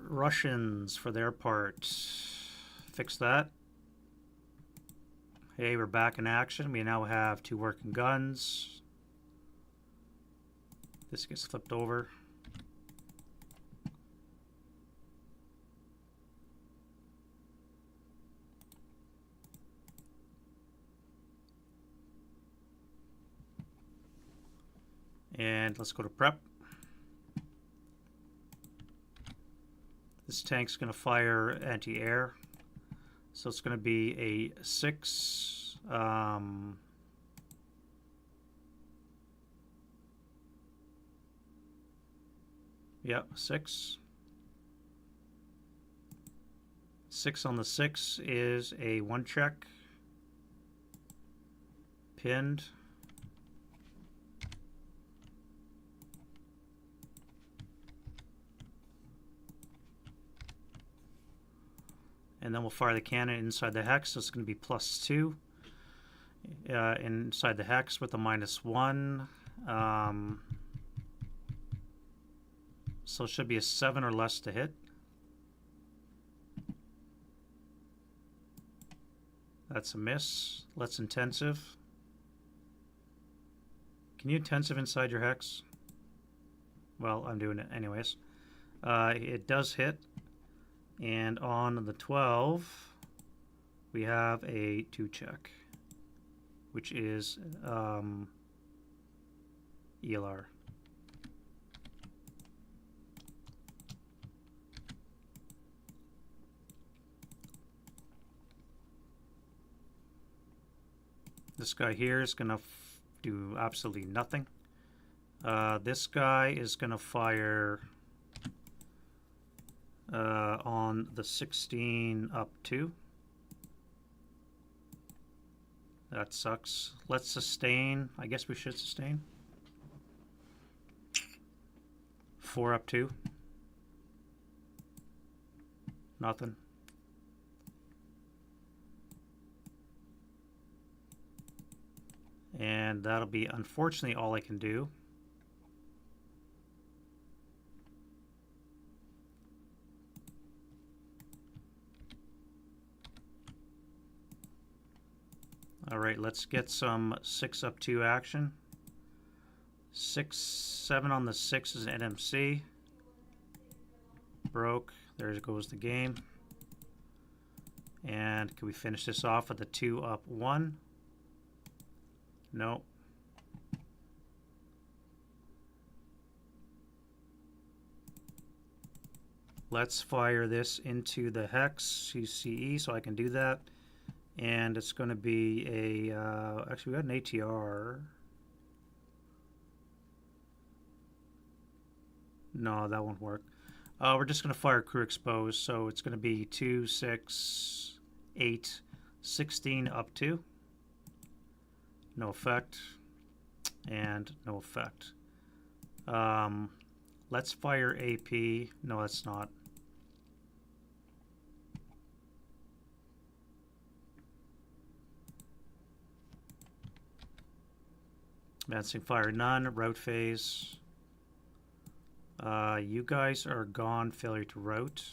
Russians, for their part, fix that. Hey, we're back in action. We now have 2 working guns. This gets flipped over. And let's go to prep. This tank's going to fire anti-air. So it's going to be a 6. Yeah, 6. 6 on the 6 is a 1 check. Pinned. And then we'll fire the cannon inside the hex, so it's going to be +2 inside the hex with a -1. So it should be a 7 or less to hit. That's a miss. Let's intensive. Can you intensive inside your hex? Well, I'm doing it anyways. It does hit. And on the 12, we have a 2 check, which is ELR. This guy here is going to do absolutely nothing. This guy is going to fire on the 16 up 2. That sucks. Let's sustain. I guess we should sustain. 4 up 2. Nothing. And that'll be unfortunately all I can do. All right, let's get some 6 up 2 action. 6, 7 on the 6 is NMC. Broke. There goes the game. And can we finish this off with a 2 up 1? No. Let's fire this into the hex CCE so I can do that. And it's going to be a, actually we got an ATR. No, that won't work. We're just going to fire crew exposed, so it's going to be 2, 6, 8, 16 up 2. No effect. And no effect. Let's fire AP. No, that's not. Advancing fire none. Route phase. You guys are gone. Failure to route.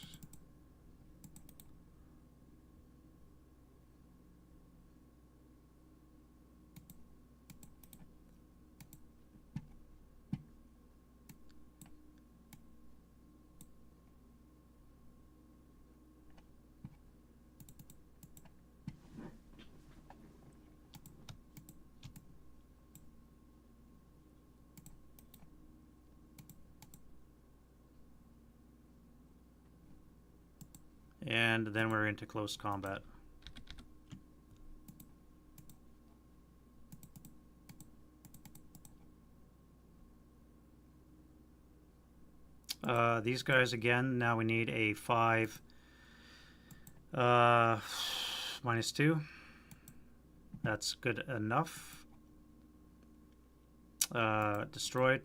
And then we're into close combat. These guys again, now we need a 5 -2. That's good enough. Destroyed.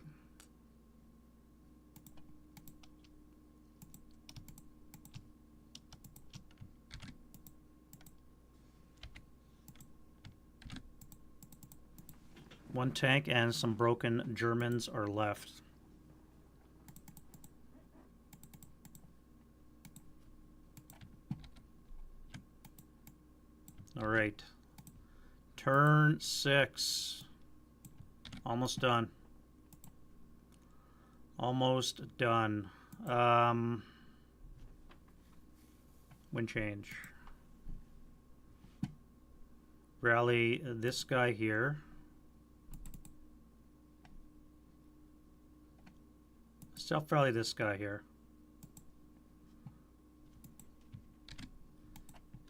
One tank and some broken Germans are left. All right. Turn 6. Almost done. Almost done. Wind change. Rally this guy here. Self-rally this guy here.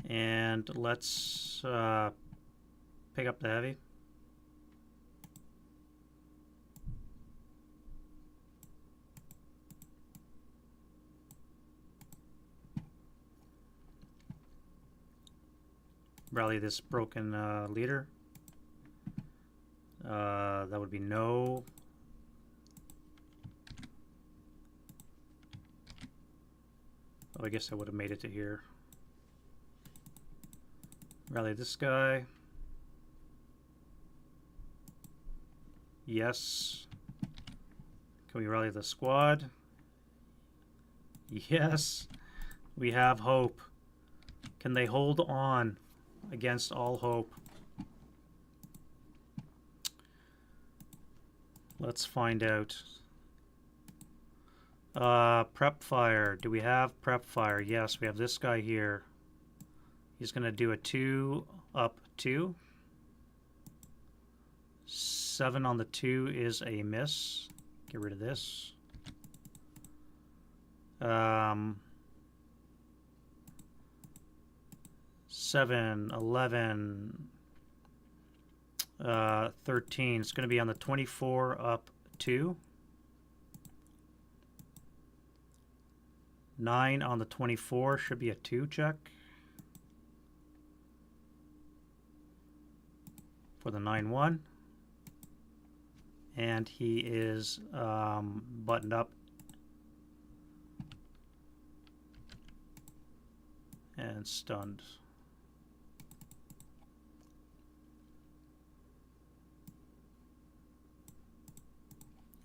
And let's pick up the heavy. Rally this broken leader. That would be no. Oh, I guess I would have made it to here. Rally this guy. Yes. Can we rally the squad? Yes. We have hope. Can they hold on against all hope? Let's find out. Prep fire. Do we have prep fire? Yes, we have this guy here. He's going to do a 2 up 2. 7 on the 2 is a miss. Get rid of this. 7, 11, 13. It's going to be on the 24 up 2. 9 on the 24 should be a 2 check. For the 9-1. And he is buttoned up. And stunned.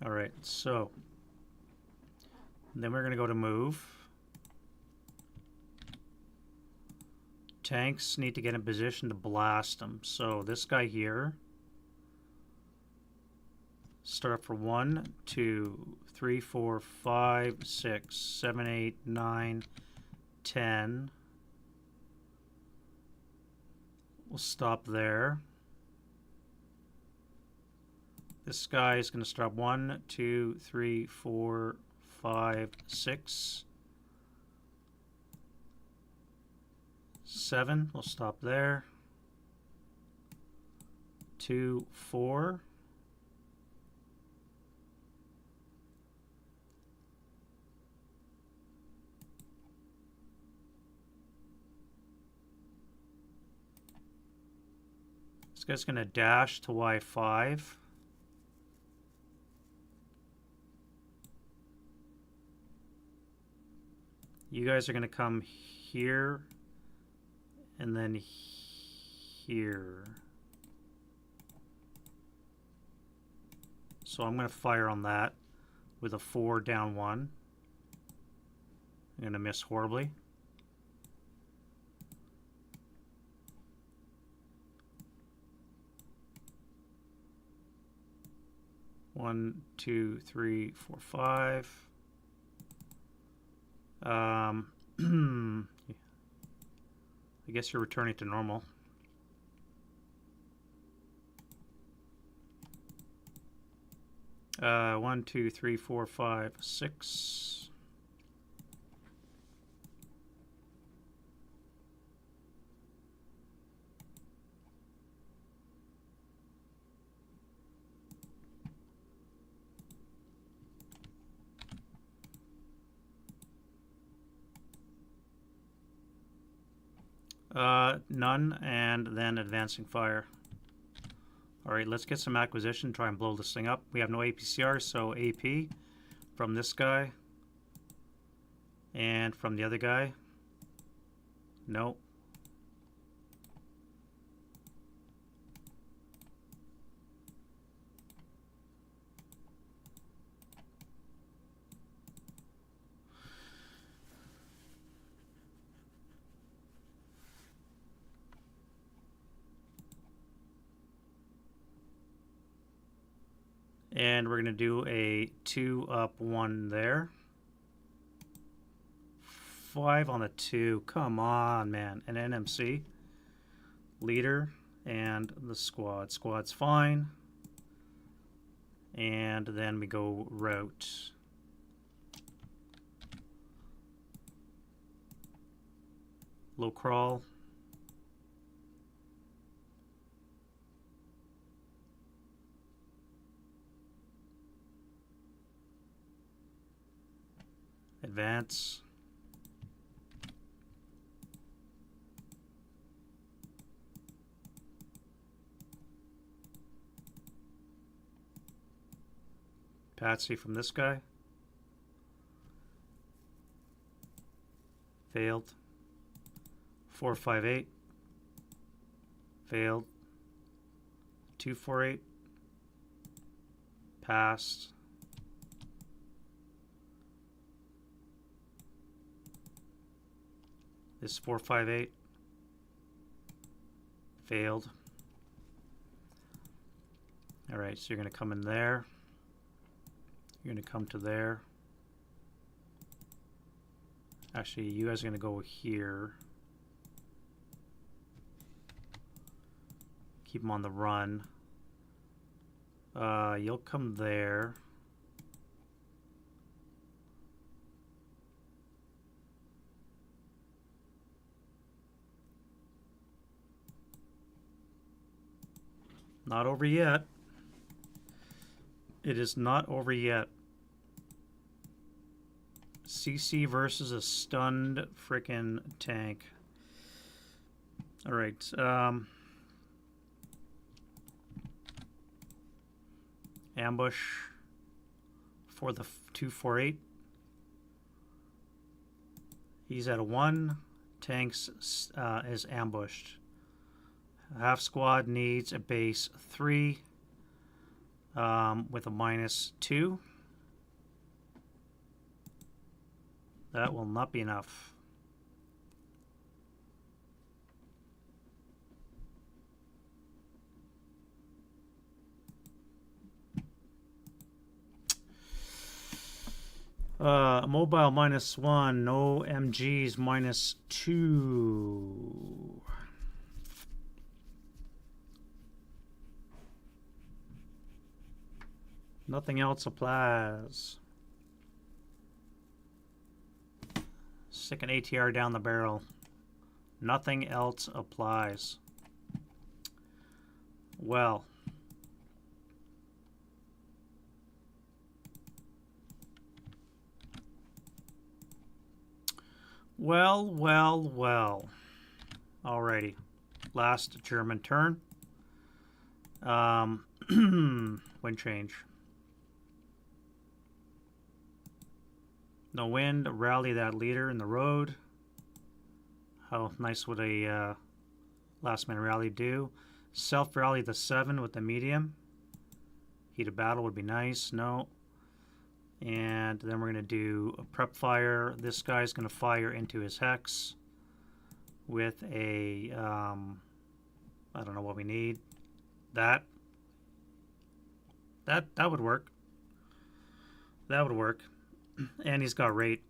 All right, so then we're going to go to move. Tanks need to get in position to blast them. So this guy here, start up for 1, 2, 3, 4, 5, 6, 7, 8, 9, 10. We'll stop there. This guy is going to start 1, 2, 3, 4, 5, 6. 7, we'll stop there. 2, 4. This guy's going to dash to Y5. You guys are going to come here and then here. So I'm going to fire on that with a 4 down 1. I'm going to miss horribly. One, 2, 3, 4, 5. I guess you're returning to normal. One, 2, 3, 4, 5, 6. None, and then advancing fire. Alright, let's get some acquisition, try and blow this thing up. We have no APCR, so AP from this guy. And from the other guy. No. And we're going to do a 2 up 1 there. 5 on the 2. Come on, man. An NMC. Leader and the squad. Squad's fine. And then we go route. Low crawl. Advance. Patsy from this guy. Failed. 458. Failed. 248. Passed. This 458. Failed. Alright, so you're going to come in there. You're going to come to there. Actually, you guys are going to go here. Keep them on the run. You'll come there. Not over yet. It is not over yet. CC versus a stunned frickin' tank. Alright. Ambush for the 248. He's at a 1. Tanks is ambushed. Half squad needs a base 3 with a -2. That will not be enough. Mobile -1, no MGs -2. Nothing else applies. Stick an ATR down the barrel. Nothing else applies. Well. Well. Alrighty. Last German turn. Wind change. No wind. Rally that leader in the road. How nice would a last minute rally do? Self rally the 7 with the medium. Heat of battle would be nice. No. And then we're going to do a prep fire. This guy's going to fire into his hex with a, I don't know what we need. That would work. That would work. And he's got rate.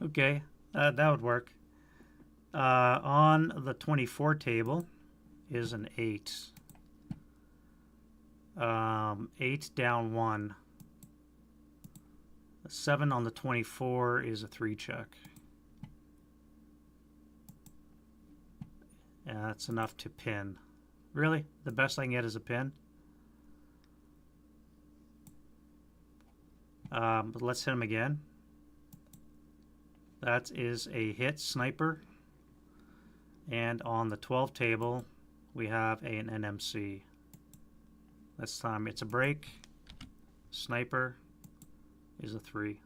Okay, that would work. On the 24 table is an 8. 8 down 1. A 7 on the 24 is a 3 check. Yeah, that's enough to pin. Really? The best I can get is a pin? But let's hit him again. That is a hit sniper. And on the 12 table, we have an NMC. This time it's a break. Sniper is a 3.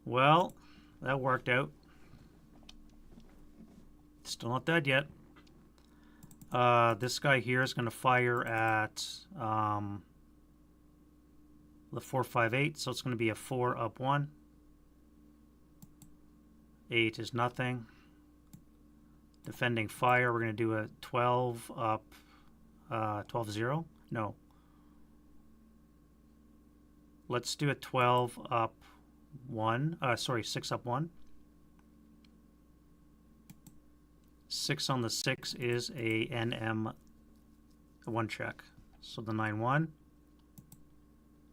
Well, that worked out. Still not dead yet. This guy here is going to fire at the 458, so it's going to be a 4 up 1. 8 is nothing. Defending fire, we're going to do a 12 up 12-0. No. Let's do a 12 up 1. Sorry, 6 up 1. 6 on the 6 is a NM 1 check. So the 9-1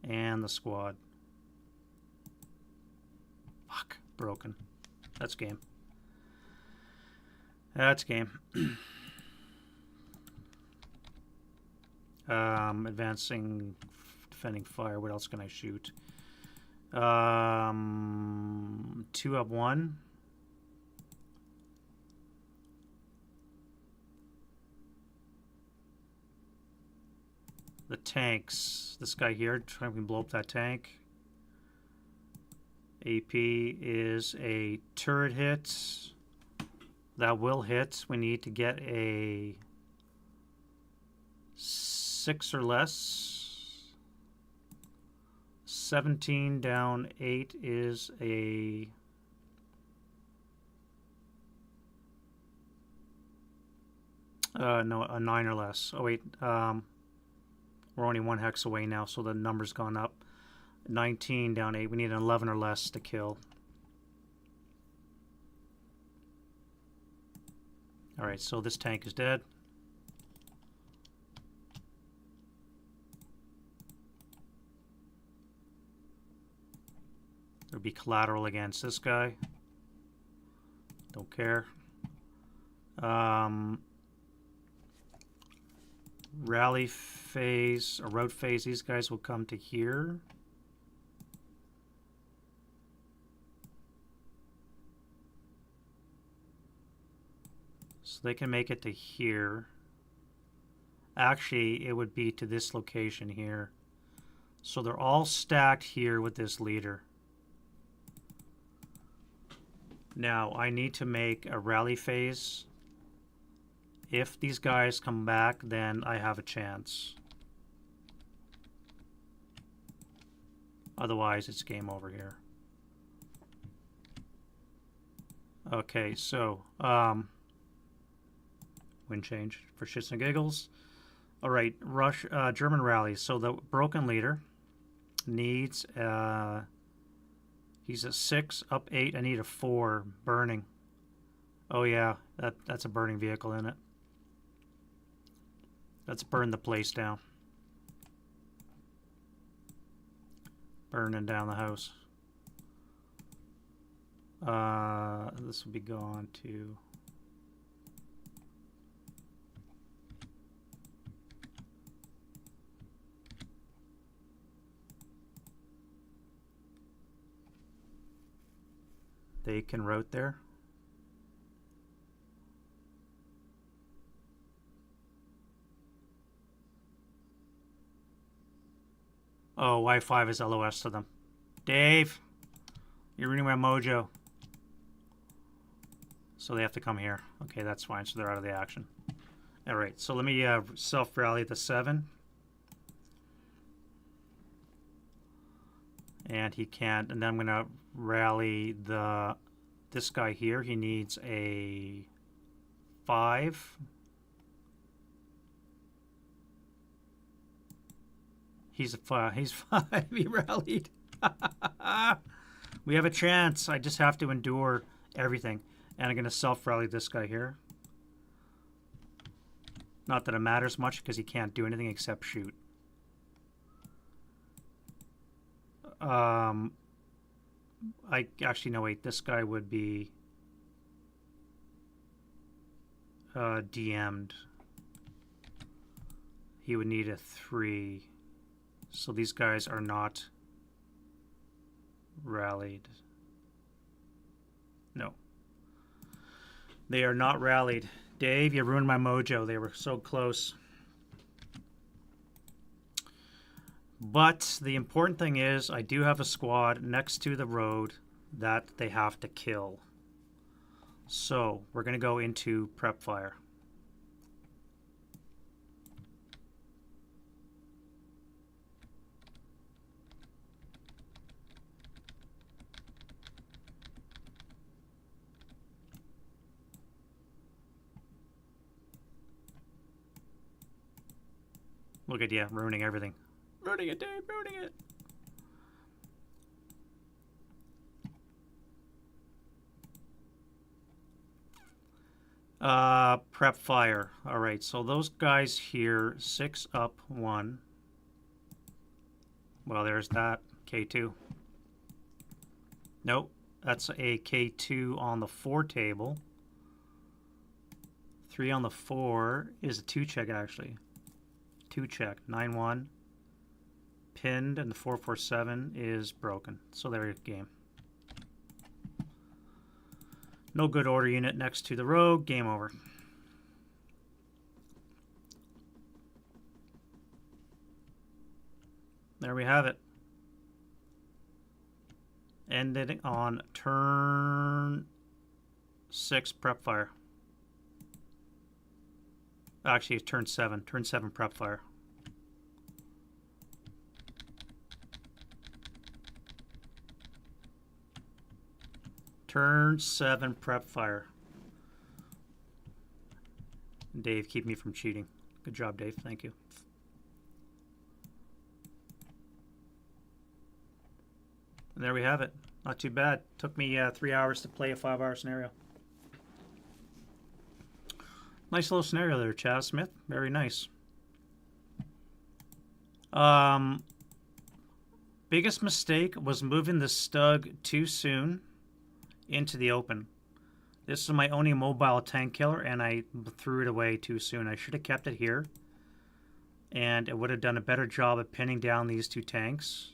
and the squad. Fuck, broken. That's game. That's game. Advancing, defending fire. What else can I shoot? 2 up 1. The tanks. This guy here, trying to blow up that tank. AP is a turret hit. That will hit. We need to get a 6 or less. 17 down 8 is a no, a 9 or less. Oh wait, we're only 1 hex away now, so the number's gone up. 19 down 8. We need an 11 or less to kill. Alright, so this tank is dead. There'll be collateral against this guy. Don't care. Rally phase, or road phase, these guys will come to here. So they can make it to here. Actually, it would be to this location here. So they're all stacked here with this leader. Now, I need to make a rally phase. If these guys come back, then I have a chance. Otherwise, it's game over here. Okay, so, wind change for shits and giggles. All right, German rally. So the broken leader needs, he's a 6 up 8. I need a 4 burning. Oh yeah, that's a burning vehicle in it. Let's burn the place down. Burning down the house. This will be gone too. They can route there. Oh, Y5 is LOS to them. Dave, you're ruining my mojo. So they have to come here. Okay, that's fine. So they're out of the action. All right, so let me self-rally the 7. And he can't. And then I'm going to rally this guy here. He needs a 5. He's a 5. He's 5. He rallied. We have a chance. I just have to endure everything. And I'm going to self-rally this guy here. Not that it matters much because he can't do anything except shoot. I actually, no, wait. This guy would be DM'd. He would need a 3. So these guys are not rallied. They are not rallied. Dave, you ruined my mojo. They were so close. But the important thing is I do have a squad next to the road that they have to kill. So we're going to go into prep fire. Look at you, ruining everything. Ruining it, Dave, ruining it. Prep fire. Alright, so those guys here, 6 up, 1. Well, there's that. K2. Nope, that's a K2 on the 4 table. 3 on the 4 is a 2 check, actually. 2 check. 9-1. Pinned, and the 4-4-7 is broken. So there you go, game. No good order unit next to the rogue. Game over. There we have it. Ended on turn 6 prep fire. Actually, it's turn 7. Turn 7 prep fire. Turn 7 prep fire. Dave, keep me from cheating. Good job, Dave. Thank you. And there we have it. Not too bad. Took me 3 hours to play a 5-hour scenario. Nice little scenario there, Chaz Smith. Very nice. Biggest mistake was moving the Stug too soon into the open. This is my only mobile tank killer, and I threw it away too soon. I should have kept it here, and it would have done a better job of pinning down these 2 tanks.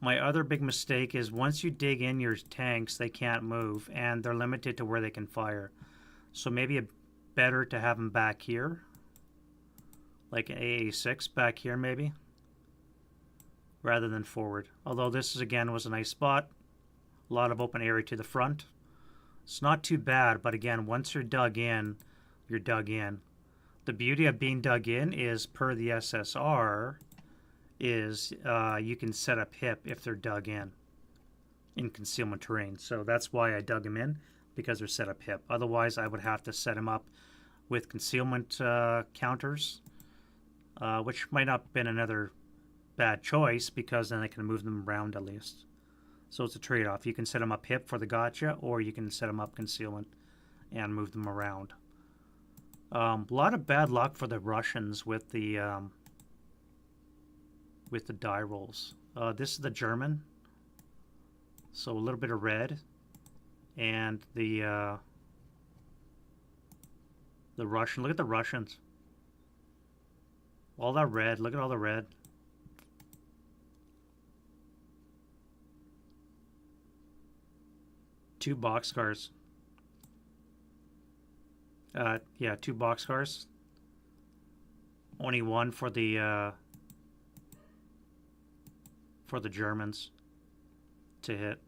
My other big mistake is once you dig in your tanks, they can't move, and they're limited to where they can fire. So maybe better to have them back here, like an AA6 back here maybe, rather than forward. Although this is, again, was a nice spot. A lot of open area to the front. It's not too bad, but again, once you're dug in, you're dug in. The beauty of being dug in is, per the SSR, is you can set up HIP if they're dug in concealment terrain. So that's why I dug them in, because they're set up HIP. Otherwise, I would have to set them up with concealment counters, which might not have been another bad choice, because then I can move them around at least. So it's a trade-off. You can set them up HIP for the gotcha, or you can set them up concealment and move them around. A lot of bad luck for the Russians with the die rolls. This is the German, so a little bit of red, and the Russian. Look at the Russians. All that red. Look at all the red. Two boxcars. Yeah, 2 boxcars. Only one for the Germans to hit.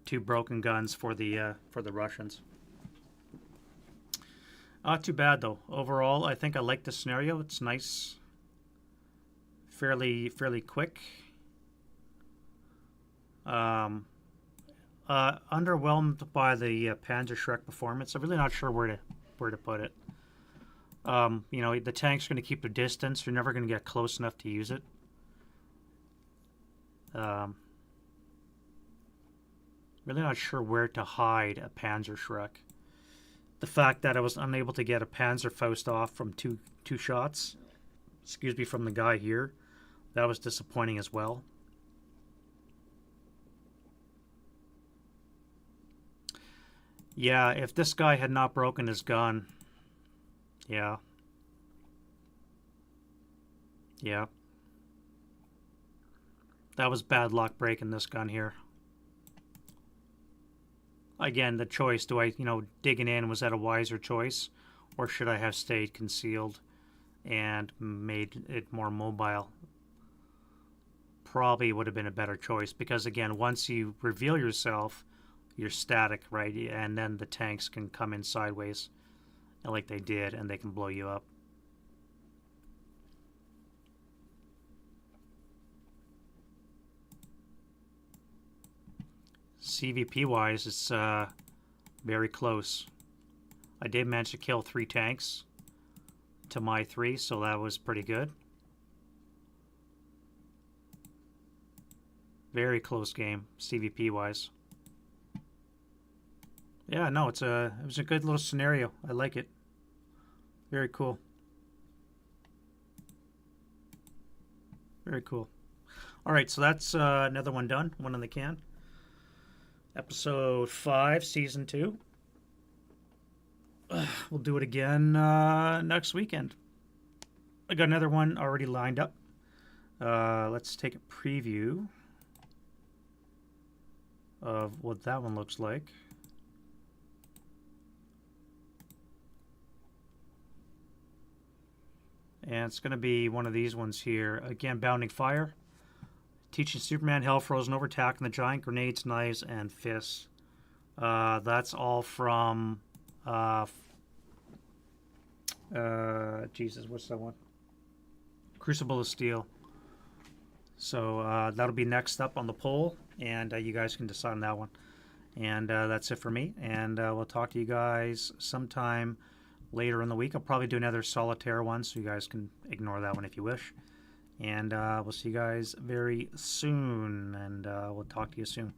2 broken guns for the Russians. Not too bad though. Overall, I think I like the scenario. It's nice. Fairly quick. Underwhelmed by the Panzer Shrek performance. I'm really not sure where to put it. You know, the tank's going to keep their distance. You're never going to get close enough to use it. Really not sure where to hide a Panzer Shrek. The fact that I was unable to get a Panzerfaust off from two shots, excuse me, from the guy here, that was disappointing as well. Yeah, if this guy had not broken his gun, yeah. That was bad luck breaking this gun here. again, the choice, do I, digging in, was that a wiser choice? Or should I have stayed concealed and made it more mobile? Probably would have been a better choice because, again, once you reveal yourself, you're static, right? And then the tanks can come in sideways like they did, and they can blow you up. CVP wise, it's very close. I did manage to kill 3 tanks to my 3, so that was pretty good. Very close game, CVP wise. Yeah, no, it was a good little scenario. I like it. Very cool. Very cool. All right, so that's another one done. One in the can. Episode 5, Season 2. We'll do it again next weekend. I got another one already lined up. Let's take a preview of what that one looks like. And it's going to be one of these ones here. Again, Bounding Fire. Teaching Superman hell frozen over attack and the giant grenades, knives, and fists. That's all from... Jesus, what's that one? Crucible of Steel. So that'll be next up on the poll, and you guys can decide on that one. And that's it for me, and we'll talk to you guys sometime later in the week. I'll probably do another solitaire one, so you guys can ignore that one if you wish. And we'll see you guys very soon, and we'll talk to you soon.